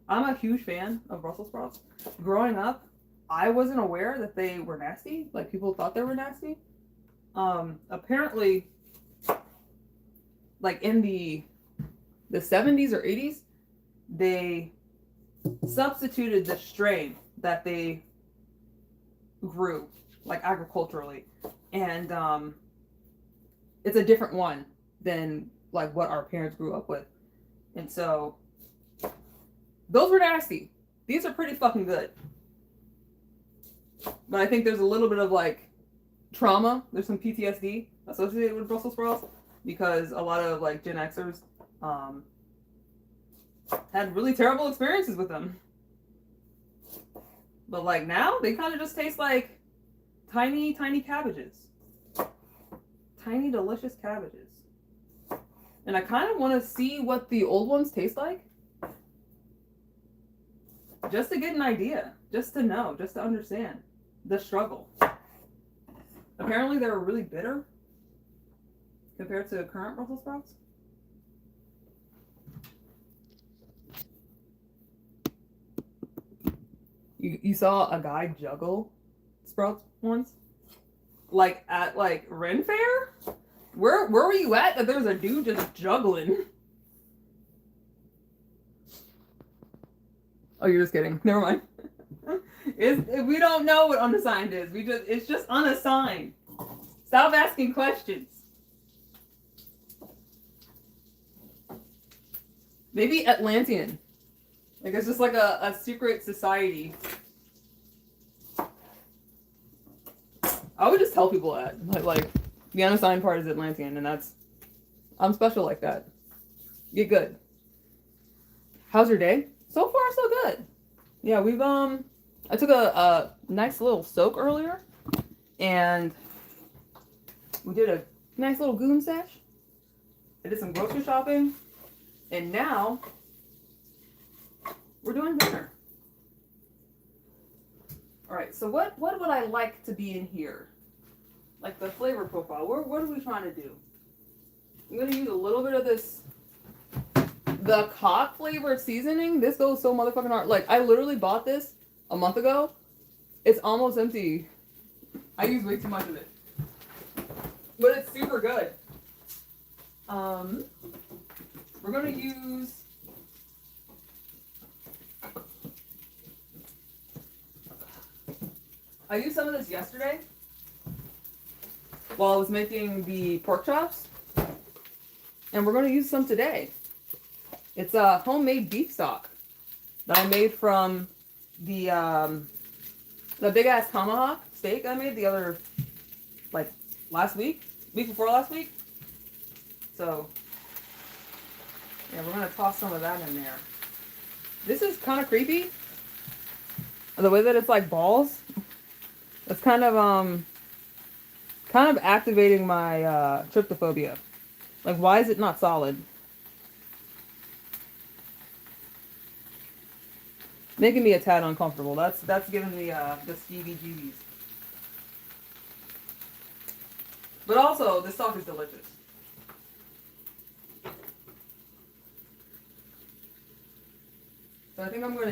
Speaker 2: I'm a huge fan of Brussels sprouts. Growing up, I wasn't aware that they were nasty. Like, people thought they were nasty. Apparently, like in the 70s or 80s, they substituted the strain that they grew, like agriculturally. And it's a different one than like what our parents grew up with. And so those were nasty. These are pretty fucking good. But I think there's a little bit of like trauma. There's some PTSD associated with Brussels sprouts because a lot of like Gen Xers had really terrible experiences with them. But like now they kind of just taste like tiny cabbages. Tiny delicious cabbages. And I kind of want to see what the old ones taste like. Just to get an idea. Just to know. Just to understand the struggle. Apparently they were really bitter compared to current Brussels sprouts. You saw a guy juggle sprouts once? Like at like Ren Fair? Where were you at that there's a dude just juggling? Oh, you're just kidding. Never mind. We don't know what unassigned is. It's just unassigned. Stop asking questions. Maybe Atlantean. Like it's just like a secret society. I would just tell people that. Like the unassigned part is Atlantean, and I'm special like that. Get good. How's your day? So far, so good. Yeah, we've I took a nice little soak earlier, and we did a nice little goon sesh. I did some grocery shopping, and now we're doing dinner. All right, so what would I like to be in here? Like the flavor profile. What are we trying to do? I'm gonna use a little bit of this, the cock flavored seasoning. This goes so motherfucking hard. Like I literally bought this a month ago. It's almost empty. I use way too much of it, but it's super good. We're gonna use. I used some of this yesterday while I was making the pork chops, and we're going to use some today. It's a homemade beef stock that I made from the big ass tomahawk steak I made the other, like week before last week. So yeah, we're going to toss some of that in there. This is kind of creepy. The way that it's like balls. It's kind of activating my tryptophobia. Like, why is it not solid? Making me a tad uncomfortable. That's giving me the skeevy-jeebies. But also, this stock is delicious. So I think we're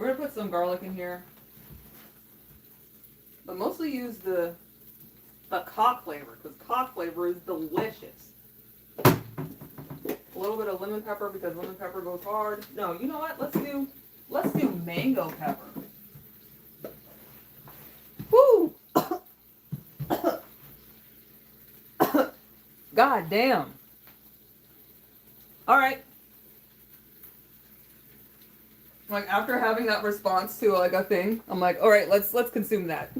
Speaker 2: gonna put some garlic in here. But mostly use the cock flavor, because cock flavor is delicious. A little bit of lemon pepper, because lemon pepper goes hard. No, you know what? Let's do mango pepper. Woo! God damn. All right. Like after having that response to like a thing, I'm like, all right, let's consume that.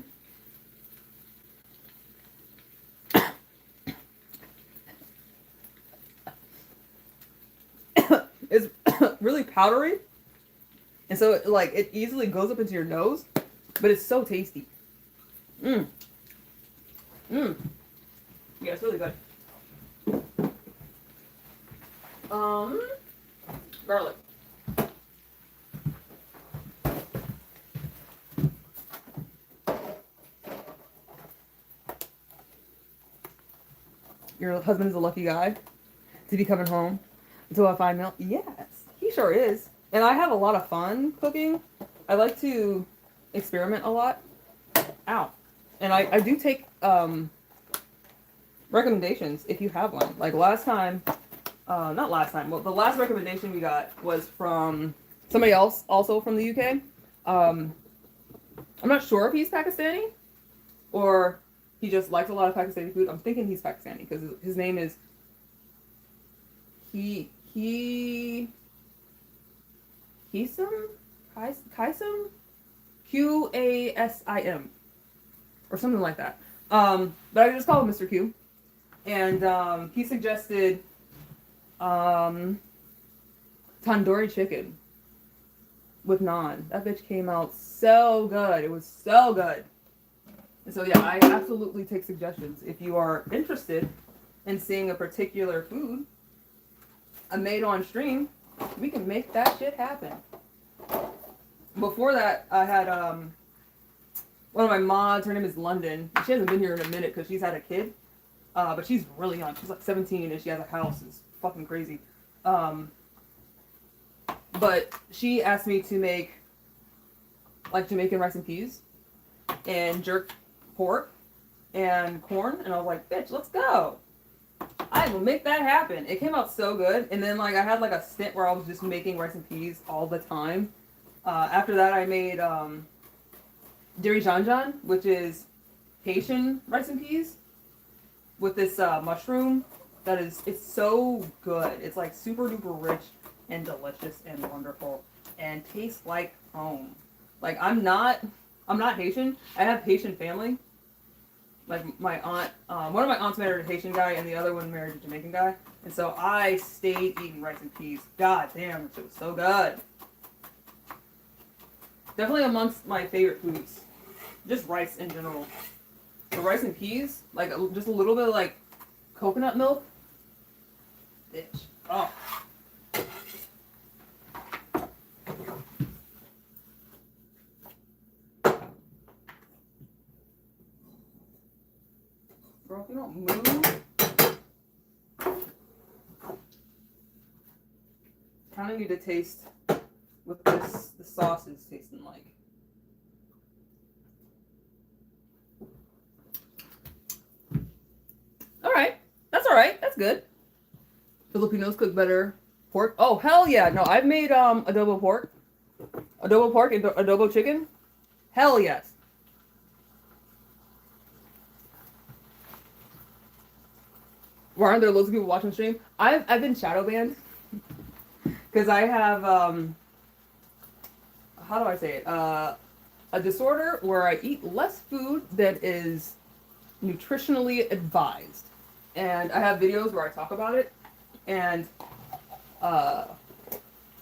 Speaker 2: It's really powdery, and so it easily goes up into your nose, but it's so tasty.
Speaker 1: Yeah, it's really good. Garlic. Your husband is a lucky guy to be coming home to a fine meal. Yes, he sure is. And I have a lot of fun cooking. I like to experiment a lot. Ow. And I do take recommendations if you have one. Like last time, not last time, well, the last recommendation we got was from somebody else, also from the UK. I'm not sure if he's Pakistani or he just likes a lot of Pakistani food. I'm thinking he's Pakistani because his name is Qasim Qasim or something like that. But I just call him Mr. Q. And he suggested tandoori chicken with naan. That bitch came out so good. It was so good. And so yeah, I absolutely take suggestions. If you are interested in seeing a particular food I made on stream, we can make that shit happen. Before that, I had one of my mods. Her name is London. She hasn't been here in a minute because she's had a kid, but she's really young. She's like 17 and she has a house. It's fucking crazy. But she asked me to make like Jamaican rice and peas and jerk pork and corn, and I was like, bitch, let's go. I will make that happen. It came out so good. And then like I had like a stint where I was just making rice and peas all the time. After that I made diri janjan, which is Haitian rice and peas with this mushroom that is, it's so good. It's like super duper rich and delicious and wonderful and tastes like home. Like I'm not Haitian. I have Haitian family. Like my aunt, one of my aunts married a Haitian guy and the other one married a Jamaican guy. And so I stayed eating rice and peas. God damn, it was so good. Definitely amongst my favorite foods. Just rice in general. The rice and peas, like just a little bit of like coconut milk. Bitch. Oh. Bro, if you don't move. Kind of need to taste what this the sauce is tasting like. All right, that's good. Filipinos cook better pork. Oh hell yeah! No, I've made adobo pork and adobo chicken. Hell yes. Why aren't there loads of people watching the stream? I've been shadow banned because I have how do I say it? A disorder where I eat less food that is nutritionally advised. And I have videos where I talk about it. And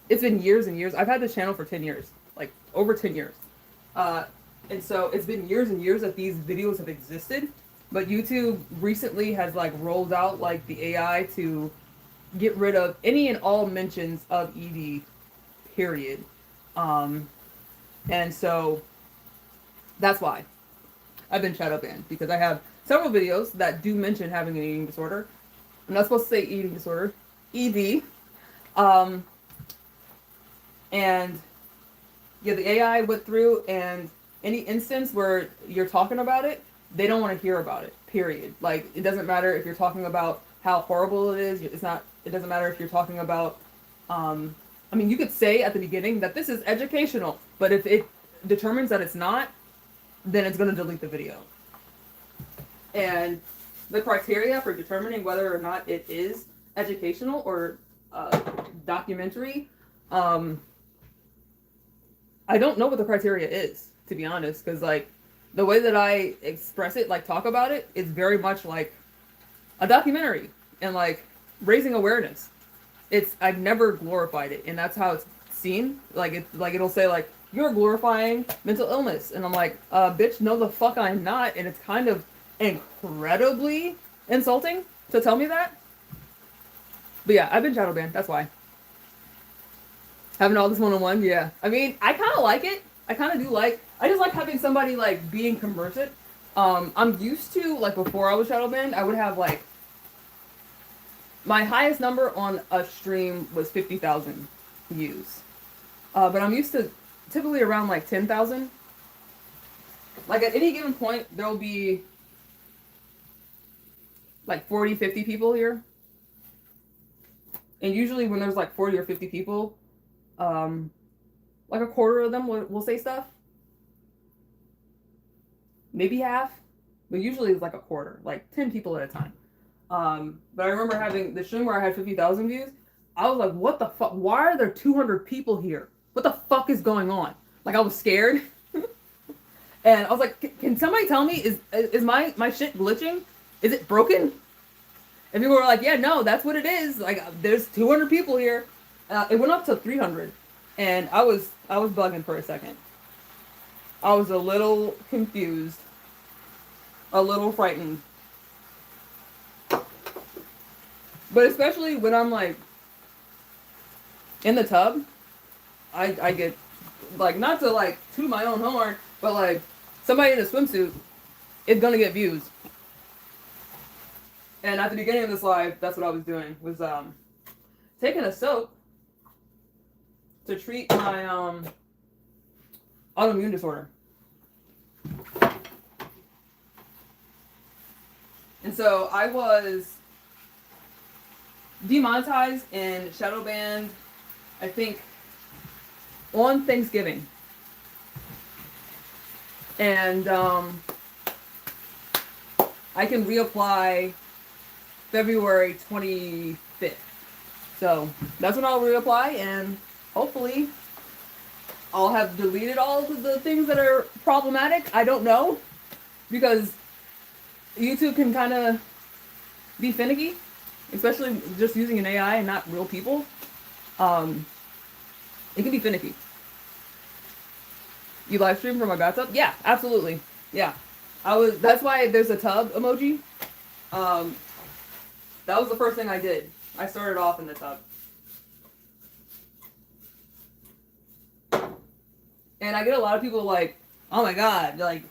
Speaker 1: it's been years and years. I've had this channel for 10 years. Like, over 10 years. And so it's been years and years that these videos have existed. But YouTube recently has, like, rolled out, like, the AI to get rid of any and all mentions of ED, period. And so that's why I've been shadow banned, because I have several videos that do mention having an eating disorder. I'm not supposed to say eating disorder, ED. And yeah, the AI went through, and any instance where you're talking about it, they don't want to hear about it, period. Like, it doesn't matter if you're talking about how horrible it is. It doesn't matter if you're talking about, I mean, you could say at the beginning that this is educational, but if it determines that it's not, then it's going to delete the video. And the criteria for determining whether or not it is educational or documentary, I don't know what the criteria is, to be honest, because like the way that I express it, like talk about it, is very much like a documentary and like raising awareness. I've never glorified it, and that's how it's seen. Like it'll say like, you're glorifying mental illness, and I'm like, bitch, no the fuck I'm not. And it's kind of incredibly insulting to tell me that. But yeah, I've been shadow banned. That's why. Having all this one-on-one, yeah. I mean, I kind of like it. I kind of do like. I just like having somebody like being conversant. I'm used to like before I was shadow banned, I would have like my highest number on a stream was 50,000 views. But I'm used to typically around like 10,000. Like at any given point, there'll be like 40, 50 people here. And usually when there's like 40 or 50 people, like a quarter of them will say stuff. Maybe half, but usually it's like a quarter, like 10 people at a time. But I remember having the stream where I had 50,000 views. I was like, what the fuck? Why are there 200 people here? What the fuck is going on? Like I was scared. And I was like, can somebody tell me, is my shit glitching? Is it broken? And people were like, yeah, no, that's what it is. Like there's 200 people here. It went up to 300. And I was bugging for a second. I was a little confused. A little frightened. But especially when I'm like in the tub, I get like, not to like toot my own horn, but like somebody in a swimsuit is gonna get views. And at the beginning of this live, that's what I was doing, was taking a soap to treat my autoimmune disorder. And so I was demonetized and shadow banned, I think, on Thanksgiving. And I can reapply February 25th. So that's when I'll reapply, and hopefully I'll have deleted all of the things that are problematic. I don't know, because YouTube can kind of be finicky, especially just using an AI and not real people. It can be finicky. You live stream from my bathtub? Yeah, absolutely. Yeah. That's why there's a tub emoji. That was the first thing I did. I started off in the tub. And I get a lot of people like, oh my god, like,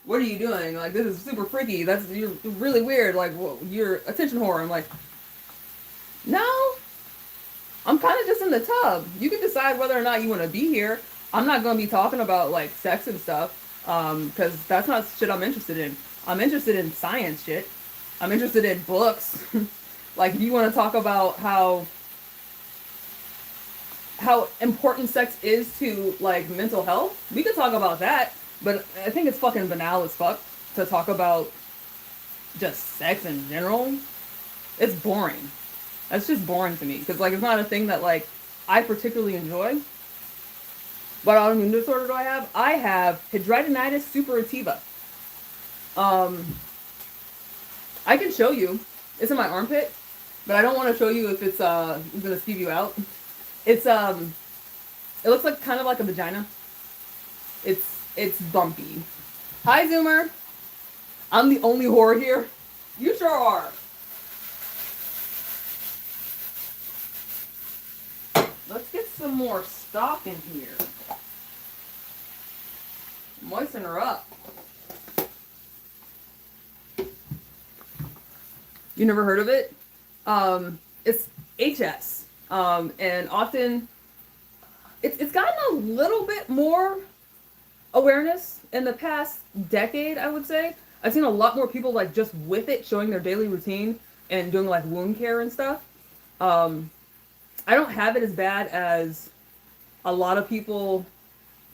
Speaker 1: what are you doing? Like, this is super freaky. You're really weird. Like, well, you're attention whore. I'm like, no, I'm kind of just in the tub. You can decide whether or not you want to be here. I'm not going to be talking about like sex and stuff, because that's not shit I'm interested in. I'm interested in science shit. I'm interested in books. Like, if you want to talk about how important sex is to like mental health, we could talk about that. But I think it's fucking banal as fuck to talk about just sex in general. It's boring. That's just boring to me, because like it's not a thing that like I particularly enjoy. What autoimmune disorder do I have? I have hidradenitis suppurativa. I can show you. It's in my armpit, but I don't want to show you if it's gonna skeeve you out. It's it looks like kind of like a vagina. It's bumpy. Hi Zoomer. I'm the only whore here. You sure are. Let's get some more stock in here. Moisten her up. You never heard of it? It's HS. And often it's gotten a little bit more awareness in the past decade, I would say. I've seen a lot more people like just with it showing their daily routine and doing like wound care and stuff. I don't have it as bad as a lot of people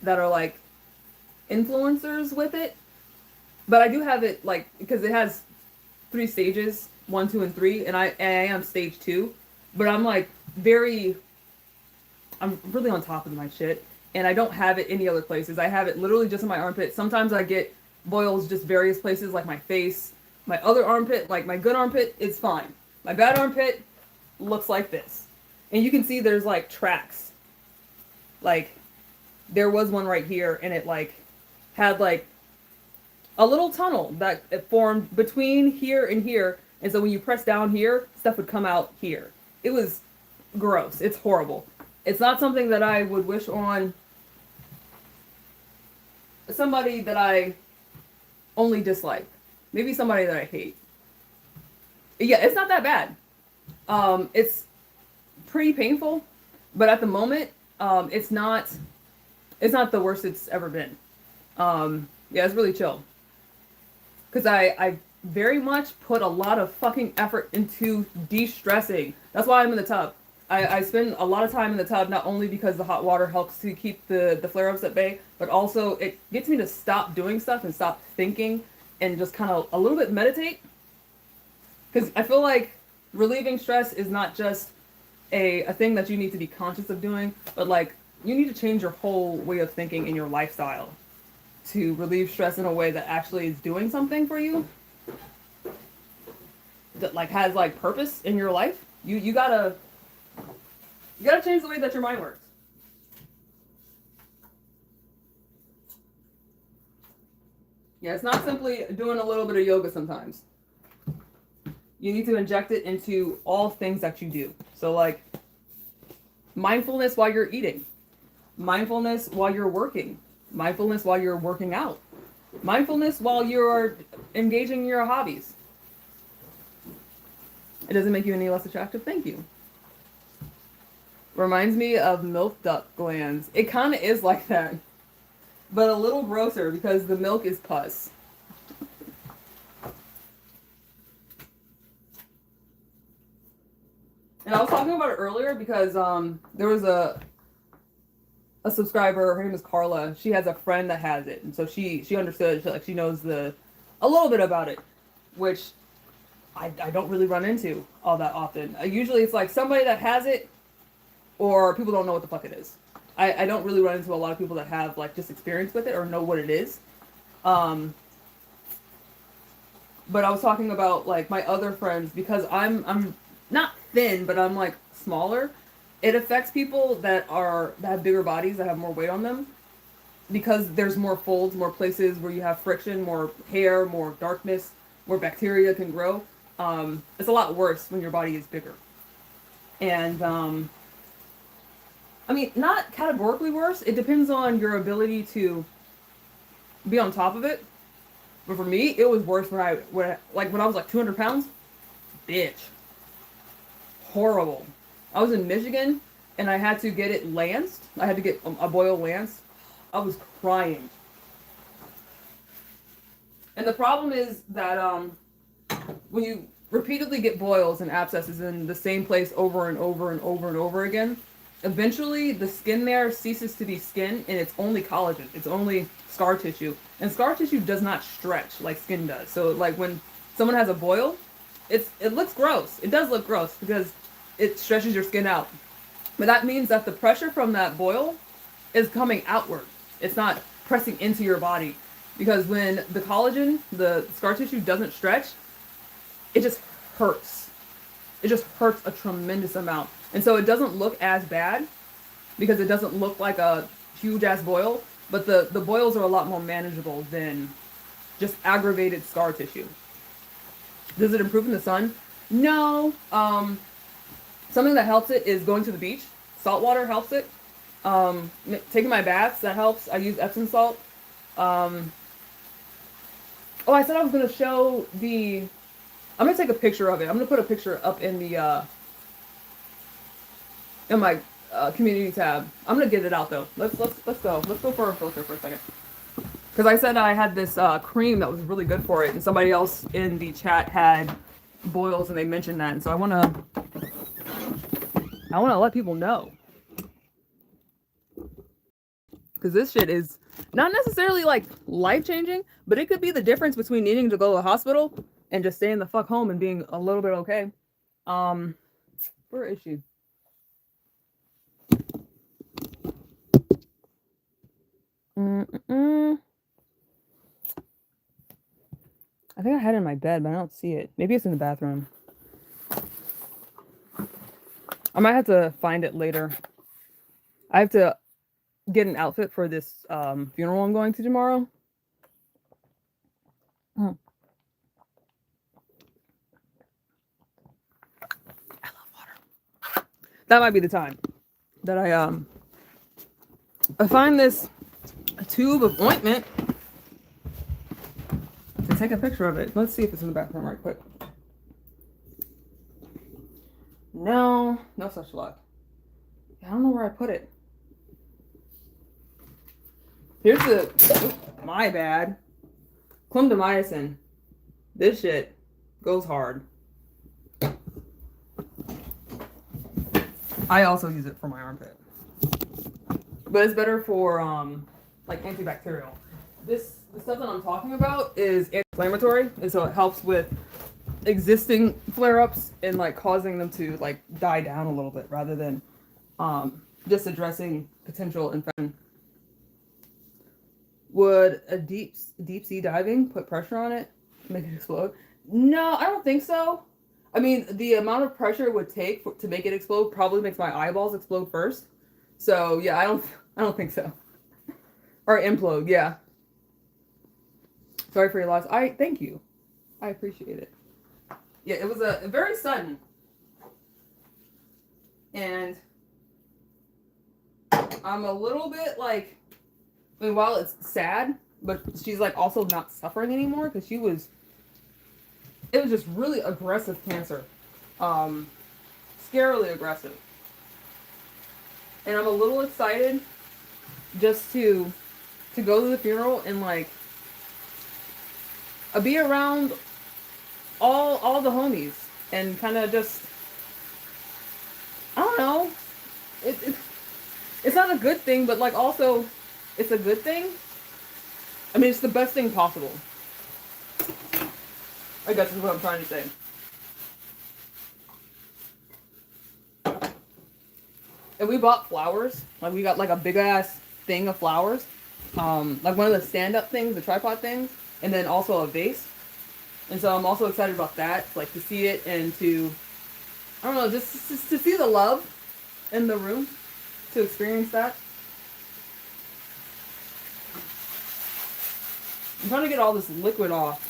Speaker 1: that are like influencers with it, but I do have it like, because it has 3 stages, 1, 2, and 3, and I am stage 2, but I'm like I'm really on top of my shit, and I don't have it any other places. I have it literally just in my armpit. Sometimes I get boils just various places, like my face, my other armpit, like my good armpit, it's fine. My bad armpit looks like this. And you can see there's like tracks. Like there was one right here, and it like had like
Speaker 2: a little tunnel that it formed between here and here. And so when you press down here, stuff would come out here. It was gross. It's horrible. It's not something that I would wish on somebody that I only dislike. Maybe somebody that I hate. Yeah, it's not that bad. It's pretty painful, but at the moment, it's not the worst it's ever been. Yeah, it's really chill. Because I very much put a lot of fucking effort into de-stressing. That's why I'm in the tub. I spend a lot of time in the tub, not only because the hot water helps to keep the flare-ups at bay, but also it gets me to stop doing stuff and stop thinking and just kind of a little bit meditate. Because I feel like relieving stress is not just a thing that you need to be conscious of doing, but like you need to change your whole way of thinking in your lifestyle to relieve stress in a way that actually is doing something for you, that like has like purpose in your life. You gotta change the way that your mind works. Yeah, it's not simply doing a little bit of yoga sometimes. You need to inject it into all things that you do. So like mindfulness while you're eating, mindfulness while you're working, mindfulness while you're working out, mindfulness while you're engaging in your hobbies. It doesn't make you any less attractive. Thank you. Reminds me of milk duct glands. It kind of is like that, but a little grosser because the milk is pus. And I was talking about it earlier because there was a subscriber. Her name is Carla. She has a friend that has it, and so she understood. She knows a little bit about it, which I don't really run into all that often. Usually it's like somebody that has it, or people don't know what the fuck it is. I don't really run into a lot of people that have like just experience with it or know what it is. But I was talking about like my other friends because I'm not thin, but I'm like smaller. It affects people that have bigger bodies, that have more weight on them, because there's more folds, more places where you have friction, more hair, more darkness, more bacteria can grow. It's a lot worse when your body is bigger. And I mean, not categorically worse. It depends on your ability to be on top of it. But for me, it was worse when I was like 200 pounds. Bitch. Horrible. I was in Michigan and I had to get it lanced. I had to get a boil lanced. I was crying. And the problem is that when you repeatedly get boils and abscesses in the same place over and over and over and over again, eventually the skin there ceases to be skin and it's only collagen. It's only scar tissue. And scar tissue does not stretch like skin does. So like when someone has a boil, it looks gross. It does look gross because it stretches your skin out. But that means that the pressure from that boil is coming outward. It's not pressing into your body. Because when the collagen, the scar tissue doesn't stretch, it just hurts. It just hurts a tremendous amount. And so it doesn't look as bad because it doesn't look like a huge ass boil, but the boils are a lot more manageable than just aggravated scar tissue. Does it improve in the sun? No. Something that helps it is going to the beach. Salt water helps it. Taking my baths, that helps. I use Epsom salt. I said I was going to show I'm going to take a picture of it. I'm going to put a picture up in in my community tab. I'm going to get it out though. Let's go. Let's go for a filter for a second. Because I said I had this cream that was really good for it, and somebody else in the chat had boils and they mentioned that, and so I want to let people know. Because this shit is not necessarily like life-changing, but it could be the difference between needing to go to the hospital and just staying the fuck home and being a little bit okay. Where is she? I think I had it in my bed, but I don't see it. Maybe it's in the bathroom. I might have to find it later. I have to get an outfit for this funeral I'm going to tomorrow. Mm. I love water. That might be the time that I find this tube of ointment to take a picture of it. Let's see if it's in the bathroom right quick. No, no such luck. I don't know where I put it. Here's the, my bad. Clindamycin. This shit goes hard. I also use it for my armpit. But it's better for like antibacterial. The stuff that I'm talking about is anti-inflammatory, and so it helps with existing flare-ups and like causing them to like die down a little bit rather than just addressing potential infection. Would a deep sea diving put pressure on it, make it explode? No, I don't think so. I mean, the amount of pressure it would take to make it explode probably makes my eyeballs explode first. So yeah, I don't think so. Or implode, yeah. Sorry for your loss. Thank you. I appreciate it. Yeah, it was a very sudden. And I'm a little bit like, I mean, while it's sad, but she's like also not suffering anymore because it was just really aggressive cancer. Scarily aggressive. And I'm a little excited just to go to the funeral and like be around all the homies and kind of just, I don't know, it's not a good thing, but like also it's a good thing. I mean, it's the best thing possible, I guess is what I'm trying to say. And we bought flowers. Like we got like a big ass thing of flowers. Like one of the stand-up things, the tripod things, and then also a vase. And so I'm also excited about that, like to see it and to, I don't know, just to see the love in the room, to experience that. I'm trying to get all this liquid off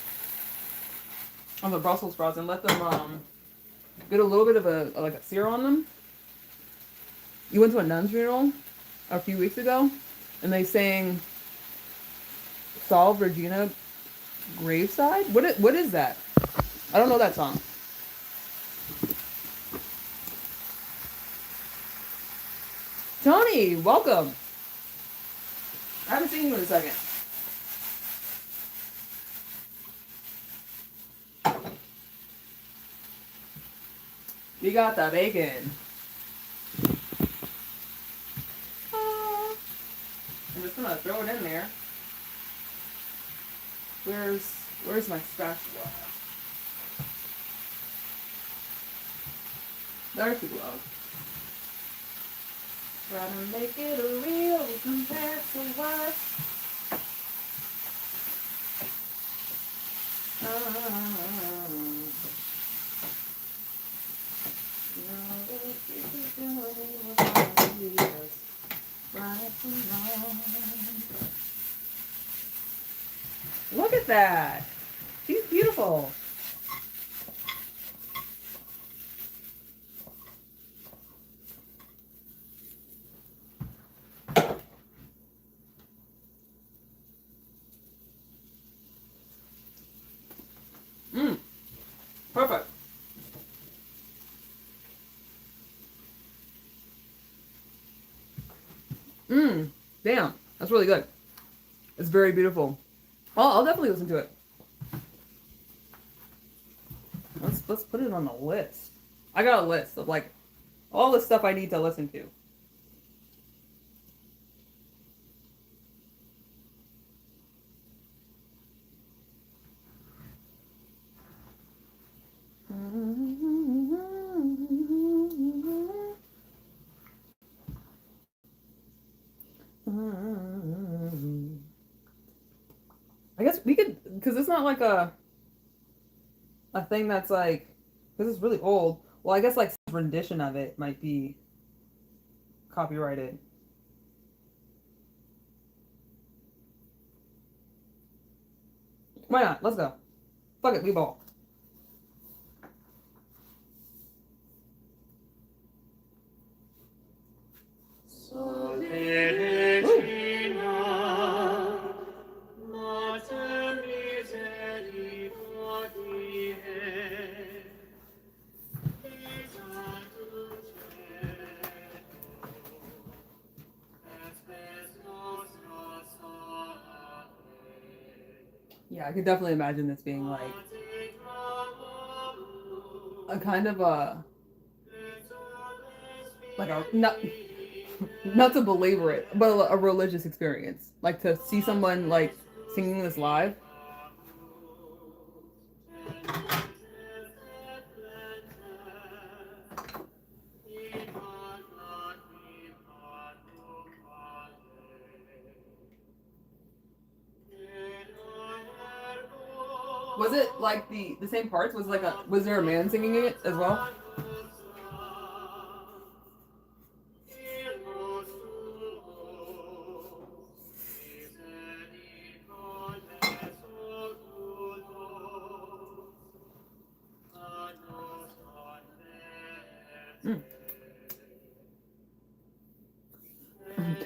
Speaker 2: the Brussels sprouts and let them get a little bit of a sear on them. You went to a nun's funeral a few weeks ago, and they sang "Solve Regina Graveside." What is that? I don't know that song. Tony, welcome. I haven't seen you in a second. We got the bacon. I'm just gonna throw it in there. Where's my spatula? There's the glove. Try to make it a real compared to what? Look at that. She's beautiful. Perfect. Damn. That's really good. It's very beautiful. I'll definitely listen to it. Let's put it on the list. I got a list of like all the stuff I need to listen to. I guess we could, because it's not like a thing that's like, because it's really old. Well, I guess like rendition of it might be copyrighted. Why not? Let's go. Fuck it, we ball. Yeah, I could definitely imagine this being like a kind of a like a not to belabor it, but a religious experience. Like to see someone like singing this live. Was it like the same parts? Was there a man singing it as well? Mm.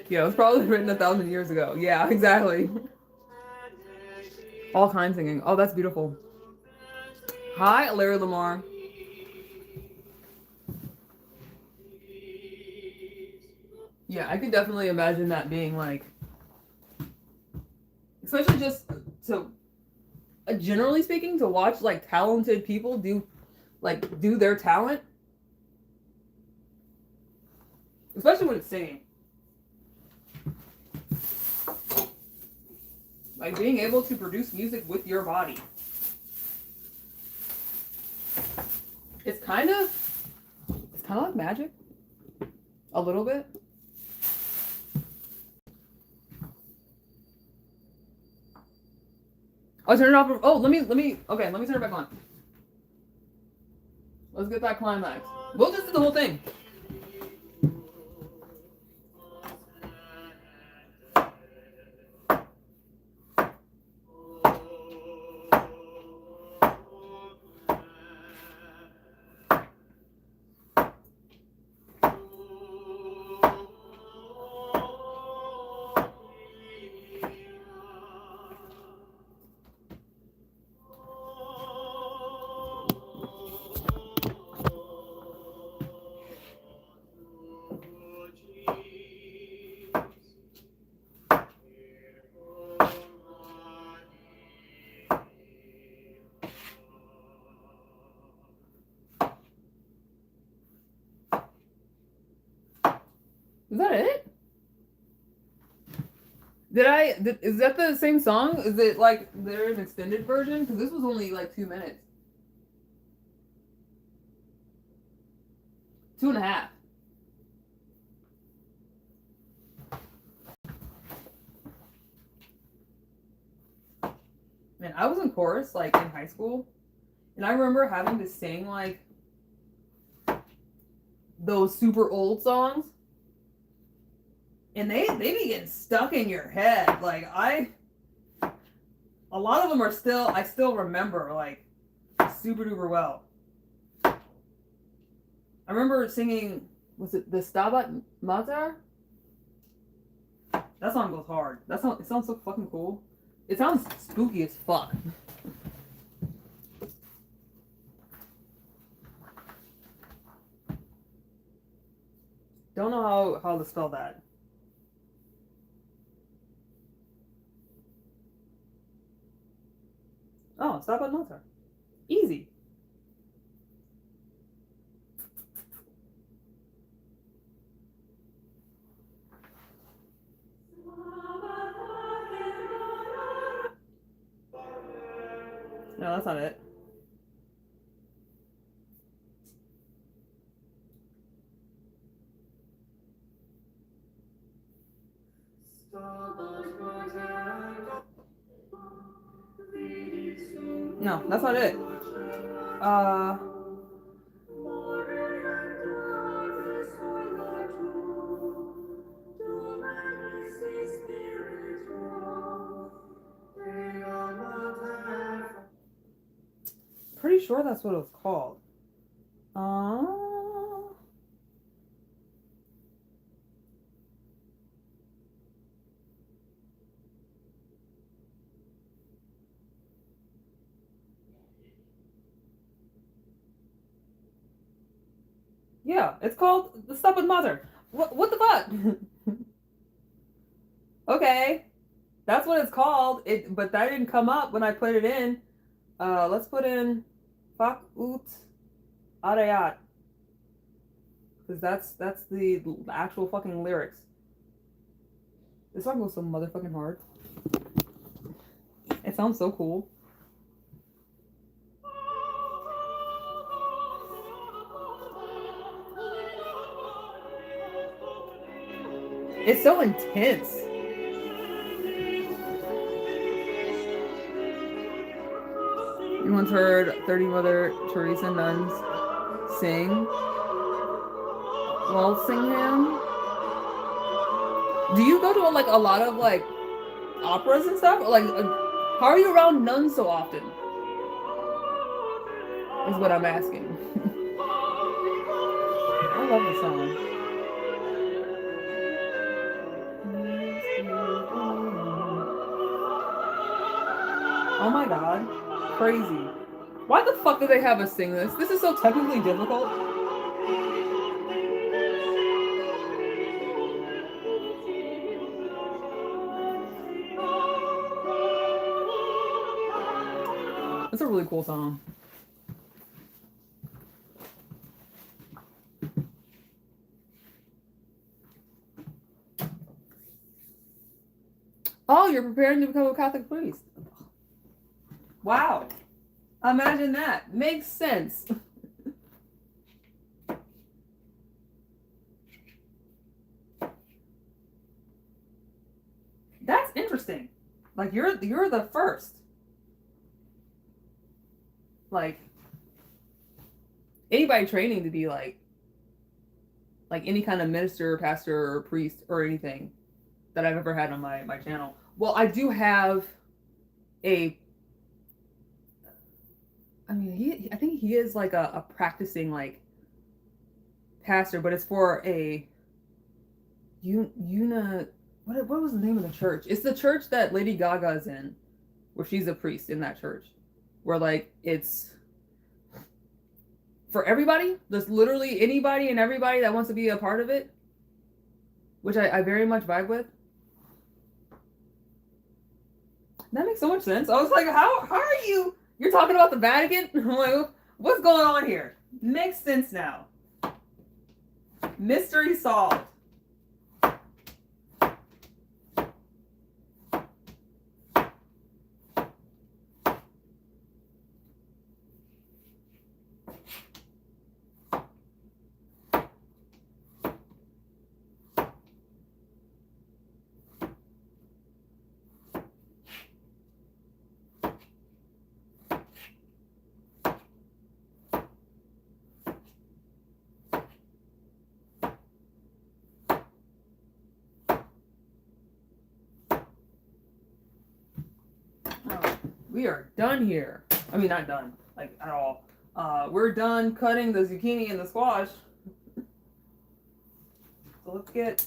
Speaker 2: Yeah, it was probably written 1,000 years ago. Yeah, exactly. All time singing. Oh, that's beautiful. Hi, Larry Lamar. Yeah, I could definitely imagine that being like, especially just to, generally speaking, to watch like talented people do their talent, especially when it's singing. Like being able to produce music with your body. It's kind of like magic. A little bit. I'll turn it off. Oh, let me turn it back on. Let's get that climax. We'll just do the whole thing. Is that it? Is that the same song? Is it like there's an extended version? Because this was only like 2 minutes. 2.5. Man, I was in chorus like in high school, and I remember having to sing like those super old songs, and they be getting stuck in your head. Like a lot of them I still remember like super duper well. I remember singing, was it the Stabat Mater? That song goes hard. It sounds so fucking cool. It sounds spooky as fuck. Don't know how to spell that. Oh, Stabat Mater. Easy. No, that's not it. No, that's not it. Uh, sure that's what it was called. Yeah, it's called The Stupid Mother. What the fuck? Okay, that's what it's called. But that didn't come up when I put it in. Let's put in Fak Ut Arayat. Because that's the actual fucking lyrics. This song goes so motherfucking hard. It sounds so cool. It's so intense. You once heard 30 Mother Teresa nuns sing Walsingham? Do you go to like a lot of like operas and stuff? Or, like, how are you around nuns so often? Is what I'm asking. I love the song. Oh my god. Crazy. Why the fuck do they have us sing this? This is so technically difficult. It's a really cool song. Oh, you're preparing to become a Catholic priest. Wow. Imagine that. Makes sense. That's interesting. Like you're the first. Like anybody training to be like any kind of minister or pastor or priest or anything that I've ever had on my channel. Well, I do have I think he is like a practicing like pastor, but it's for a what was the name of the church? It's the church that Lady Gaga is in, where she's a priest in that church, where like it's for everybody. There's literally anybody and everybody that wants to be a part of it, which I very much vibe with. That makes so much sense. I was like, how are you? You're talking about the Vatican? I'm like, what's going on here? Makes sense now. Mystery solved. We are done here. I mean, not done, like, at all. We're done cutting the zucchini and the squash. So let's get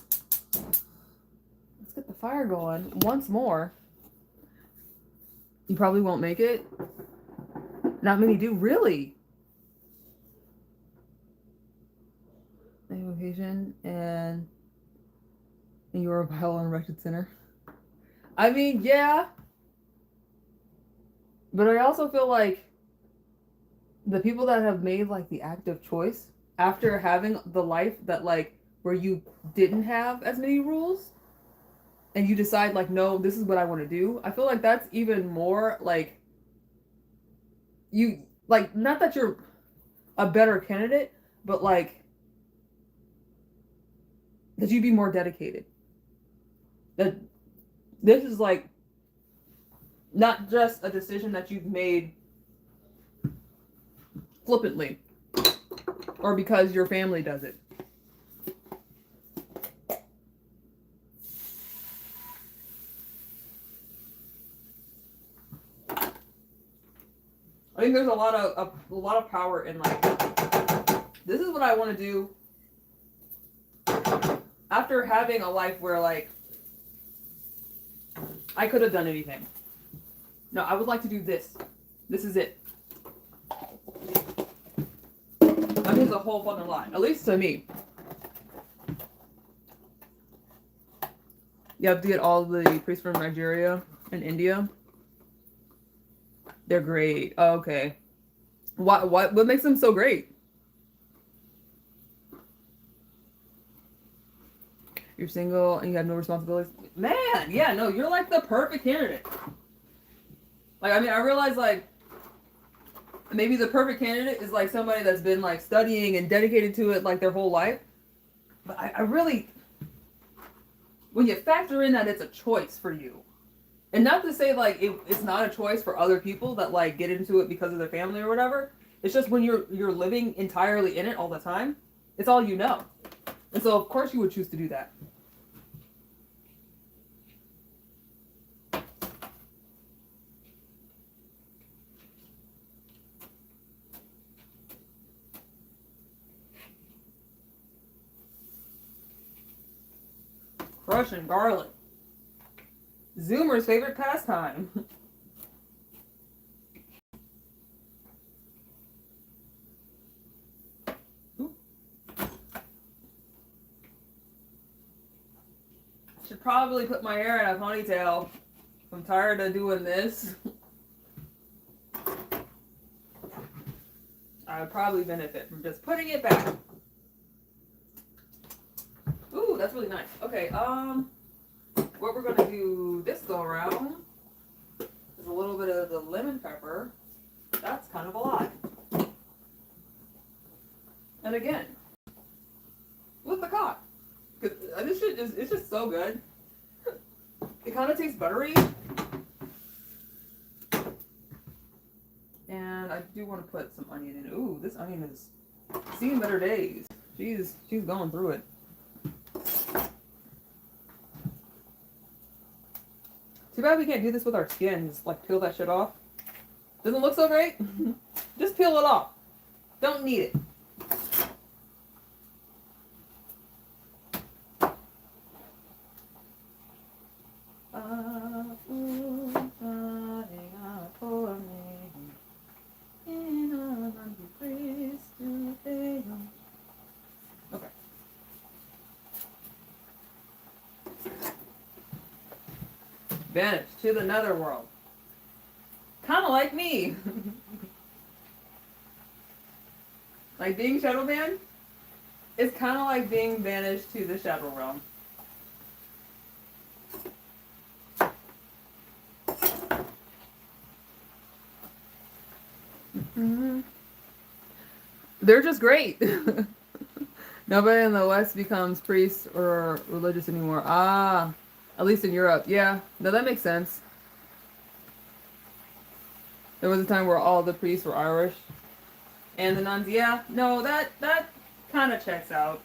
Speaker 2: the fire going once more. You probably won't make it. Not many do, really. Location and you're a vile and wretched sinner. I mean, yeah. But I also feel like the people that have made like the active choice after having the life that like where you didn't have as many rules and you decide like, no, this is what I want to do. I feel like that's even more like you like, not that you're a better candidate, but like that you'd be more dedicated. That this is like not just a decision that you've made flippantly or because your family does it. I think there's a lot of power in like, this is what I want to do after having a life where like I could have done anything. No, I would like to do this. This is it. That means a whole fucking lot, at least to me. You have to get all the priests from Nigeria and India. They're great. Oh, okay. What makes them so great? You're single and you have no responsibilities. Man, yeah, no, you're like the perfect candidate. Like, I mean, I realize like maybe the perfect candidate is like somebody that's been like studying and dedicated to it like their whole life. But I really, when you factor in that it's a choice for you, and not to say like it's not a choice for other people that like get into it because of their family or whatever. It's just when you're living entirely in it all the time, it's all you know. And so of course you would choose to do that. Crushing garlic. Zoomer's favorite pastime. Should probably put my hair in a ponytail. I'm tired of doing this. I would probably benefit from just putting it back. Ooh, that's really nice. Okay, what we're gonna do this go around is a little bit of the lemon pepper. That's kind of a lot. And again, with the cock. Cause this shit it's just so good. It kind of tastes buttery. And I do want to put some onion in. Ooh, this onion is seeing better days. She's going through it. Too bad we can't do this with our skin. Just like peel that shit off. Doesn't look so great? Just peel it off. Don't need it. Okay. Vanished to the netherworld. Kind of like me. Like being Shadow Man is kind of like being banished to the Shadow Realm. Mm-hmm. They're just great. Nobody in the West becomes priest or religious anymore. Ah, at least in Europe. Yeah, no, that makes sense. There was a time where all the priests were Irish. And the nuns, yeah. No, that kind of checks out.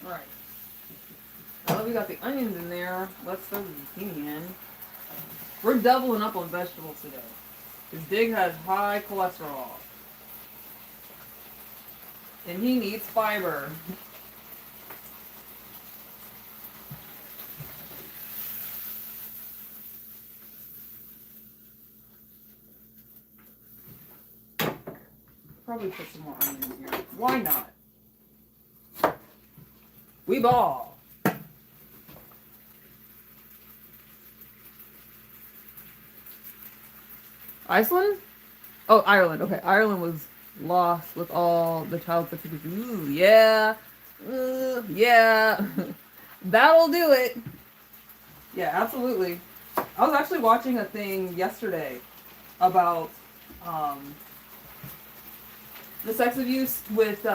Speaker 2: Alright. Now that we got the onions in there, let's throw the zucchini in. We're doubling up on vegetables today. Because Dig has high cholesterol. And he needs fiber. Probably put some more onions in here. Why not? We ball. Iceland? Oh, Ireland. Okay, Ireland was lost with all the child sexual. Ooh, yeah. Yeah. That'll do it. Yeah, absolutely. I was actually watching a thing yesterday about the sex abuse with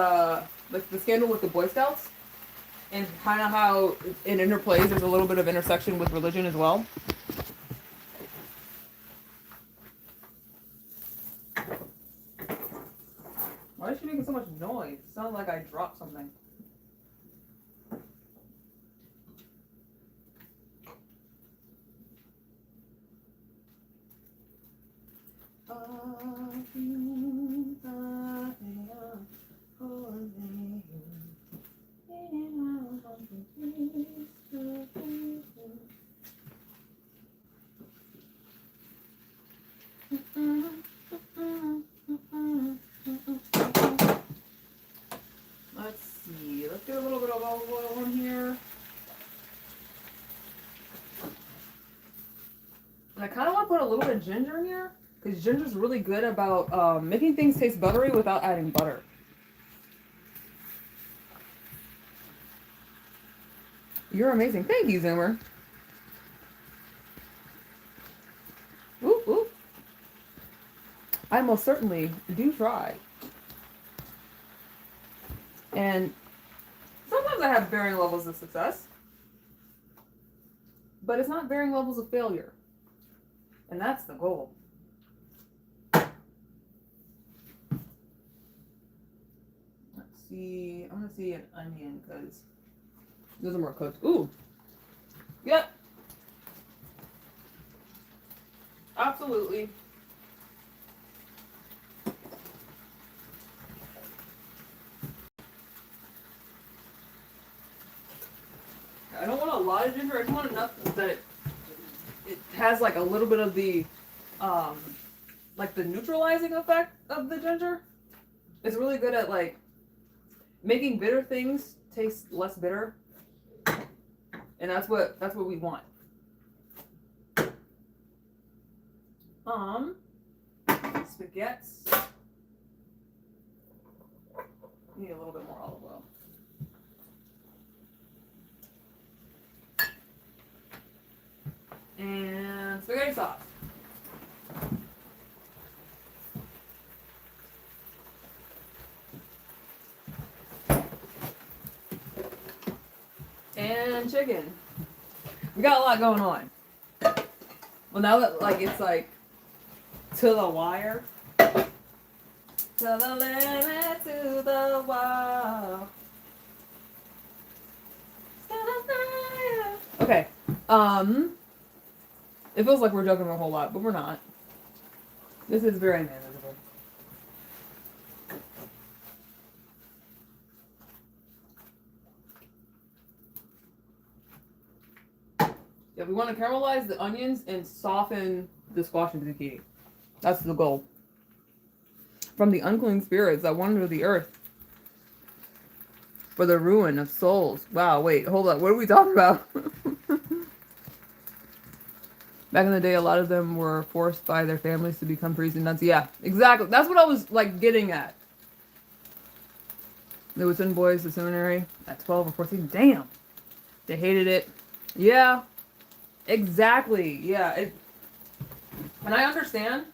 Speaker 1: like the scandal with the Boy Scouts, and kind of how it interplays. There's a little bit of intersection with religion as well. Why is she making so much noise? It sounds like I dropped something. Let's see. Let's get a little bit of olive oil in here. And I kind of want to put a little bit of ginger in here because ginger's really good about making things taste buttery without adding butter. You're amazing. Thank you, Zoomer. Ooh, ooh. I most certainly do try. And sometimes I have varying levels of success, but it's not varying levels of failure. And that's the goal. Let's see. I'm going to see an onion because those are more cooked. Ooh. Yep. Absolutely. I don't want a lot of ginger. I just want enough that it has like a little bit of the like the neutralizing effect of the ginger. It's really good at like making bitter things taste less bitter. And that's what we want. Spaghetti. Need a little bit more olive oil. And spaghetti sauce. And chicken. We got a lot going on. Well, now that like it's like to the wire. To the limit, to the wall. Okay. It feels like we're joking a whole lot, but we're not. This is very manageable. Yeah, we want to caramelize the onions and soften the squash and zucchini. That's the goal. From the unclean spirits that wander the earth for the ruin of souls. Wow, wait, hold up. What are we talking about? Back in the day, a lot of them were forced by their families to become priests and nuns. Yeah, exactly. That's what I was like getting at. They would send boys to seminary at 12 or 14. Damn. They hated it. Yeah, exactly. Yeah. And I understand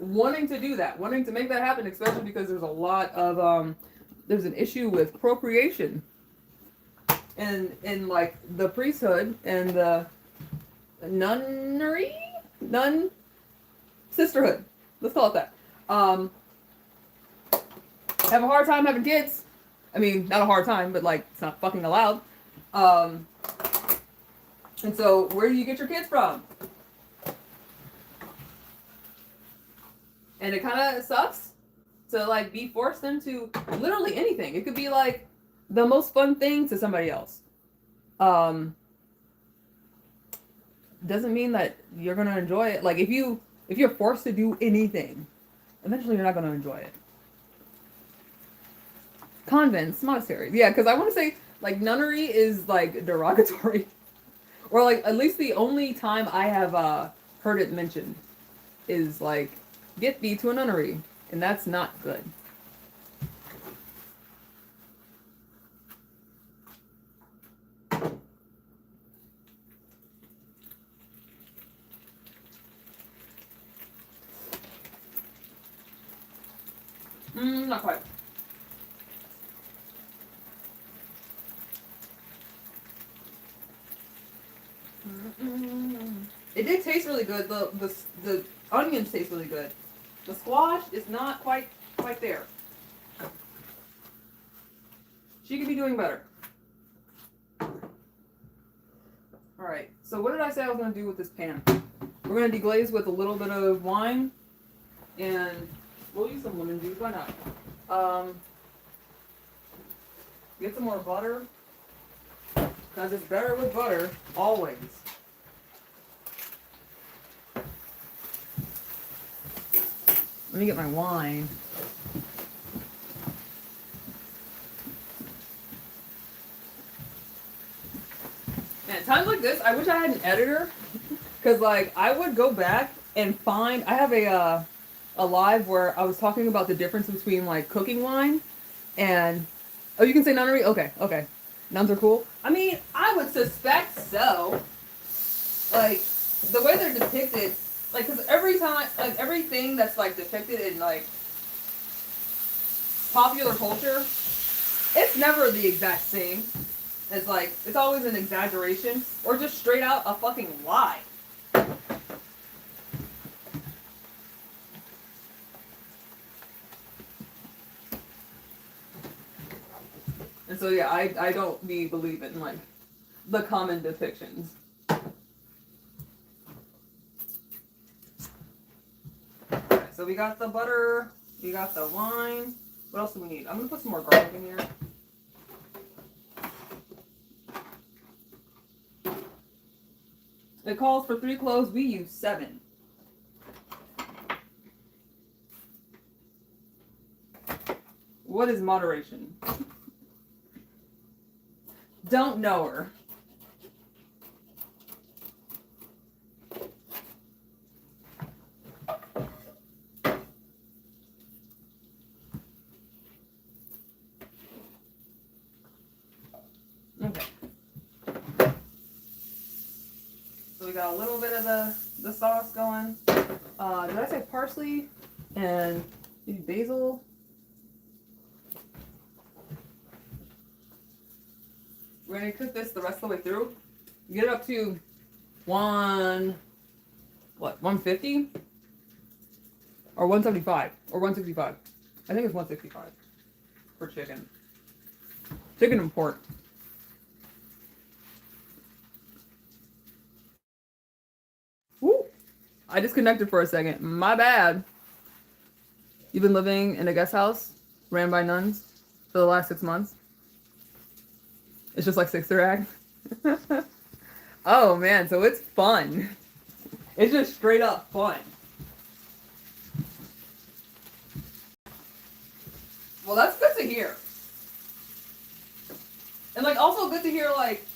Speaker 1: wanting to do that, wanting to make that happen, especially because there's a lot of, there's an issue with procreation in like the priesthood and the nun sisterhood. Let's call it that. Have a hard time having kids. I mean, not a hard time, but like it's not fucking allowed. And so where do you get your kids from? And it kind of sucks to like be forced into literally anything. It could be like the most fun thing to somebody else. Doesn't mean that you're gonna enjoy it. Like if you're forced to do anything, eventually you're not gonna enjoy it. Convents, monasteries, yeah, because I want to say like nunnery is like derogatory, or like at least the only time I have heard it mentioned is like get thee to a nunnery, and that's not good. Not quite.
Speaker 2: did taste really good. The onions taste really good. The squash is not quite there. She could be doing better. Alright, so what did I say I was going to do with this pan? We're going to deglaze with a little bit of wine, and we'll use some lemon juice, why not? Get some more butter, because it's better with butter, always. Let me get my wine. Man, times like this, I wish I had an editor, because like I would go back and find. I have a live where I was talking about the difference between like cooking wine and. Oh, you can say nunnery? Okay, okay. Nuns are cool? I mean, I would suspect so. Like, the way they're depicted, like, because every time, like, everything that's, like, depicted in, like, popular culture, it's never the exact same. It's, like, it's always an exaggeration, or just straight out a fucking lie. And so, yeah, I don't believe in, like, the common depictions. Okay, so we got the butter, we got the wine. What else do we need? I'm going to put some more garlic in here. It calls for 3 cloves. We use 7. What is moderation? Don't know her. Okay. So we got a little bit of the sauce going. Did I say parsley and maybe basil? We're gonna cook this the rest of the way through. Get it up to 150? Or 175? Or 165? I think it's 165 for chicken. Chicken and pork. Woo! I disconnected for a second. My bad. You've been living in a guest house ran by nuns for the last 6 months? It's just like Sister Act. Oh man, so it's fun. It's just straight up fun. Well, that's good to hear. And like also good to hear like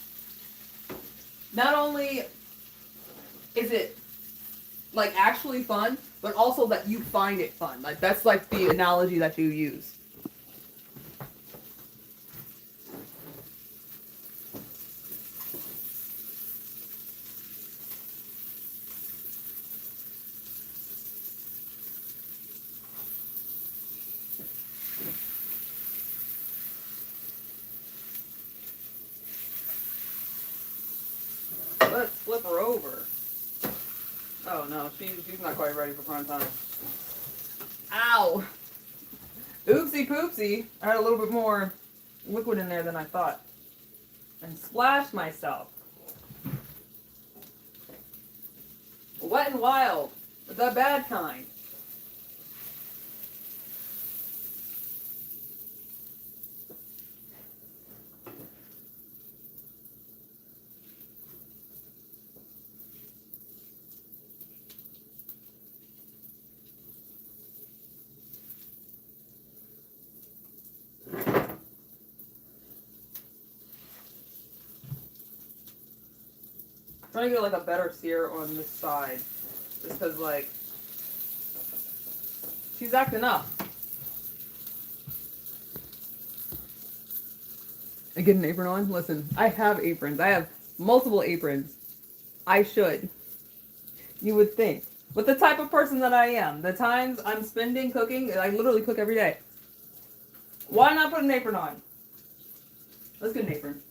Speaker 2: not only is it like actually fun, but also that you find it fun. Like that's like the analogy that you use. Let's flip her over. Oh no, she's not quite ready for prime time. Ow! Oopsie poopsie. I had a little bit more liquid in there than I thought. And splashed myself. Wet and Wild. The bad kind. Trying to get like a better sear on this side. Just because like she's acting up. I get an apron on? Listen, I have aprons. I have multiple aprons. I should. You would think. With the type of person that I am, the times I'm spending cooking, I literally cook every day. Why not put an apron on? Let's get an apron.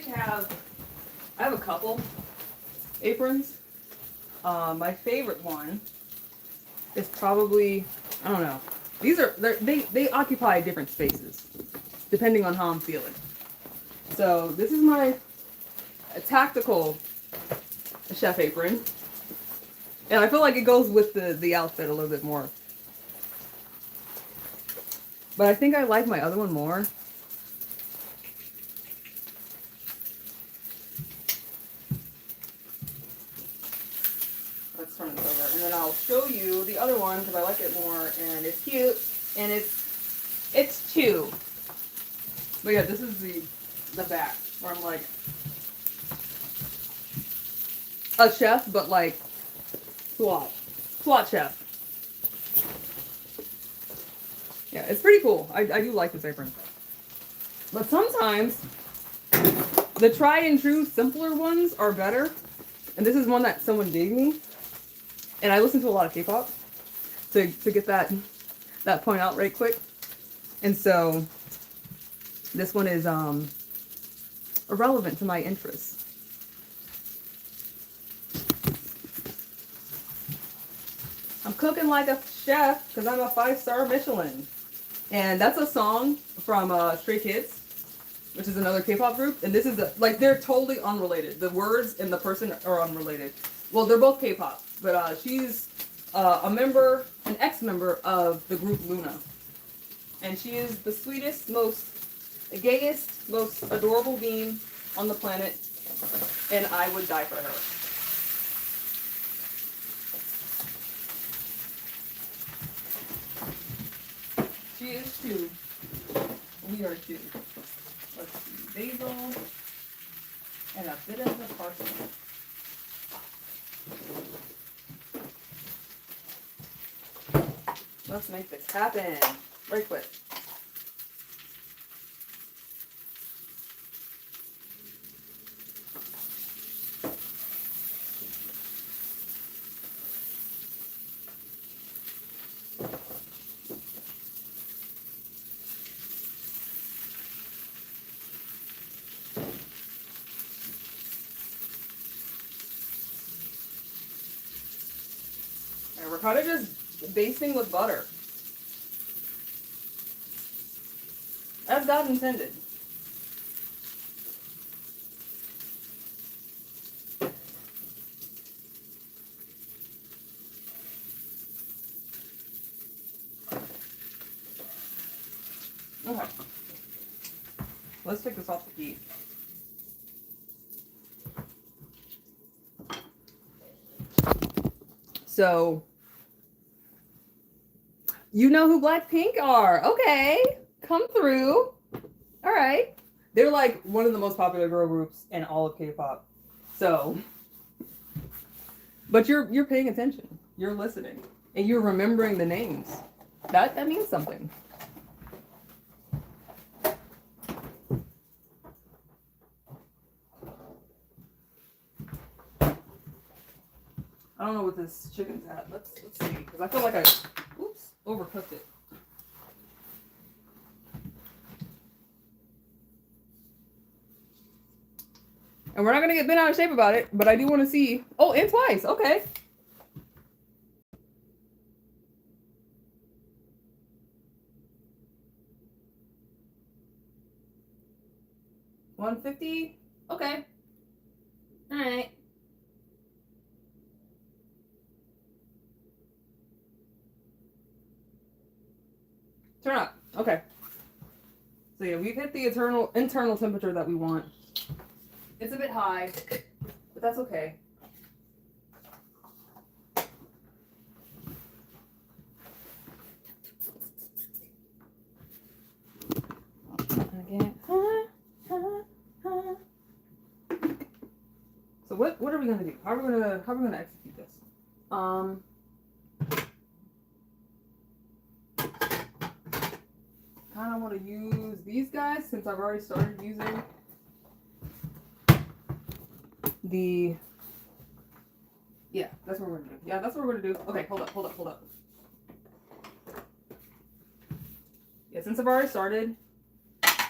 Speaker 2: I have a couple aprons. My favorite one is probably, I don't know. They occupy different spaces depending on how I'm feeling. So this is my tactical chef apron. And I feel like it goes with the outfit a little bit more. But I think I like my other one more. Let's turn this over. And then I'll show you the other one because I like it more and it's cute. And it's two. But yeah, this is the back where I'm like a chef, but like SWAT chef. Yeah, it's pretty cool. I do like this apron. But sometimes the tried and true simpler ones are better. And this is one that someone gave me. And I listen to a lot of K-pop to get that point out right quick. And so this one is irrelevant to my interests. I'm cooking like a chef because I'm a 5-star Michelin. And that's a song from Stray Kids, which is another K-pop group. And this is like they're totally unrelated. The words and the person are unrelated. Well, they're both K-pop, but she's an ex-member of the group Luna. And she is the sweetest, the gayest, most adorable being on the planet. And I would die for her. She is too. We are too. Let's see. Basil and a bit of the parsley. Let's make this happen. Right quick. And we're kind of just basting with butter. As God intended. Okay. Let's take this off the heat. So, you know who Blackpink are. Okay. Come through. All right. They're like one of the most popular girl groups in all of K-pop. So, but you're paying attention. You're listening. And you're remembering the names. That means something. I don't know what this chicken's at. Let's see. Because I feel like I overcooked it. And we're not going to get bent out of shape about it, but I do want to see. Oh, and twice. Okay. $150. Okay. All right. Turn up. Okay. So yeah, we've hit the internal temperature that we want. It's a bit high, but that's okay. Again. So what are we gonna do? How are we gonna execute this? Kind of want to use these guys since I've already started using the. Yeah, that's what we're gonna do. Yeah, that's what we're gonna do. Okay, hold up. Yeah, since I've already started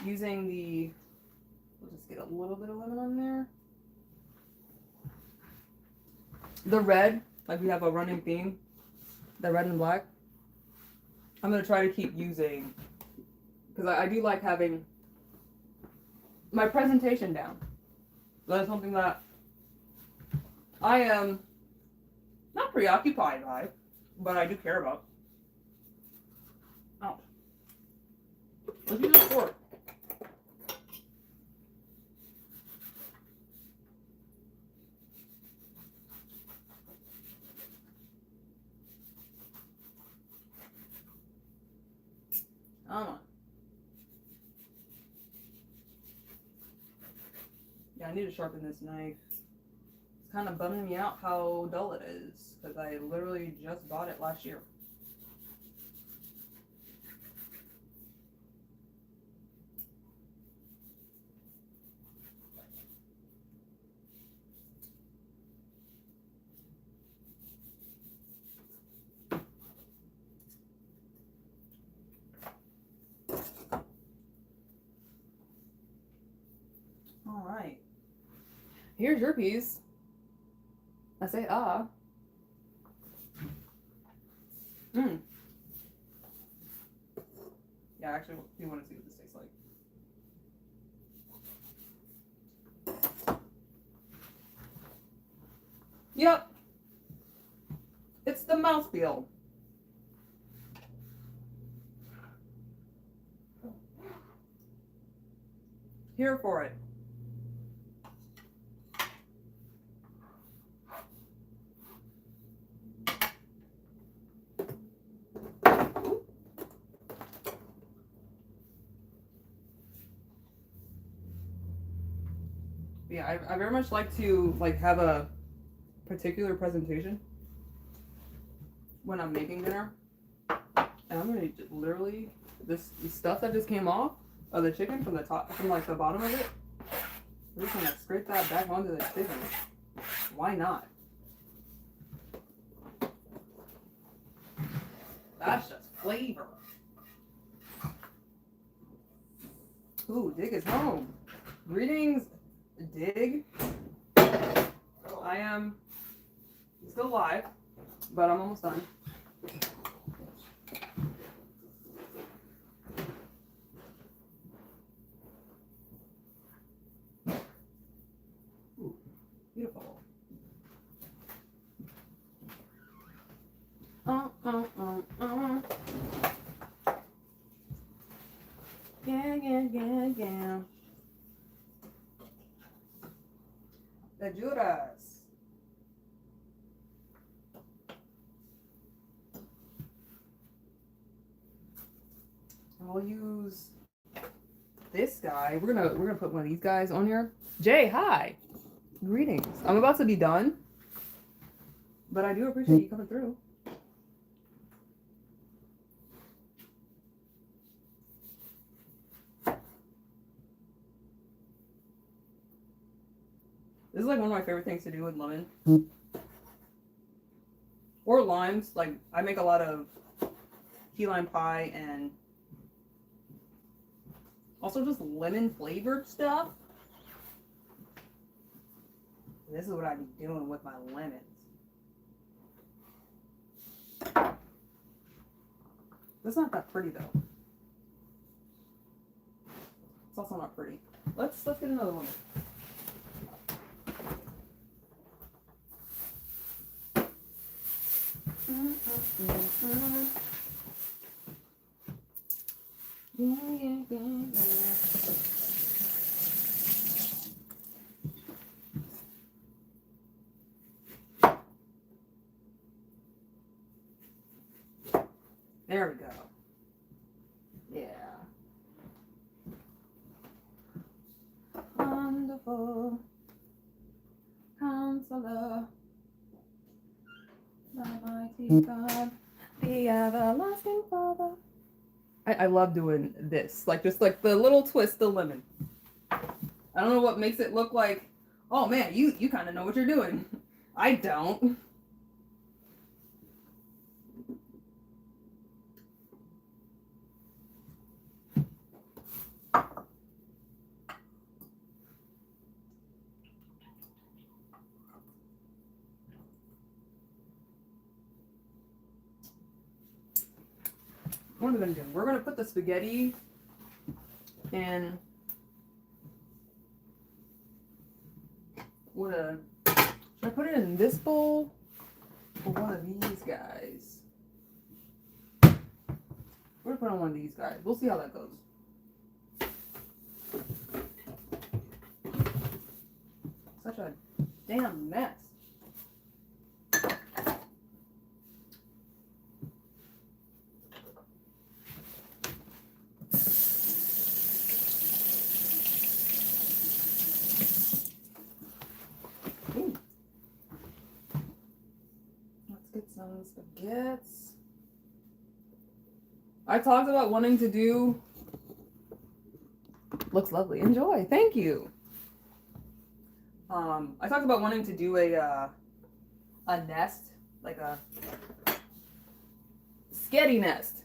Speaker 2: using the, we'll just get a a little bit of lemon on there.
Speaker 1: The red, like we have a running theme, the red and black. I'm gonna try to keep using, because I do like having my presentation down. That's something that I am not preoccupied by, but I do care about. Ouch. Let's use a fork. Come on. Yeah, I need to sharpen this knife. It's kind of bumming me out how dull it is, because I literally just bought it last year. All right. Here's your piece. I say ah. Mmm. Yeah, actually, we want to see what this tastes like. Yep. It's the mouthfeel. Here for it. Yeah, I very much like to have a particular presentation when I'm making dinner. And I'm gonna literally the stuff that just came off of the chicken from the top, from like the bottom of it. We're just gonna scrape that back onto the chicken. Why not? That's just flavor. Ooh, Dig is home. Greetings, Dig. I am still live, but I'm almost done. Ooh, beautiful. Yeah. The Judas. I'll use this guy. We're gonna put one of these guys on here. Jay, hi. Greetings. I'm about to be done, but I do appreciate you coming through. This is like one of my favorite things to do with lemon. Or limes. Like, I make a lot of key lime pie and also just lemon flavored stuff. This is what I be doing with my lemons. That's not that pretty though. It's also not pretty. Let's get another one. Yeah. There we go. Yeah. Wonderful Counselor, the mighty God, the everlasting Father. I love doing this. Like, just like the little twist of lemon. I don't know what makes it look like, oh man, you kind of know what you're doing. I don't.
Speaker 2: What are we gonna do? We're gonna put the spaghetti in. Should I put it in this bowl or one of these guys? We're gonna put it on one of these guys. We'll see how that goes. Such a damn mess. Ooh. Let's get some spaghettis. I talked about wanting to do. Looks lovely. Enjoy. Thank you. I talked about wanting to do a nest, like a sketty nest.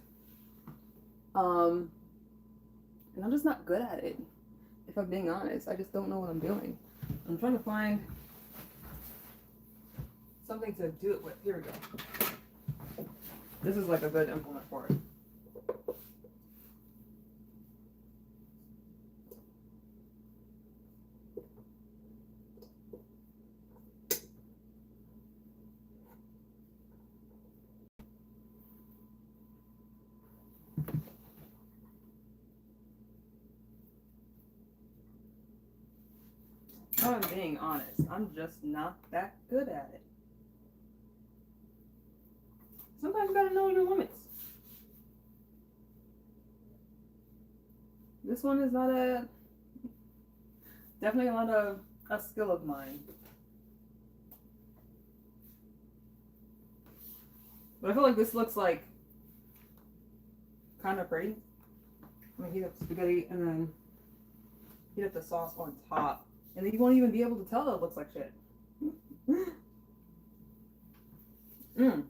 Speaker 2: And I'm just not good at it. If I'm being honest, I just don't know what I'm doing. I'm trying to find something to do it with. Here we go. This is like a good implement for it. If I'm being honest, I'm just not that good at it. Sometimes you gotta know your limits. This one is definitely not a skill of mine. But I feel like this looks like kind of pretty. I'm gonna heat up spaghetti and then heat up the sauce on top. And then you won't even be able to tell that it looks like shit. Mmm.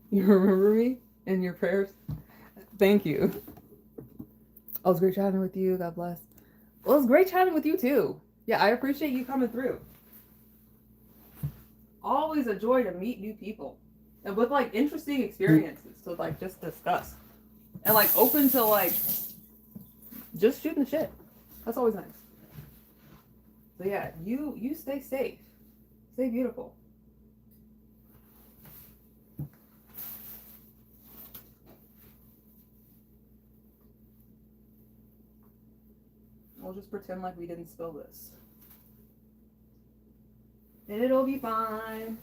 Speaker 2: You remember me and your prayers? Thank you. Oh, it was great chatting with you. God bless. Well, it was great chatting with you too. Yeah, I appreciate you coming through. Always a joy to meet new people and with like interesting experiences to like just discuss and like open to like just shooting the shit. That's always nice. So yeah, you stay safe. Stay beautiful. We'll just pretend like we didn't spill this. It'll be fine.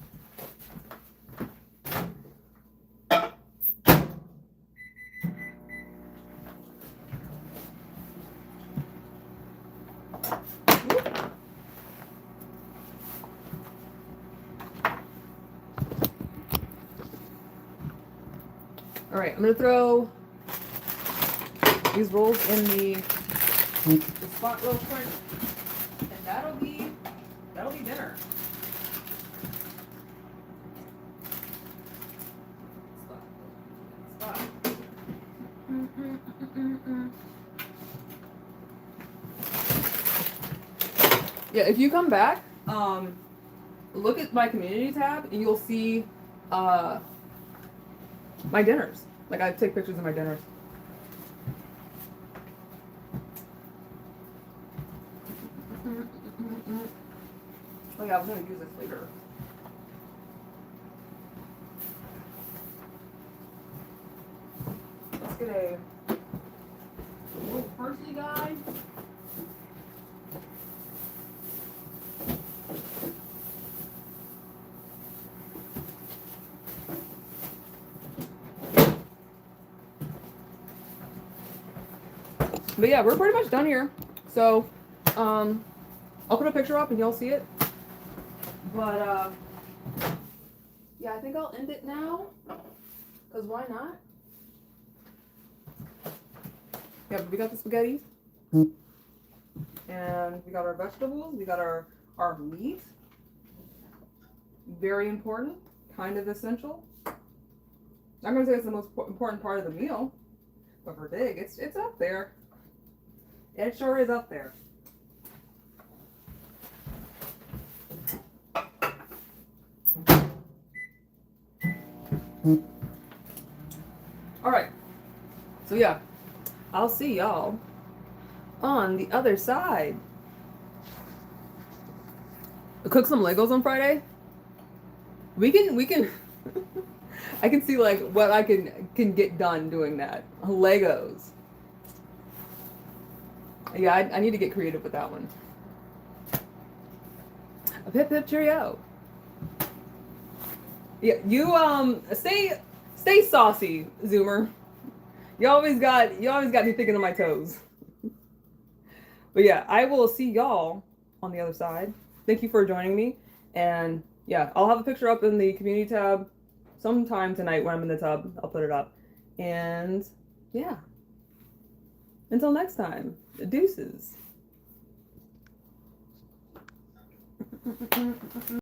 Speaker 2: All right, I'm gonna throw these rolls in the spot real quick, and that'll be dinner. Spot. Yeah, if you come back, look at my community tab, and you'll see my dinners. Like I take pictures of my dinners. Oh yeah, I was gonna use this later. Let's get a little parsley guy.
Speaker 1: But yeah, we're pretty much done here. So, I'll put a picture up and y'all see it. But yeah, I think I'll end it now. Cause why not? Yeah, we got the spaghetti. And we got our vegetables. We got our meat. Very important. Kind of essential. I'm gonna say it's the most important part of the meal. But for Dig, it's up there. It sure is up there. Alright. So yeah. I'll see y'all on the other side. I cooked some Legos on Friday. We can I can see like what I can get done doing that. Legos. Yeah, I need to get creative with that one. A pip pip cheerio. Yeah, you stay saucy, Zoomer. You always got me thinking on my toes. But yeah, I will see y'all on the other side. Thank you for joining me. And yeah, I'll have a picture up in the community tab sometime tonight when I'm in the tub. I'll put it up. And yeah. Until next time, deuces.